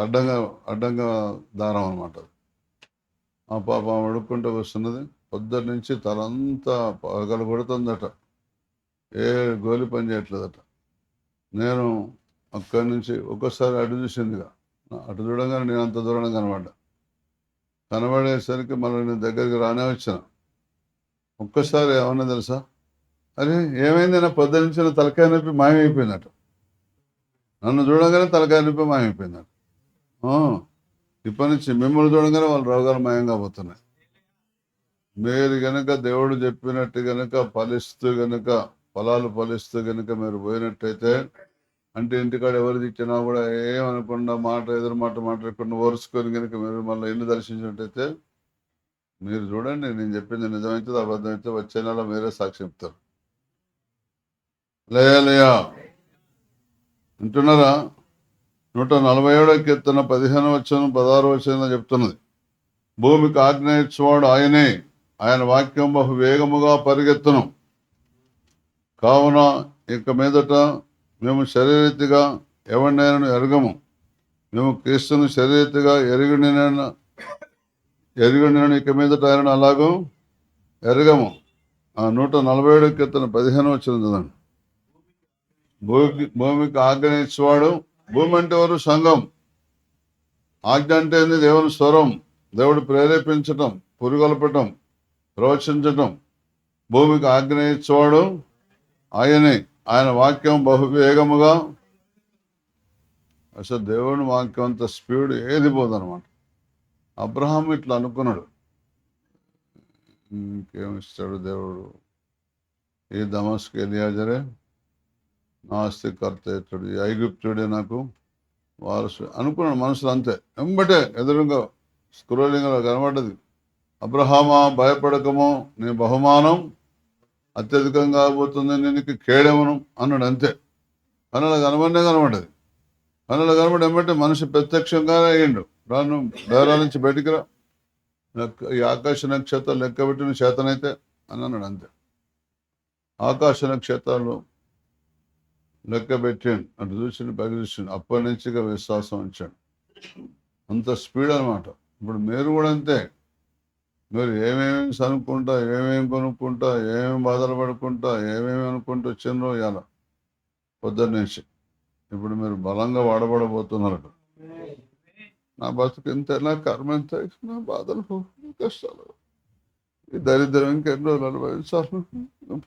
అడ్డంగా దారం అనమాట. ఆ పాప ఉడుక్కుంటూ వస్తున్నది. పొద్దున్న నుంచి తలంతా పగలు కొడుతుందట, ఏ గోలి పని చేయట్లేదట. నేను అక్కడి నుంచి ఒక్కసారి అటు చూసిందిగా, అటు చూడంగానే నేను అంత దూరం కనబడేసరికి మళ్ళీ నేను దగ్గరికి రానే వచ్చాను. ఒక్కసారి ఏమన్నా తెలుసా, అరే ఏమైంది, నా పొద్దు నుంచి నా తలకాయ నొప్పి మాయమైపోయిందట. నన్ను చూడగానే తలకాయ నొప్పి మాయమైపోయిందట. ఇప్పటి నుంచి మిమ్మల్ని చూడగానే వాళ్ళ రోగాలు మాయంగా పోతున్నాయి. మీరు గనక దేవుడు చెప్పినట్టు గనక ఫలాలు ఫలిస్తూ గనక మీరు పోయినట్టయితే, అంటే ఇంటికాడ ఎవరు ఇచ్చినా కూడా ఏమనకుండా ఎదురు మాట్లాడకుండా ఓర్చుకొని కనుక మీరు మళ్ళీ ఇల్లు దర్శించినట్టయితే, మీరు చూడండి, నేను చెప్పింది నిజమైతే అబద్ధమైతే వచ్చే నెల మీరే సాక్షి చెప్తారు. లేయా వింటున్నారా? 147వ కీర్తన 15వ వచనం 16వ వచనం చెప్తున్నది, భూమికి ఆజ్ఞ ఇచ్చేవాడు ఆయనే, ఆయన వాక్యం బహు వేగముగా పరిగెత్తును. కావున ఇక మీదట మేము శరీరీతిగా ఎవరినైనా ఎరగము. మేము క్రీస్తును శరీరీతిగా ఎరిగిన ఇక మీదట ఆయన అలాగూ ఎరగము. ఆ 147వ కీర్తన 15వ వచనం చదవండి. భూమికి ఆజ్ఞ ఇచ్చేవాడు. భూమి అంటే ఎవరు? సంఘం. ఆజ్ఞ అంటే ఏంది? దేవుని స్వరం, దేవుడు ప్రేరేపించటం, పురుగొల్పటం, ప్రవచించటం. భూమికి ఆజ్ఞ ఇచ్చేవాడు ఆయనే, ఆయన వాక్యం బహువేగముగా. అసలు దేవుని వాక్యం అంత స్పీడ్ ఏది పోదనమాట. అబ్రహాం ఇట్లా అనుకున్నాడు, ఇంకేమిస్తాడు దేవుడు, ఈ దమస్కు ఎలియాజరే నా ఆస్తికర్త ఇతడు, ఈ ఐగుప్తుడే నాకు వారసు అనుకున్నాడు మనసులో. అంతే, వెంబటే ఎదురుగా స్క్రోలింగ్లో కనబడ్డది, అబ్రహామా భయపడకము, నీ బహుమానం అత్యధికంగా కాబోతుంది, నేను కేడమును అన్నాడు. అంతే, కనుల కనబడ్డది. కనుల కనబడి వెంబటే మనిషి ప్రత్యక్షంగానే అయ్యిండు. రాను బేరాల నుంచి బయటికి రా, ఈ ఆకాశ నక్షత్రాలు లెక్క పెట్టిన చేతనైతే అని అన్నాడు. అంతే, ఆకాశ నక్షత్రాలు లెక్క పెట్టాను, అటు చూసి బయట చూసాడు. అప్పటి నుంచి విశ్వాసం ఉంచాడు. అంత స్పీడ్ అనమాట. ఇప్పుడు మీరు కూడా అంతే. మీరు ఏమేమి చనుక్కుంటా, ఏమేమి కొనుక్కుంటా, ఏమేమి బాధలు పడుకుంటా, ఏమేమి అనుకుంటూ వచ్చిండ్రో ఇవాళ పొద్దున్న నుంచి ఇప్పుడు మీరు బలంగా వాడబడబోతున్నారు. నా బతుకు ఎంత, నా కర్మ ఎంత, నా బాధలు కష్టాలు, ఈ దరిద్రం ఇంకెన్ని రోజులు అనుభవించాలి.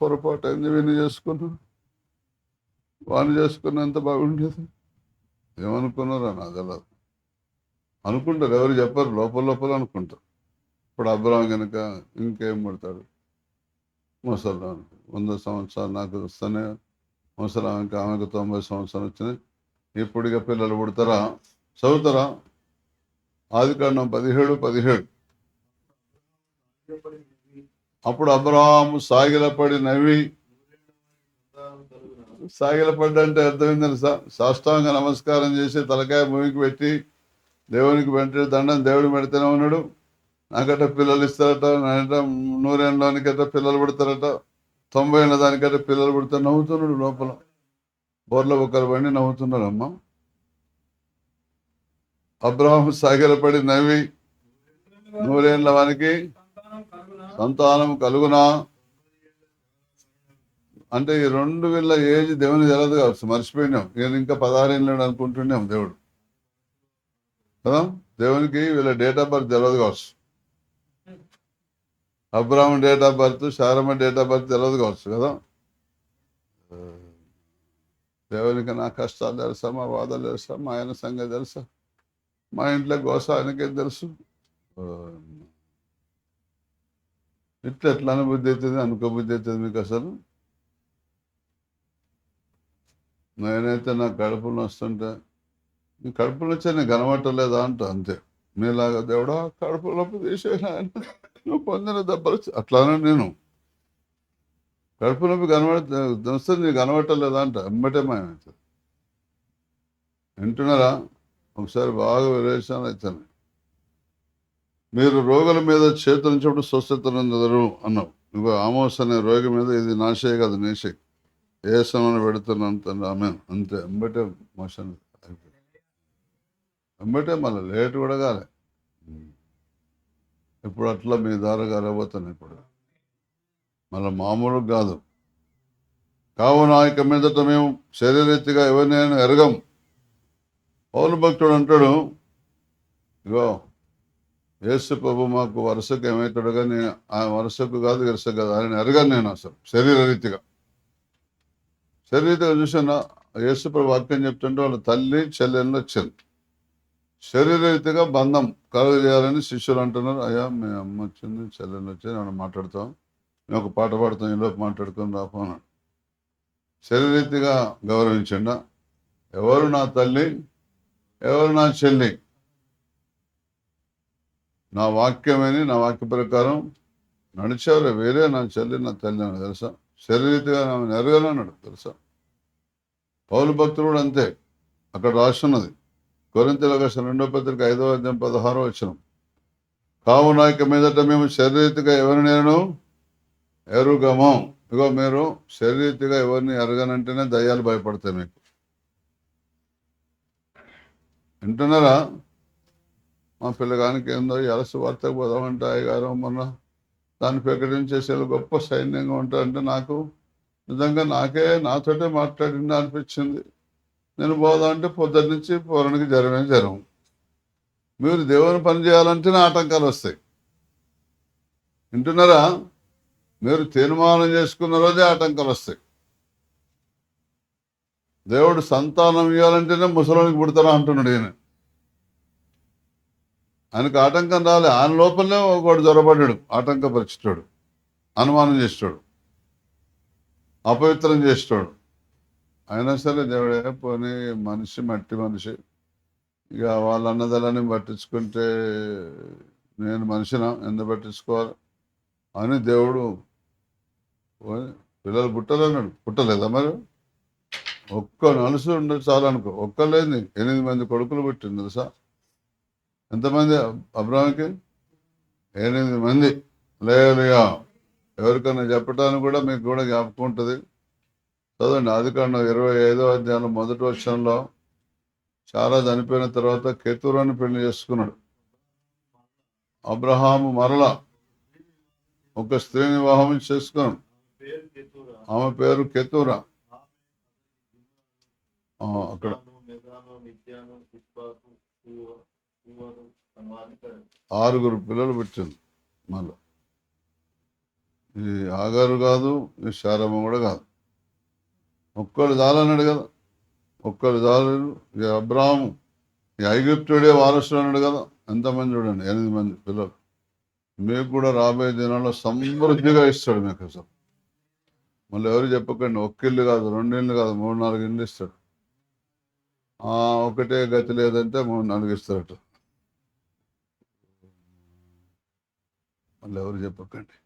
పొరపాటు అయింది, విని చేసుకున్నాను, వాణి చేసుకున్నంత బాగుండేది. ఏమనుకున్నారా నాకు తెలియదు. అనుకుంటారు, ఎవరు చెప్పారు, లోపల అనుకుంటారు. ఇప్పుడు అబ్రహాం కనుక ఇంకేం పడతాడు, ముసలానికి 100 సంవత్సరాలు నాకు వస్తేనే, ఆమెకు 90 సంవత్సరాలు వచ్చినాయి. ఇప్పుడు ఇక పిల్లలు పుడతారా, చదువుతారా? ఆదికాండం 17:17. అప్పుడు అబ్రహాము సాగిలపడి నవ్వి, సాగిలపడ్డంటే అర్థమైంది తెలుసా? సాష్టాంగ నమస్కారం చేసి తలకాయ భూమికి పెట్టి దేవునికి వెంటనే దండం దేవుడు పెడితేనే ఉన్నాడు. నాకట పిల్లలు ఇస్తారట, నాయట 100 ఏళ్ళనికట పిల్లలు పుడతారట, 90 ఏళ్ళ దానికట పిల్లలు పుడతారు. నవ్వుతున్నాడు లోపల, బోర్ల ఒకరు బండి నవ్వుతున్నారు. అమ్మ అబ్రహాము సాగిలపడి నవ్వి 100 ఏళ్ళ వానికి సంతానం కలుగునా అంటే ఈ 2 వీళ్ళ ఏజ్ దేవుని తెలదు కావచ్చు, మర్చిపోయినాం. నేను ఇంకా 16 ఏళ్ళు అనుకుంటున్నాం దేవుడు కదా. దేవునికి వీళ్ళ డేట్ ఆఫ్ బర్త్ తెలియదు కావచ్చు. Abraham date of birth, Saramma date of birth తెలియదు కావచ్చు కదా. దేవునికి నా కష్టాలు తెలుసా, మా బాధలు తెలుసా, మా ఆయన సంగతి తెలుసా, మా ఇంట్లో గోస ఆయనకే తెలుసు. ఎట్లా అనుబుద్ధి అవుతుంది, అనుకోబుద్ధి అవుతుంది మీకు అసలు. నేనైతే నా కడుపులో వస్తుంటే, నీ కడుపులో వచ్చే నేను కనబట్టలేదా అంట, అంతే. మీలాగా దేవుడా కడుపు నొప్పి తీసేనా, నువ్వు పొందిన దెబ్బలు అట్లానే నేను కడుపు నొప్పి వస్తే నీకు కనబట్టలేదా అంట, ఎమ్మటే మాయమవుతుంది. వింటున్నారా? ఒకసారి బాగా విరేచన అవుతాను. మీరు రోగుల మీద చేతులుంచినప్పుడు స్వస్థత నొందెదరు అన్నావు. ఇగో ఆమోస్ అనే రోగి మీద ఇది నాశే కాదు నేషే ఏ సమయంలో పెడుతున్నంత ఆమె అంతే. ఎంబటే మోషన్ ఎంబటే మళ్ళీ లేట్ కూడా కాలే. ఇప్పుడు అట్లా మీ దారగా రాబోతున్నాయి. ఇప్పుడు మళ్ళీ మామూలు కాదు. కావున ఇక మీదట మేము శరీరీతిగా ఎవరినైనా ఎరగం. పౌలు భక్తుడు అంటాడు, ఇగో యేసు ప్రభు మాకు వరుసకు ఏమవుతాడు, కానీ ఆ వరుసకు కాదు వరుసకు కాదు ఆయన ఎరగను నేను అసలు. శరీరరీతిగా చూసిన యేసు ప్రభు వాక్యం చెప్తుంటే వాళ్ళ తల్లి చెల్లెళ్ళు వచ్చింది. శరీరరీతిగా బంధం కలుగజేయాలని శిష్యులు అంటున్నారు. అయ్యా మీ అమ్మ వచ్చింది, చెల్లెళ్ళు వచ్చింది, మనం మాట్లాడతాం, మేము ఒక పాట పాడతాం, ఈలోపు మాట్లాడుకొని రాపోన్నాడు. శరీరరీతిగా గౌరవించండా? ఎవరు నా తల్లి, ఎవరు నా చెల్లి? నా వాక్యమని నా వాక్య ప్రకారం నడిచేవారు వేరే నా చెల్లి నా తల్లి అని తెలుసా. శరీరీతిగా నెరగను అన్నాడు తెలుసా. పౌలు భక్తుడు కూడా అంతే. అక్కడ రాస్తున్నది కొరింథీయులకు రాసిన 2వ పత్రిక 5వ అధ్యాయం 16వ వచనం. కావున ఇక మీదట మేము శరీరీతిగా ఎవరినైనా ఎరుగము. ఇగో మీరు శరీరీతిగా ఎవరిని ఎరగనంటేనే దయ్యాలు భయపడతాయి మీకు. వింటున్నారా? మా పిల్లగానికి ఏందో ఎలసు వార్తకు పోదామంటే అయ్యగారు మొన్న దాన్ని ప్రకటించేసే గొప్ప సైన్యంగా ఉంటారంటే నాకు నిజంగా నాతోటే మాట్లాడింది అనిపించింది. నేను పోదామంటే పొద్దున్న నుంచి పూరణకి జ్వరం. మీరు దేవుని పని చేయాలంటేనే ఆటంకాలు వస్తాయి. వింటున్నారా? మీరు తీర్మానం చేసుకున్న రోజే ఆటంకాలు వస్తాయి. దేవుడు సంతానం ఇవ్వాలంటేనే ముసలోనికి పుడతారా అంటున్నాడు ఈయన. ఆయనకు ఆటంకం రాలే, ఆయన లోపలనే ఒకడు జ్వరపడ్డాడు, ఆటంకపరిచేటాడు, అనుమానం చేస్తాడు, అపవిత్రం చేస్తాడు. అయినా సరే దేవుడే పోనీ మనిషి మట్టి మనిషి, ఇక వాళ్ళ అన్నదలని పట్టించుకుంటే నేను మనిషినా ఎందుకు పట్టించుకోవాలి అని దేవుడు పిల్లలు పుట్టలేన్నాడు. పుట్టలేదా మరి? ఒక్క నలుసు ఉండదు చాలు అనుకో. ఒక్కలేదు 8 మంది కొడుకులు పుట్టింది తెలుసా. ఎంతమంది అబ్రాహాంకి? 8 మంది. లేలుయా. ఎవరికైనా చెప్పడానికి కూడా మీకు కూడా జ్ఞాపకం ఉంటుంది. చదవండి ఆదికాండం 25వ అధ్యాయం 1వ వచనంలో శారా చనిపోయిన తర్వాత కెతూరాని పెళ్లి చేసుకున్నాడు అబ్రహాము. మరలా ఒక స్త్రీని వివాహం చేసుకున్నాడు. ఆమె పేరు కెతూరా. అక్కడ 6 పిల్లలు పెట్టింది. మళ్ళీ ఈ ఆగారు కాదు, ఈ శారమ్మ కూడా కాదు. ఒక్కడు చాలన్నాడు కదా, ఒక్కడు చాలు. ఈ అబ్రాహాము ఈ ఐగుప్తుడే వారసుడు అన్నాడు కదా. ఎంతమంది చూడండి, 8 మంది పిల్లలు. మీకు కూడా రాబోయే దినాల్లో సమృద్ధిగా ఇస్తాడు మీకు అసలు. మళ్ళీ ఎవరు చెప్పకండి, ఒక్క ఇల్లు కాదు, 2 ఇళ్ళు కాదు, 3-4 ఇళ్ళు ఇస్తాడు. ఒకటే గతి లేదంటే 3-4 ఇస్తాడట. వాళ్ళు ఎవరు చెప్పకండి.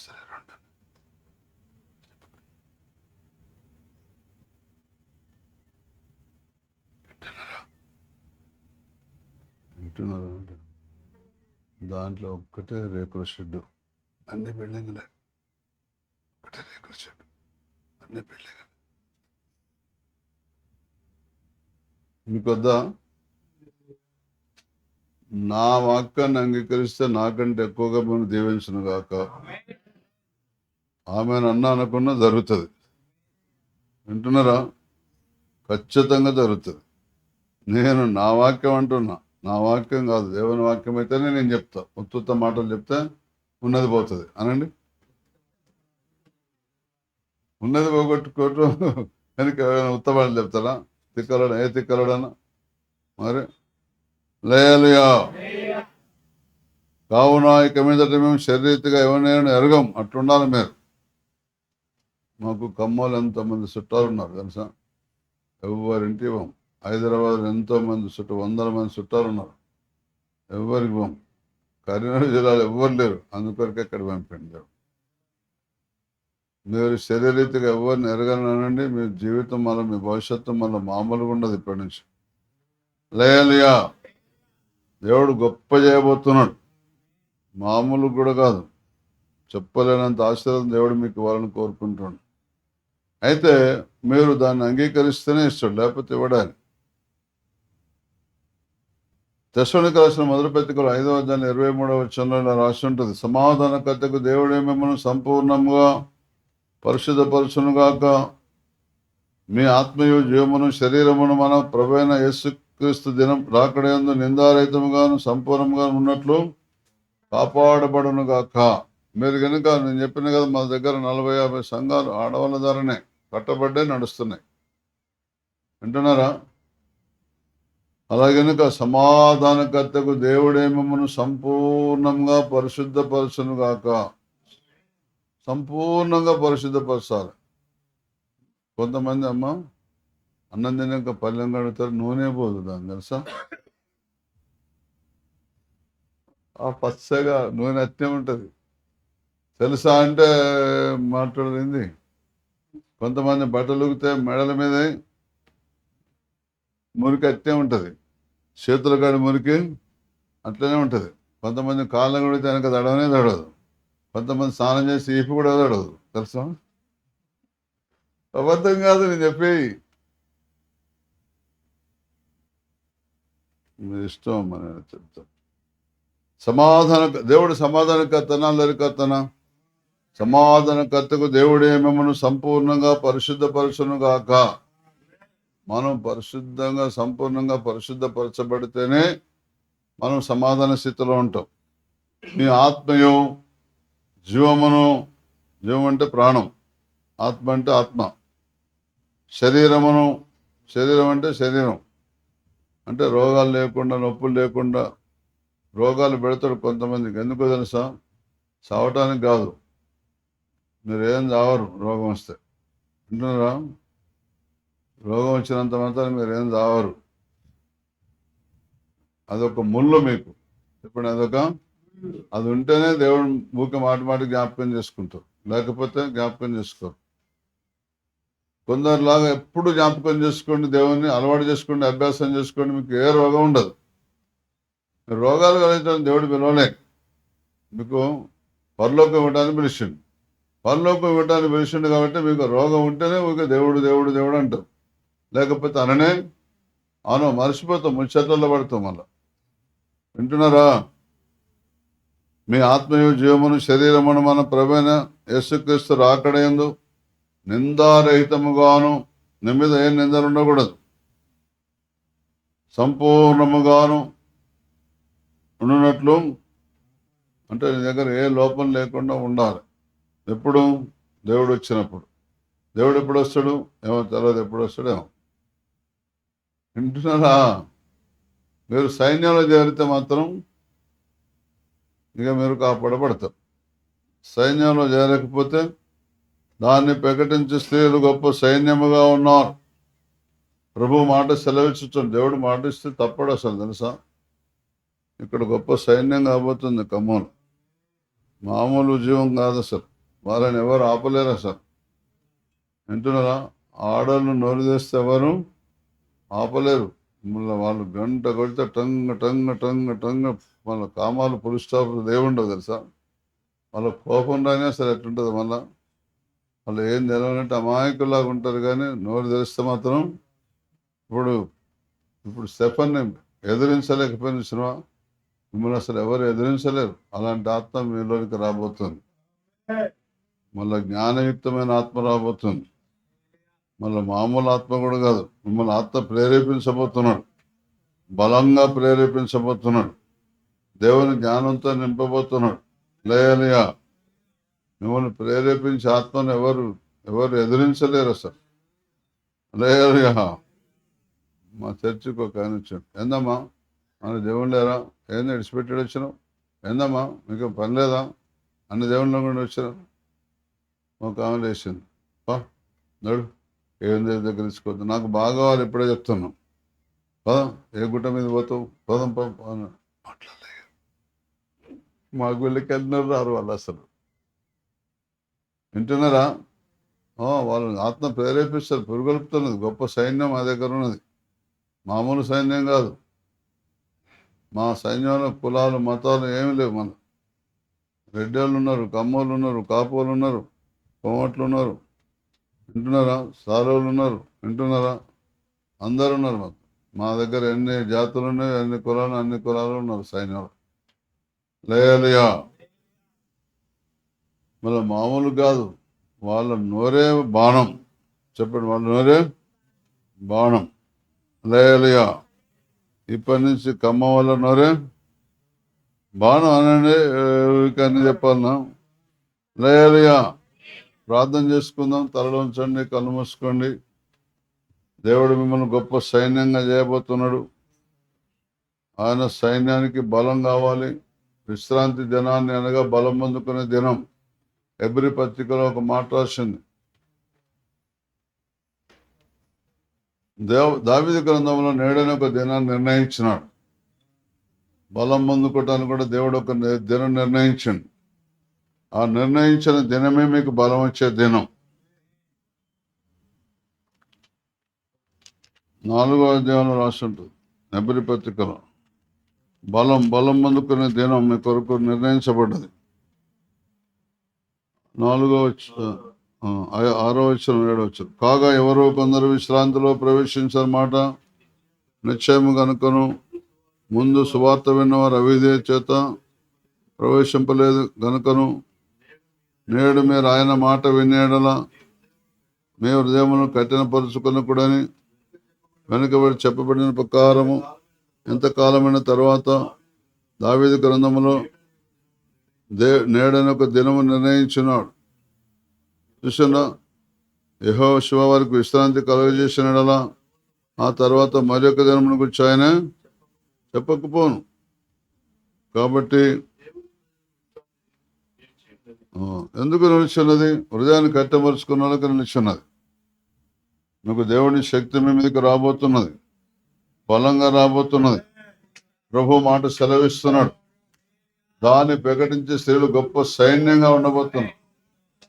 సరే రండి. వింటున్నారా అంటే దాంట్లో ఒక్కటే రేకుల షెడ్డు, అన్ని బిల్డింగ్లే. ఒకటే రేకుల షెడ్డు, అన్ని బిల్డింగ్. మీకు వద్దా? నా వాక్యాన్ని అంగీకరిస్తే నాకంటే ఎక్కువగా మనం దీవించును గాక. ఆమె అన్నా అనకుండా జరుగుతుంది. వింటున్నారా? ఖచ్చితంగా జరుగుతుంది. నేను నా వాక్యం అంటున్నా, నా వాక్యం కాదు, దేవుని వాక్యం అయితేనే నేను చెప్తా. ఉత్తుత్త మాటలు చెప్తే ఉన్నది పోతుంది అనండి. ఉన్నది పోగొట్టుకోవటం వెనక ఉత్తమాలు చెప్తారా? తిక్కలడ ఏ తిక్కలడనా మరి లేయలుయా. కావున ఇక మీదట మేము శరీరీతిగా ఎవరినైనా ఎరగం, అట్లుండాలి మీరు. మాకు ఖమ్మాలు ఎంతోమంది చుట్టాలు ఉన్నారు తెలుసా? ఎవరింటి ఇవ్వం. హైదరాబాద్ ఎంతోమంది 100 మంది చుట్టాలు ఉన్నారు, ఎవరికి ఇవ్వం. కరీంనగర్ జిల్లాలో ఎవ్వరు లేరు, అందుకొరకు ఎక్కడ పంపించారు. మీరు శరీరీతిగా ఎవరిని ఎరగలనండి, మీ జీవితం మళ్ళీ, మీ భవిష్యత్తు మళ్ళీ మామూలుగా ఉండదు ఇప్పటి నుంచి. లేయలుయా. దేవుడు గొప్ప చేయబోతున్నాడు, మామూలు కూడా కాదు. చెప్పలేనంత ఆశీర్వాదం దేవుడు మీకు ఇవ్వాలని కోరుకుంటున్నాడు. అయితే మీరు దాన్ని అంగీకరిస్తేనే ఇస్తాడు, లేకపోతే ఇవ్వడాలి. తెస్సలోనికీయులకు రాసిన మొదటి పత్రికలో 5వ అధ్యాయం 23వ వచనంలో ఇలా రాసి ఉంటుంది. సమాధానకర్తకు దేవుడే మిమ్మల్ని సంపూర్ణంగా పరిశుద్ధపరచునుగాక. మీ ఆత్మయు జీవమును శరీరమును మన ప్రభువైన యేసుక్రీస్తు దినం రాకడయందు నిందారహితముగాను సంపూర్ణంగా ఉన్నట్లు కాపాడబడునుగాక. మీరు కనుక, నేను చెప్పిన కదా, మా దగ్గర 40-50 సంఘాలు ఆడవాళ్ళ ద్వారానే కట్టబడ్డే నడుస్తున్నాయి. వింటున్నారా? అలాగనుక సమాధానకర్తకు దేవుడే మిమ్మల్ని సంపూర్ణంగా పరిశుద్ధపరచునుగాక. సంపూర్ణంగా పరిశుద్ధపరచాలి. కొంతమంది అమ్మ అన్నం తినాక పళ్ళెం కడుగుతారు, నూనె పోదు దాన్ని తెలుసా? ఆ పచ్చగా నూనె అట్టే ఉంటుంది తెలుసా అంటే మాట్లాడింది. కొంతమంది బట్టలు ఉగితే మెడల మీద మురికి అట్టే ఉంటుంది, చేతుల కాడి మురికి అట్లనే ఉంటుంది. కొంతమంది కాళ్ళ కొడితే వెనక తడవనే తడవదు. కొంతమంది స్నానం చేసి ఈపు కూడా తడవదు తెలుసా? అబద్ధం కాదు నేను చెప్పేది, మీ ఇష్టం అమ్మ, నేను చెప్తాను. దేవుడు సమాధానకర్తనా లరికర్తనా? సమాధానకర్తకు దేవుడే మిమ్మల్ని సంపూర్ణంగా పరిశుద్ధపరచునుగాక. మనం పరిశుద్ధంగా సంపూర్ణంగా పరిశుద్ధపరచబడితేనే మనం సమాధాన స్థితిలో ఉంటాం. మీ ఆత్మయు జీవమును, జీవం అంటే ప్రాణం, ఆత్మ అంటే ఆత్మ, శరీరమును, శరీరం అంటే శరీరం, అంటే రోగాలు లేకుండా, నొప్పులు లేకుండా. రోగాలు పెడతాడు కొంతమందికి, ఎందుకో తెలుసా? చావటానికి కాదు. మీరు ఏం చావరు రోగం వస్తే. వింటున్నారా? రోగం వచ్చినంత మాత్రం మీరు ఏం చావరు. అదొక ముళ్ళు మీకు. ఇప్పుడు అది ఉంటేనే దేవుడు ఊరికే మాట జ్ఞాపకం చేసుకుంటారు, లేకపోతే జ్ఞాపకం చేసుకోరు. కొందరిలాగా ఎప్పుడు జ్ఞాపకం చేసుకోండి, దేవుణ్ణి అలవాటు చేసుకోండి, అభ్యాసం చేసుకోండి, మీకు ఏ రోగం ఉండదు. మీరు రోగాలు కలిగించడం దేవుడు పిలవలే. మీకు పరలోకం ఇవ్వడానికి పిలిచిండు, పరలోకం ఇవ్వడానికి పిలిచిండు కాబట్టి మీకు రోగం ఉంటేనే ఊరికే దేవుడు దేవుడు దేవుడు అంటారు, లేకపోతే అననే అవును మర్చిపోతాం, ముచ్చట్లలో పడతాం మళ్ళా. వింటున్నారా? మీ ఆత్మయు జీవమును శరీరమును మన ప్రభువైన యేసుక్రీస్తు రాకడయందు నిందారహితముగాను, నీ మీద ఏం నిందలు ఉండకూడదు, సంపూర్ణముగాను ఉన్నట్లు, అంటే నీ దగ్గర ఏ లోపం లేకుండా ఉండాలి. ఎప్పుడు? దేవుడు వచ్చినప్పుడు. దేవుడు ఎప్పుడు వస్తాడు ఏమో తెలియదు, ఎప్పుడు వస్తాడేమో. వింటున్నారా? మీరు సైన్యంలో చేరితే మాత్రం ఇక మీరు కాపాడబడతారు. సైన్యంలో చేరకపోతే దాన్ని ప్రకటించే స్త్రీలు గొప్ప సైన్యముగా ఉన్నారు. ప్రభు మాట సెలవిచ్చుతుంది. దేవుడు మాట ఇస్తే తప్పడు అసలు, తెలుసా? ఇక్కడ గొప్ప సైన్యం కాబోతుంది ఖమ్మంలో. మామూలు ఉద్యోగం కాదు అసలు. వాళ్ళని ఎవరు ఆపలేరు అసలు. వింటున్నారా? ఆడోళ్ళు నోరు తెస్తే ఎవరు ఆపలేరు. మళ్ళీ వాళ్ళు గంట కొడితే టంగ టంగ టంగ టంగ వాళ్ళ కామాలు పులి స్టాపులు దేవుండవు, తెలుసా? వాళ్ళ కోపం రాని అసలు ఎట్లుంటుంది. మళ్ళీ వాళ్ళు ఏం తెలవాలంటే అమాయకులాగా ఉంటారు, కానీ నోరు తెరిస్తే మాత్రం ఇప్పుడు స్టెఫన్ని ఎదిరించలేకపోయిన సినిమా మిమ్మల్ని అసలు ఎవరు ఎదిరించలేరు. అలాంటి ఆత్మ మీలోనికి రాబోతుంది. మళ్ళీ జ్ఞానయుక్తమైన ఆత్మ రాబోతుంది. మళ్ళీ మామూలు ఆత్మ కూడా కాదు. మిమ్మల్ని ఆత్మ ప్రేరేపించబోతున్నాడు, బలంగా ప్రేరేపించబోతున్నాడు, దేవుని జ్ఞానంతో నింపబోతున్నాడు. లేయలియా, మిమ్మల్ని ప్రేరేపించే ఆత్మను ఎవరు ఎదిరించలేరు అసలు. లేయలియా. మా చర్చికి ఒక ఆయన వచ్చాడు. ఏందమ్మా మన దేవుడు లేరా? ఏంది విడిచిపెట్టి వచ్చినావు? ఏందమ్మా మీకు పని లేదా? అన్ని దేవుళ్ళ కూడా వచ్చారు. ఒక ఆమె వేసింది, నడు ఏం దగ్గర తీసుకోవద్దు, నాకు బాగా వాళ్ళు ఇప్పుడే చెప్తున్నాం. పదం ఏ గుట్ట మీద పోతావు, పదం మాట్లాడలే. మాకు వీళ్ళకి వెళ్ళినారు రారు వాళ్ళు అసలు. వింటున్నారా? వాళ్ళు ఆత్మ ప్రేరేపిస్తారు, పురుగొలుపుతున్నది. గొప్ప సైన్యం మా దగ్గర ఉన్నది, మామూలు సైన్యం కాదు. మా సైన్యంలో కులాలు మతాలు ఏమి లేవు. మన రెడ్డోళ్ళు ఉన్నారు, కమ్మోళ్ళు ఉన్నారు, కాపోళ్ళు ఉన్నారు, కోమట్లు ఉన్నారు. వింటున్నారా? సారోళ్ళు ఉన్నారు. వింటున్నారా? అందరు ఉన్నారు. మా దగ్గర ఎన్ని జాతులు ఉన్నాయి, అన్ని కులాలు ఉన్నారు సైన్యంలో. లేయలియా. మళ్ళీ మామూలు కాదు. వాళ్ళ నోరే బాణం. చెప్పండి, వాళ్ళ నోరే బాణం. లేయలియా. ఇప్పటి నుంచి ఖమ్మం వల్ల నోరే బాణం అనండి. అన్ని చెప్పాలన్నా. లేయలియా. ప్రార్థన చేసుకుందాం. తలలో ఉంచండి, కళ్ళు మూసుకోండి. దేవుడు మిమ్మల్ని గొప్ప సైన్యంగా చేయబోతున్నాడు. ఆయన సైన్యానికి బలం కావాలి. విశ్రాంతి దినాన్ని అనగా బలం పొందుకునే దినం. ఎబ్రి పత్రికలో ఒక మాట రాసింది. దావీదు గ్రంథంలో నేడని ఒక దినాన్ని నిర్ణయించినాడు. బలం పొందుకోవటానికి కూడా దేవుడు ఒక దినం నిర్ణయించండి. ఆ నిర్ణయించిన దినమే మీకు బలం వచ్చే దినం. 4వ అధ్యాయంలో రాసి ఉంటుంది ఎబ్రి పత్రికలో. బలం పొందుకునే దినం మీ కొరకు నిర్ణయించబడ్డది. 6వ-7వ కాగా ఎవరో కొందరు విశ్రాంతిలో ప్రవేశించారన్నమాట. నిశ్చయము కనుకను ముందు సువార్త విన్నవారు అవిధేయ చేత ప్రవేశింపలేదు గనుకను నేడు మీరు ఆయన మాట వినేడలా మీ హృదయమును కఠినపరుచుకొనకూడని వెనుకబడి చెప్పబడిన ప్రకారము ఎంతకాలమైన తర్వాత దావీదు గ్రంథములో నేడని ఒక దినము నిర్ణయించున్నాడు. చూసినా? యెహోషువ వారికి విశ్రాంతి కలుగజేసినడలా ఆ తర్వాత మరి ఒక దినమును గురించి ఆయన చెప్పకపోను. కాబట్టి ఎందుకు నిలిచున్నది? హృదయాన్ని కట్టమరుచుకున్న వాళ్ళకి నిలిచున్నది. మీకు దేవుని శక్తి మీ మీదకి రాబోతున్నది, బలంగా రాబోతున్నది. ప్రభు మాట సెలవిస్తున్నాడు. దాన్ని ప్రకటించే స్త్రీలు గొప్ప సైన్యంగా ఉండబోతున్నారు.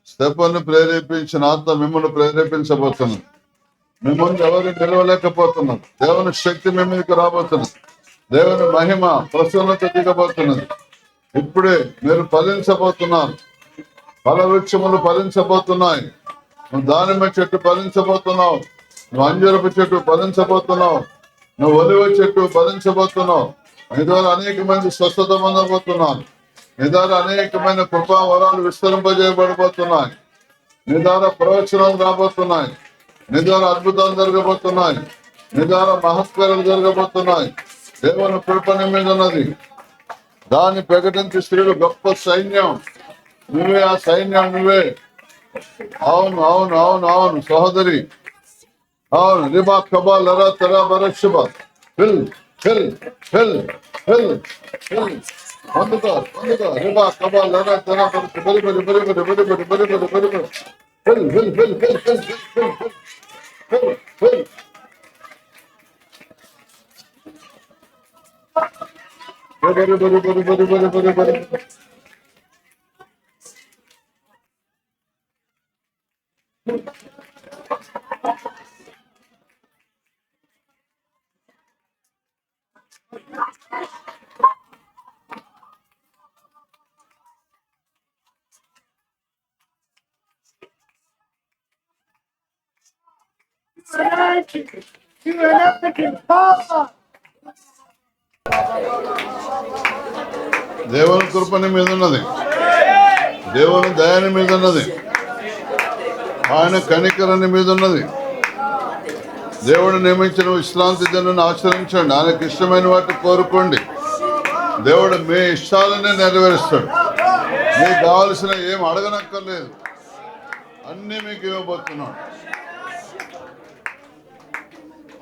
స్టెఫన్ను ప్రేరేపించిన ఆత్మ మిమ్మల్ని ప్రేరేపించబోతున్నది. మిమ్మల్ని ఎవరు నిలవలేకపోతున్నారు. దేవుని శక్తి మీ మీదకి రాబోతున్నది. దేవుని మహిమ ప్రసన్నత దిగబోతున్నది. ఇప్పుడే మీరు ఫలించబోతున్నారు. ఫల వృక్షములు ఫలించబోతున్నాయి. నువ్వు దానిమ్మ చెట్టు ఫలించబోతున్నావు. నువ్వు అంజూరపు చెట్టు ఫలించబోతున్నావు. నువ్వు ఒలివ చెట్టు ఫలించబోతున్నావు. నీ ద్వారా అనేక మంది స్వస్థత పొందబోతున్నారు. నీ ద్వారా అనేకమైన కృపా వరాలు విస్తరింపజేయబడబోతున్నాయి. నీ ద్వారా ప్రవచనాలు రాబోతున్నాయి. నీ ద్వారా అద్భుతాలు జరగబోతున్నాయి. నీ ద్వారా మహత్కారాలు జరగబోతున్నాయి. దేవుని కృప నీ మీద ఉన్నది. దాన్ని ప్రకటించే స్త్రీలు గొప్ప సైన్యం. నువ్వే ఆ సైన్యం, నువ్వే. అవును అవును అవును అవును సహోదరి, అవును. రిబా కబా లరా తెరా బరశుభ fill fill fill fill fill పొందుకో రిబా కబా లరా తెరా బరి బరి బరి బరి బరి బరి బరి బరి బరి బరి దేవుని కృపని మీద ఉన్నది, దేవుని దయాని మీద ఉన్నది, ఆయన కనికరాన్ని మీద ఉన్నది. దేవుడు నియమించిన విశ్రాంతి దినాన్ని ఆచరించండి, ఆయనకు ఇష్టమైన వాటిని కోరుకోండి. దేవుడు మీ ఇష్టాలనే నెరవేరుస్తాడు. మీకు కావలసిన ఏం అడగనక్కర్లేదు, అన్నీ మీకు ఇవ్వబోతున్నాడు.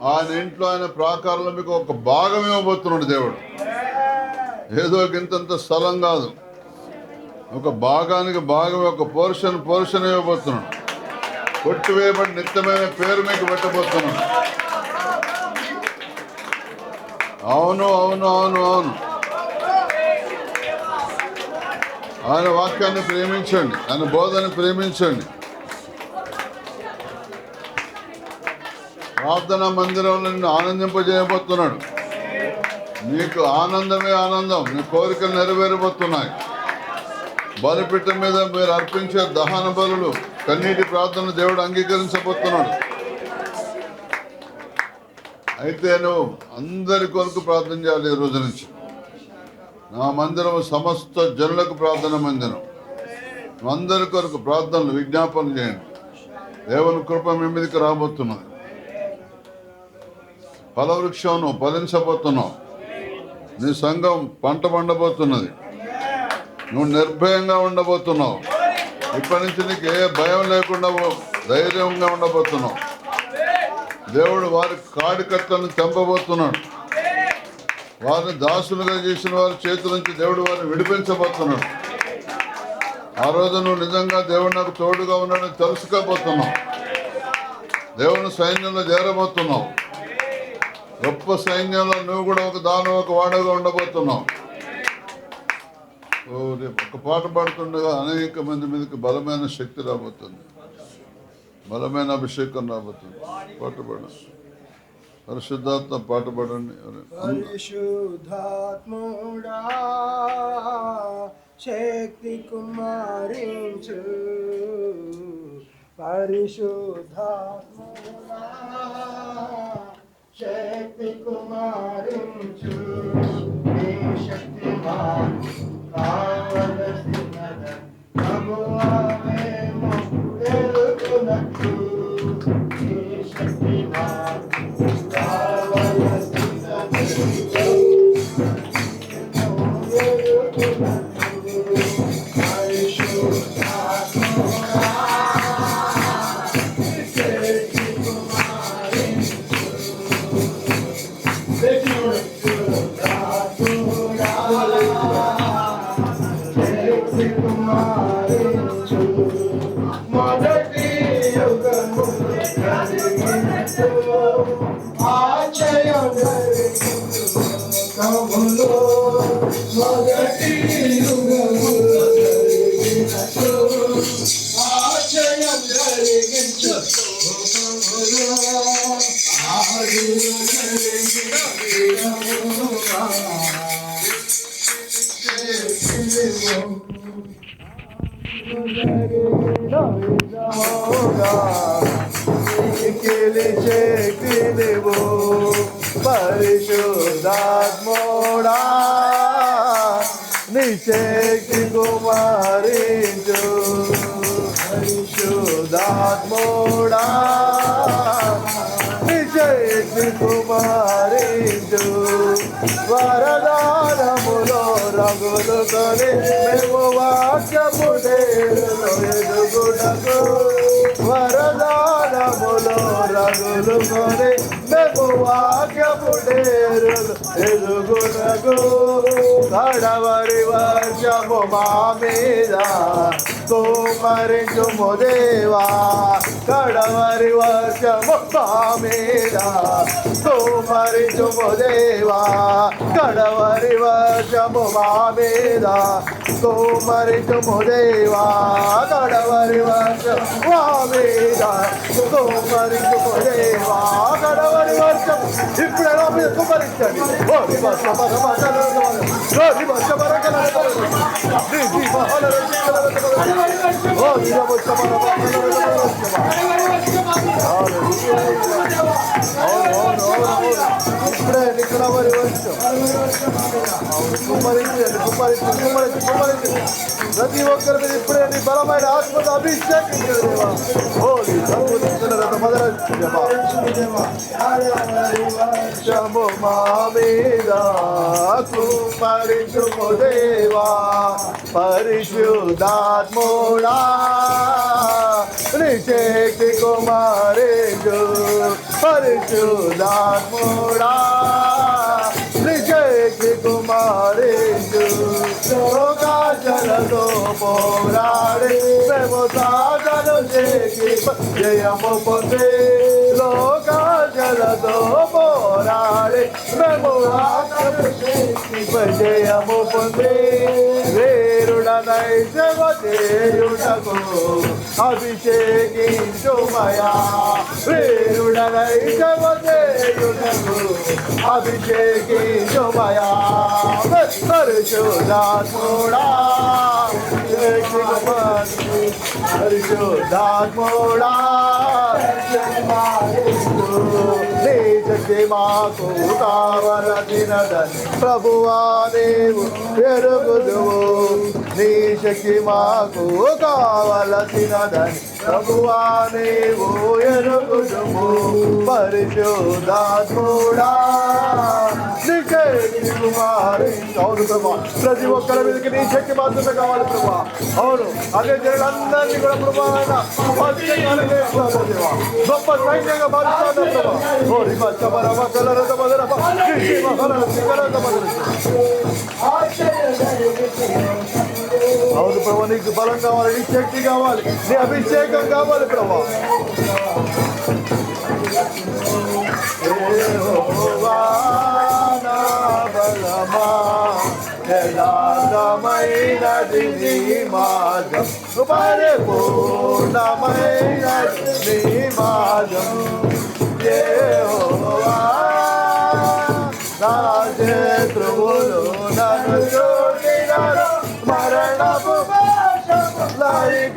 ఆయన ఇంట్లో ఆయన ప్రాకారంలో మీకు ఒక భాగం ఇవ్వబోతున్నాడు దేవుడు. ఏదో ఇంతంత స్థలం కాదు, ఒక భాగానికి భాగం, ఒక పోర్షన్ ఇవ్వబోతున్నాడు. కొట్టివేయబడి నిత్యమైన పేరు మీకు పెట్టబోతున్నాడు. అవును అవును అవును అవును. ఆయన వాక్యాన్ని ప్రేమించండి, ఆయన బోధని ప్రేమించండి. ప్రార్థనా మందిరంలో నిన్ను ఆనందింపజేయబోతున్నాడు. నీకు ఆనందమే ఆనందం, నీ కోరికలు నెరవేరబోతున్నాయి. బలిపీఠం మీద మీరు అర్పించే దహన బలులు, కన్నీటి ప్రార్థన దేవుడు అంగీకరించబోతున్నాడు. అయితే నువ్వు అందరి కొరకు ప్రార్థన చేయాలి. ఈ రోజు నుంచి నా మందిరం సమస్త జనులకు ప్రార్థన మందిరం. అందరి కొరకు ప్రార్థనలు, విజ్ఞాపనలు చేయండి. దేవుని కృప మీ మీదకి రాబోతున్నది. ఫలవృక్షం నువ్వు ఫలించబోతున్నావు. నీ సంఘం పంట పండబోతున్నది. నువ్వు నిర్భయంగా ఉండబోతున్నావు. ఇప్పటి నుంచి నీకు ఏ భయం లేకుండా ధైర్యంగా ఉండబోతున్నావు. దేవుడు వారి కాడికట్లను చంపబోతున్నాడు. వారిని దాసులుగా చేసిన వారి చేతుల నుంచి దేవుడు వారిని విడిపించబోతున్నాడు. ఆ రోజు నువ్వు నిజంగా దేవుడు నాకు తోడుగా ఉన్నాడని తెలుసుకోబోతున్నావు. దేవుని సైన్యంలో చేరబోతున్నావు. గొప్ప సైన్యంలో నువ్వు కూడా ఒక వాడగా ఉండబోతున్నావు. ఒక పాట పాడుతుండగా అనేక మంది మీదకి బలమైన శక్తి రాబోతుంది, బలమైన అభిషేకం రాబోతుంది. పాట పాడు, పరిశుద్ధాత్మ పాట పాడండి. పరిశుద్ధాత్ముడా శక్తి కుమారించు, పరిశుద్ధాత్ముడా శక్తి కుమారించు, నీ శక్తి మాకు కావలసినది ప్రభువా మేము ఎరుగునట్టు, నీ శక్తి మాకు కావలసినది మొదటి యుగము ఆచయం కములో, మొదటి యుగము ఆచయం జరిగించు శక్తి దేవో పరిశుద్ధాత్ముడా నీ శక్తి కుమారించు, పరిశుద్ధాత్ముడా నీ శక్తి కుమారించు, వరదానములో రగులు కొని మేము వాక్యము ఎదుగుటకు, వరదానములో రగులు కొని మేము వాక్యము ఎదుగుటకు, కడవరి వర్షము మా మీద కుమ్మరించుము దేవా కడవరి వర్షము మా మీద కుమ్మరించుము దేవా కడవరి వర్షము మా మీద కుమ్మరించుము దేవా కడవరి వర్షము మా మీద కుమ్మరించుము దేవా కడవరి వర్షం ఇప్పుడు ఎలా మీద కుమ్మరించండి ఇప్పుడే ఇక్కడ మరి వర్షం కుమ్మరించండి కుమ్మరించండి ప్రతి ఒక్కరి మీద ఇప్పుడే నీ బలమైన ఆత్మతో అభిషేకించండి వర్షము మా మీద కుమ్మరించుము దేవా పరిశుద్ధాత్ముడా నీ శక్తి కుమారించు పరిశుద్ధాత్ముడా నీ శక్తి కుమారించు లోకాజలతో పోరాడి మేము సాధను చేసి జయము పొందే లోకాజలతో పోరాడి మేము జయము పొందే వేరుడనై సేవ చేయుటకు అభిషేకించుమయా వేరుడనై సేవ చేయుటకు అభిషేకించుమయా పరిశుద్ధాత్ముడా పరిశుద్ధాత్ముడా నీ శక్తి మాకు కావలసినదని ప్రభువా నీవు ఎరుగుదువు నీ శక్తి మాకు కావలసినదని ప్రభువా నీవు ఎరుగుదువు పరిశుద్ధాత్ముడా నీ శక్తి కుమారి అవును ప్రభా ప్రతి ఒక్కరి మీదకి నీ శక్తి మాత్రమే కావాలి ప్రభా అవును అదే జనులందరినీ కూడా ప్రభా గొప్ప సైన్యంగా బాధిస్తాను ప్రభా ఓ రిమా చబరమ కలరత మదరమ శ్రీమ కలర సిగరత మదర అవును ప్రభా నీకు బలం కావాలి నీ శక్తి కావాలి నీ అభిషేకం కావాలి ప్రభా బలమా యథార్థమైనది నీ మార్గం పరిపూర్ణమైనది నీ మార్గం యెహోవా నా శత్రువులు నన్ను చూడినారు మరణపు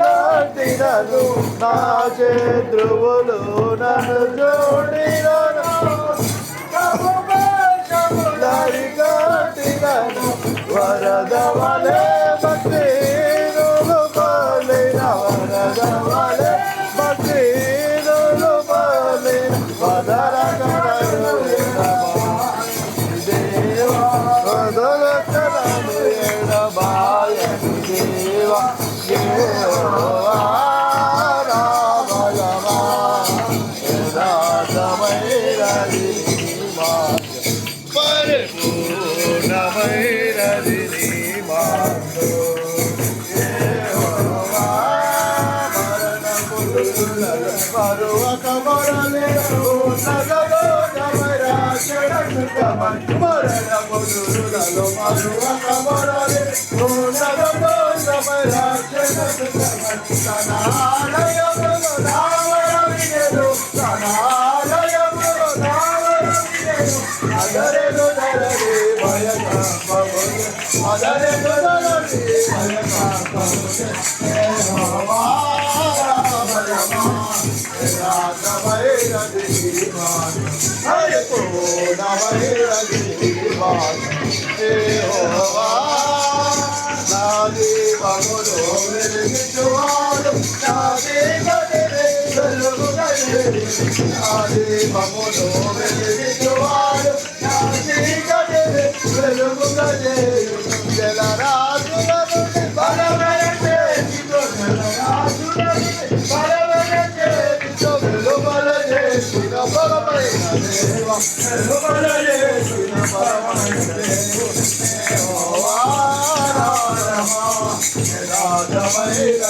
కట్టినను నా శత్రువులు నన్ను చూడినారు కట్టినను వరద వలె భక్తినులు పలిన వరద వలె భక్తినులు పలిన వదలకనను దేవా వదలకనను ఎడబాయని దేవా యెహోవా రామలమా యథార్థమైనది పరిపూర్ణమైనది నీ మార్గం యెహోవా మరణములను మరువక మొరలేరు నగలో జమరాక్షణముగమన్ మరణములను మరువక మొరలేరు నగలో జమరాక్షణముగమన్ తన ఆలయములో నావరవినెను తన ఆలయములో నావరవినెను అదరెను దరరే భయకాంపమునే అదరెను దరరే భయకాంపమునే యెహోవా రామలమా యథార్థమైనది నీ మార్గం పరిపూర్ణమైనది నీ మార్గం యెహోవా నా దీపములో వెలిగించువాడు నా దీపములో వెలిగించువాడు నా వెలుగుగా జలరాజులను బలమైన చేతితో జలరాజులను బలమైన చేతితో వెలుబల చేసిన బలమైన దేవ వెలుబల చేసిన బలమైన దేవ యెహోవా రామా యథార్థమైన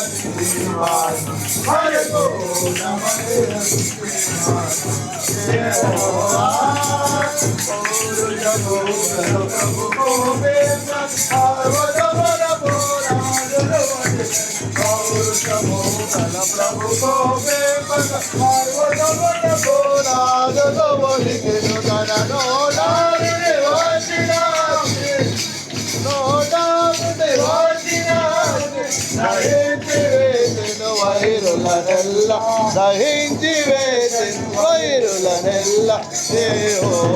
దహించి వేసిన వైరులనెల్ల దేహోవాదామరమా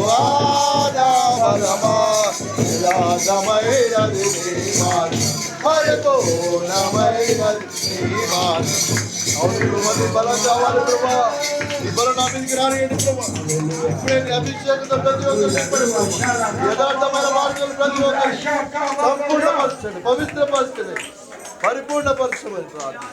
విలాసమైనది నీ మార్గం పరిపూర్ణమైనది నీ మార్గం. అవును మంది బలం కావాలి ప్రభా, ఈ బలం నా మీదకి రానియండి ప్రభా. ఇప్పుడే నీ అభిషేకంతో ప్రతి ఒక్కరు నింపండి ప్రభా. యథార్థమైన మార్గాలు ప్రతి ఒక్కరు సంపూర్ణపరచండి, పవిత్రపరచండి, పరిపూర్ణపరచమని ప్రార్థన.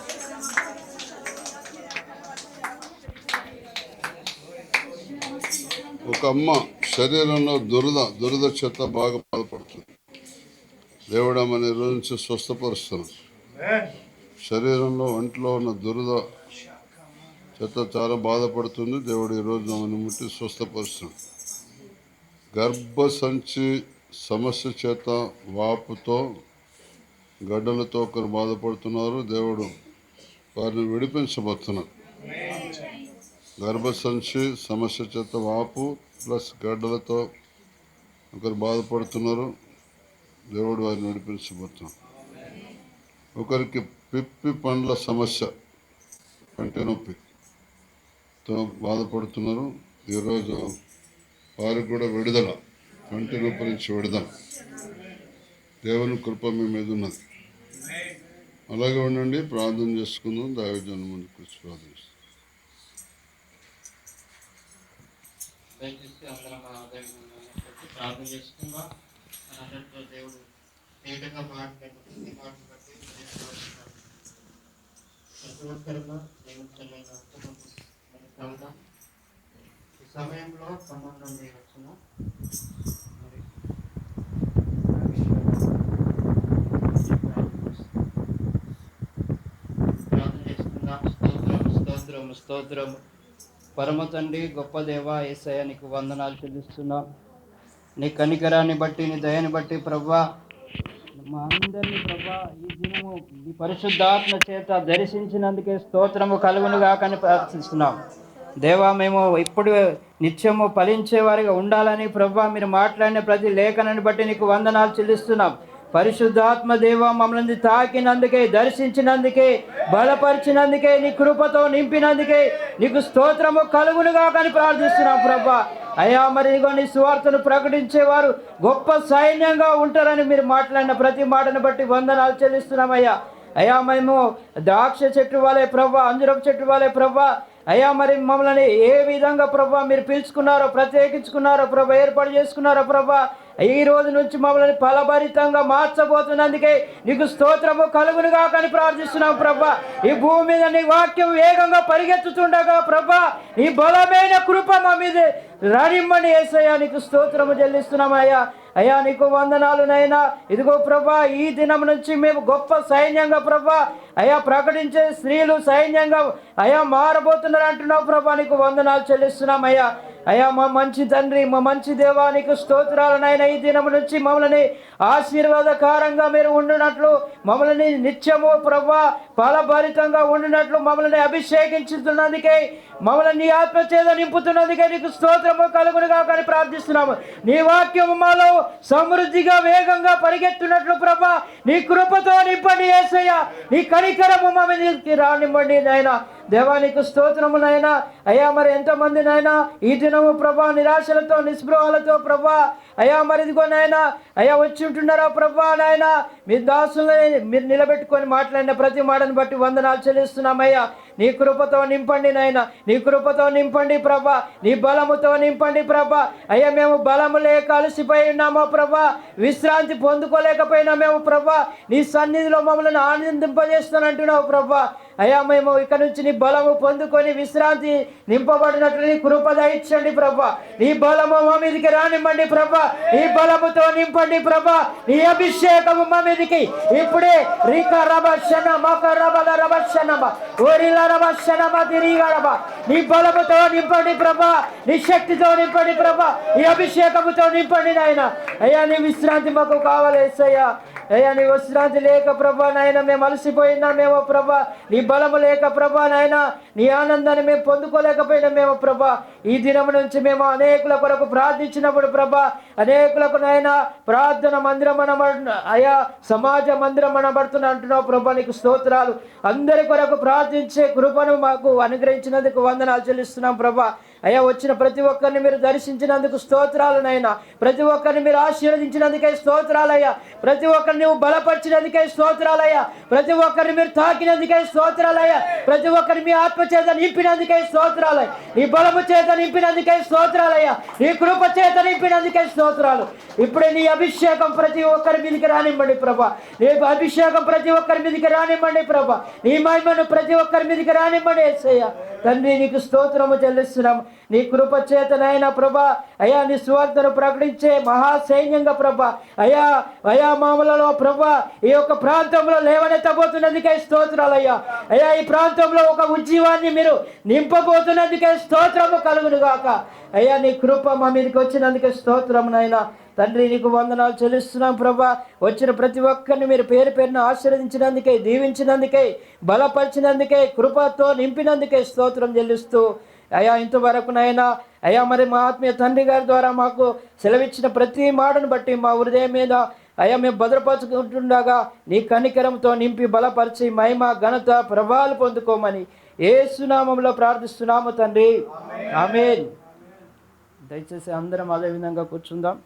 ఒక అమ్మ శరీరంలో దురద చేత బాగా బాధపడుతుంది. దేవుడు ఆమెను ఈరోజు నుంచి స్వస్థపరుస్తున్నాడు. శరీరంలో ఒంట్లో ఉన్న దురద చేత చాలా బాధపడుతుంది. దేవుడు ఈరోజు ఆమెను ముట్టి స్వస్థపరుస్తున్నాడు. గర్భసంచి సమస్య చేత వాపుతో గడ్డలతో ఒకరు బాధపడుతున్నారు. దేవుడు వారిని విడిపించబోతున్నాడు. గర్భసంచి సమస్య చేత వాపు ప్లస్ గడ్డలతో ఒకరు బాధపడుతున్నారు. దేవుడు వారిని నడిపించబోతున్నాడు. ఒకరికి పిప్పి పండ్ల సమస్య, పంటి నొప్పితో బాధపడుతున్నారు. ఈరోజు వారికి కూడా విడుదల, పంటి నొప్పి నుంచి విడుదల. దేవుని కృప మీ మీద ఉన్నది. అలాగే ఉండండి, ప్రార్థన చేసుకుందాం. దైవజనం ముందుకు వచ్చి ప్రార్థిస్తాం. దయచేసి అందరం ప్రార్థన చేసుకుందాం. అన్నట్లో దేవుడు నీటిగా మాట్లాడి మాటలు బట్టి ప్రతి ఒక్కరిలో దేవుడు ఈ సమయంలో సంబంధం చేయవచ్చున ప్రార్థన చేసుకుందాం. స్తోత్రము స్తోత్రము పరమ తండ్రి, గొప్ప దేవ యేసయ్య, నీకు వందనాలు చెల్లిస్తున్నాం. నీ కనికరాన్ని బట్టి, నీ దయని బట్టి ప్రభా, మా అందరినీ ప్రభా ఈ దినము ఈ పరిశుద్ధాత్మ చేత దర్శించినందుకే స్తోత్రము కలుగునుగా కానీ ప్రార్థిస్తున్నాం. దేవా, మేము ఇప్పుడు నిత్యము ఫలించే వారిగా ఉండాలని ప్రభా మీరు మాట్లాడిన ప్రతి లేఖనాన్ని బట్టి నీకు వందనాలు చెల్లిస్తున్నాం. పరిశుద్ధాత్మ దేవ, మమ్మల్ని తాకినందుకే, దర్శించినందుకే, బలపరిచినందుకే, నీ కృపతో నింపినందుకే నీకు స్తోత్రము కలుగునుగా కానీ ప్రార్థిస్తున్నాం ప్రభా. అయ్యా, మరి నీ సువార్తను ప్రకటించేవారు గొప్ప సైన్యంగా ఉంటారని మీరు మాట్లాడిన ప్రతి మాటను బట్టి వందనాలు చెల్లిస్తున్నామయ్యా. అయ్యా, మేము ద్రాక్ష చెట్టు వాళ్ళే ప్రభా, అంజురపు చెట్టు వాళ్ళే ప్రభా. అయ్యా, మరి మమ్మల్ని ఏ విధంగా ప్రభా మీరు పిలుచుకున్నారో, ప్రత్యేకించుకున్నారో ప్రభా, ఏర్పాటు చేసుకున్నారో ప్రభా, ఈ రోజు నుంచి మమ్మల్ని ఫలభరితంగా మార్చబోతున్నందుకే నీకు స్తోత్రము కలుగునుగా కానీ ప్రార్థిస్తున్నాం ప్రభా. ఈ భూమి మీద నీ వాక్యం వేగంగా పరిగెత్తుతుండగా ప్రభా, నీ బలమైన కృప మా మీద రానిమ్మని యేసయ్యా నీకు స్తోత్రము చెల్లిస్తున్నామయ్యా. అయ్యా, నీకు వందనాలు నైనా. ఇదిగో ప్రభా, ఈ దినం నుంచి మేము గొప్ప సైన్యంగా ప్రభా అయ్యా ప్రకటించే స్త్రీలు సైన్యంగా అయ్యా మారబోతున్నారు అంటున్నావు ప్రభా. నీకు వందనాలు చెల్లిస్తున్నామయ్యా. అయ్యా, మా మంచి తండ్రి, మా మంచి దేవా, నీకు స్తోత్రాలనైనా. ఈ దినం నుంచి మమ్మల్ని ఆశీర్వాదకరంగా మీరు ఉండినట్లు, మమ్మల్ని నిత్యము ప్రభా ఫలభరితంగా ఉండినట్లు మమ్మల్ని అభిషేకించుతున్నందుకే, మమ్మల్ని నీ ఆత్మచేత నింపుతున్నందుకే నీకు స్తోత్రము కలుగునుగా కానీ ప్రార్థిస్తున్నాము. నీ వాక్యము మాలో సమృద్ధిగా వేగంగా పరిగెత్తున్నట్లు ప్రభా నీ కృపతో నింపండి యేసయ్య. నీ కనికరము మా మీదకి రానివ్వండి నాయన. దేవా, నీకు స్తోత్రము నాయన. అయ్యా, మరి ఎంతమంది నాయన ఈ దినము ప్రభా నిరాశలతో, నిస్పృహాలతో ప్రభా అయ్యా మరి ఇదిగో నాయన అయ్యా వచ్చి ఉంటున్నారా ప్రభా నాయన. మీ దాసులని మీరు నిలబెట్టుకొని మాట్లాడిన ప్రతి మాటను బట్టి వందనాలు చెల్లిస్తున్నామయ్యా. నీ కృపతో నింపండి నాయన, నీ కృపతో నింపండి ప్రభా, నీ బలముతో నింపండి ప్రభా. అయ్యా, మేము బలము లేక అలసిపోయి ఉన్నామో ప్రభా, విశ్రాంతి పొందుకోలేకపోయినామేమో ప్రభా, నీ సన్నిధిలో మమ్మల్ని ఆనందింపజేస్తానంటున్నావు ప్రభా. అయ్యా, మేము ఇక్కడ నుంచి నీ బలము పొందుకొని విశ్రాంతి నింపబడినట్లు నీ కృప దయచండి ప్రభా. నీ బలము మా మీదకి రానివ్వండి ప్రభా, నీ బలముతో నింపండి ప్రభా. నీ అభిషేకము మా మీదకి ఇప్పుడే రీక రభ శన మక రబల రభ శనమ ఓరిల నీ బలముతో నింపండి ప్రభా, నీ శక్తితో నింపండి ప్రభా, నీ అభిషేకముతో నింపండి నాయన. అయ్యా నీ విశ్రాంతి మాకు కావాలి యేసయ్యా. అయ్యా నీ విశ్రాంతి లేక ప్రభా నాయన మేము అలసిపోయినామేమో ప్రభా, నీ బలము లేక ప్రభా నాయన నీ ఆనందాన్ని మేము పొందుకోలేకపోయినామేమో ప్రభా. ఈ దినం నుంచి మేము అనేకుల కొరకు ప్రార్థించినప్పుడు ప్రభా, అనేకులకు నాయన ప్రార్థన మందిరం అయ్యా సమాజ మందిరం అనబడుతున్నా అంటున్నావు ప్రభా. నీకు స్తోత్రాలు. అందరి కొరకు ప్రార్థించే కృపను మాకు అనుగ్రహించినందుకు వందనాలు చెల్లిస్తున్నాం ప్రభా. అయ్యా వచ్చిన ప్రతి ఒక్కరిని మీరు దర్శించినందుకు స్తోత్రాలు నాయన. ప్రతి ఒక్కరిని మీరు ఆశీర్వదించినందుకే స్తోత్రాలయ్యా. ప్రతి ఒక్కరిని నువ్వు బలపరిచినందుకే స్తోత్రాలయ్యా. ప్రతి ఒక్కరిని మీరు తాకినందుకే స్తోత్రాలయ్యా. ప్రతి ఒక్కరిని మీ ఆత్మ చేత నింపినందుకే స్తోత్రాలయ్యా. నీ బలము చేత నింపినందుకే స్తోత్రాలయ్యా. నీ కృప చేత నింపినందుకే స్తోత్రాలు. ఇప్పుడే నీ అభిషేకం ప్రతి ఒక్కరి మీదకి రానివ్వండి ప్రభా. నీ అభిషేకం ప్రతి ఒక్కరి మీదకి రానివ్వండి ప్రభా. నీ మహిమను ప్రతి ఒక్కరి మీదకి రానివ్వండి యేసయ్యా. తండ్రి నీకు స్తోత్రము చెల్లిస్తున్నాం. నీ కృప చేతనైనా ప్రభా అయా నీ సువార్తను ప్రకటించే మహాసైన్యంగా ప్రభా అయా మామూలలో ప్రభా ఈ యొక్క ప్రాంతంలో లేవనెత్తబోతున్నందుకే స్తోత్రాలయ్యా. అయ్యా ఈ ప్రాంతంలో ఒక ఉజ్జీవాన్ని మీరు నింపబోతున్నందుకే స్తోత్రము కలుగును గాక. అయ్యా నీ కృప మా మీదకి వచ్చినందుకే స్తోత్రం నాయనా. తండ్రి నీకు వందనాలు చెల్లిస్తున్నాం ప్రభా. వచ్చిన ప్రతి ఒక్కరిని మీరు పేరు పేరున ఆశీర్వదించినందుకే, దీవించినందుకే, బలపరిచినందుకే, కృపతో నింపినందుకే స్తోత్రం చెల్లిస్తూ అయ్యా ఇంతవరకు నాయనా అయ్యా మరి మా ఆత్మీయ తండ్రి గారి ద్వారా మాకు సెలవిచ్చిన ప్రతి మాటను బట్టి మా హృదయం మీద అయ్యా మేము భద్రపరుచుకుంటుండగా నీ కనికరంతో నింపి బలపరిచి మహిమ ఘనత ప్రభావాలు పొందుకోమని యేసు నామములో ప్రార్థిస్తున్నాము తండ్రి. ఆమేన్. దయచేసి అందరం అదే విధంగా కూర్చుందాం.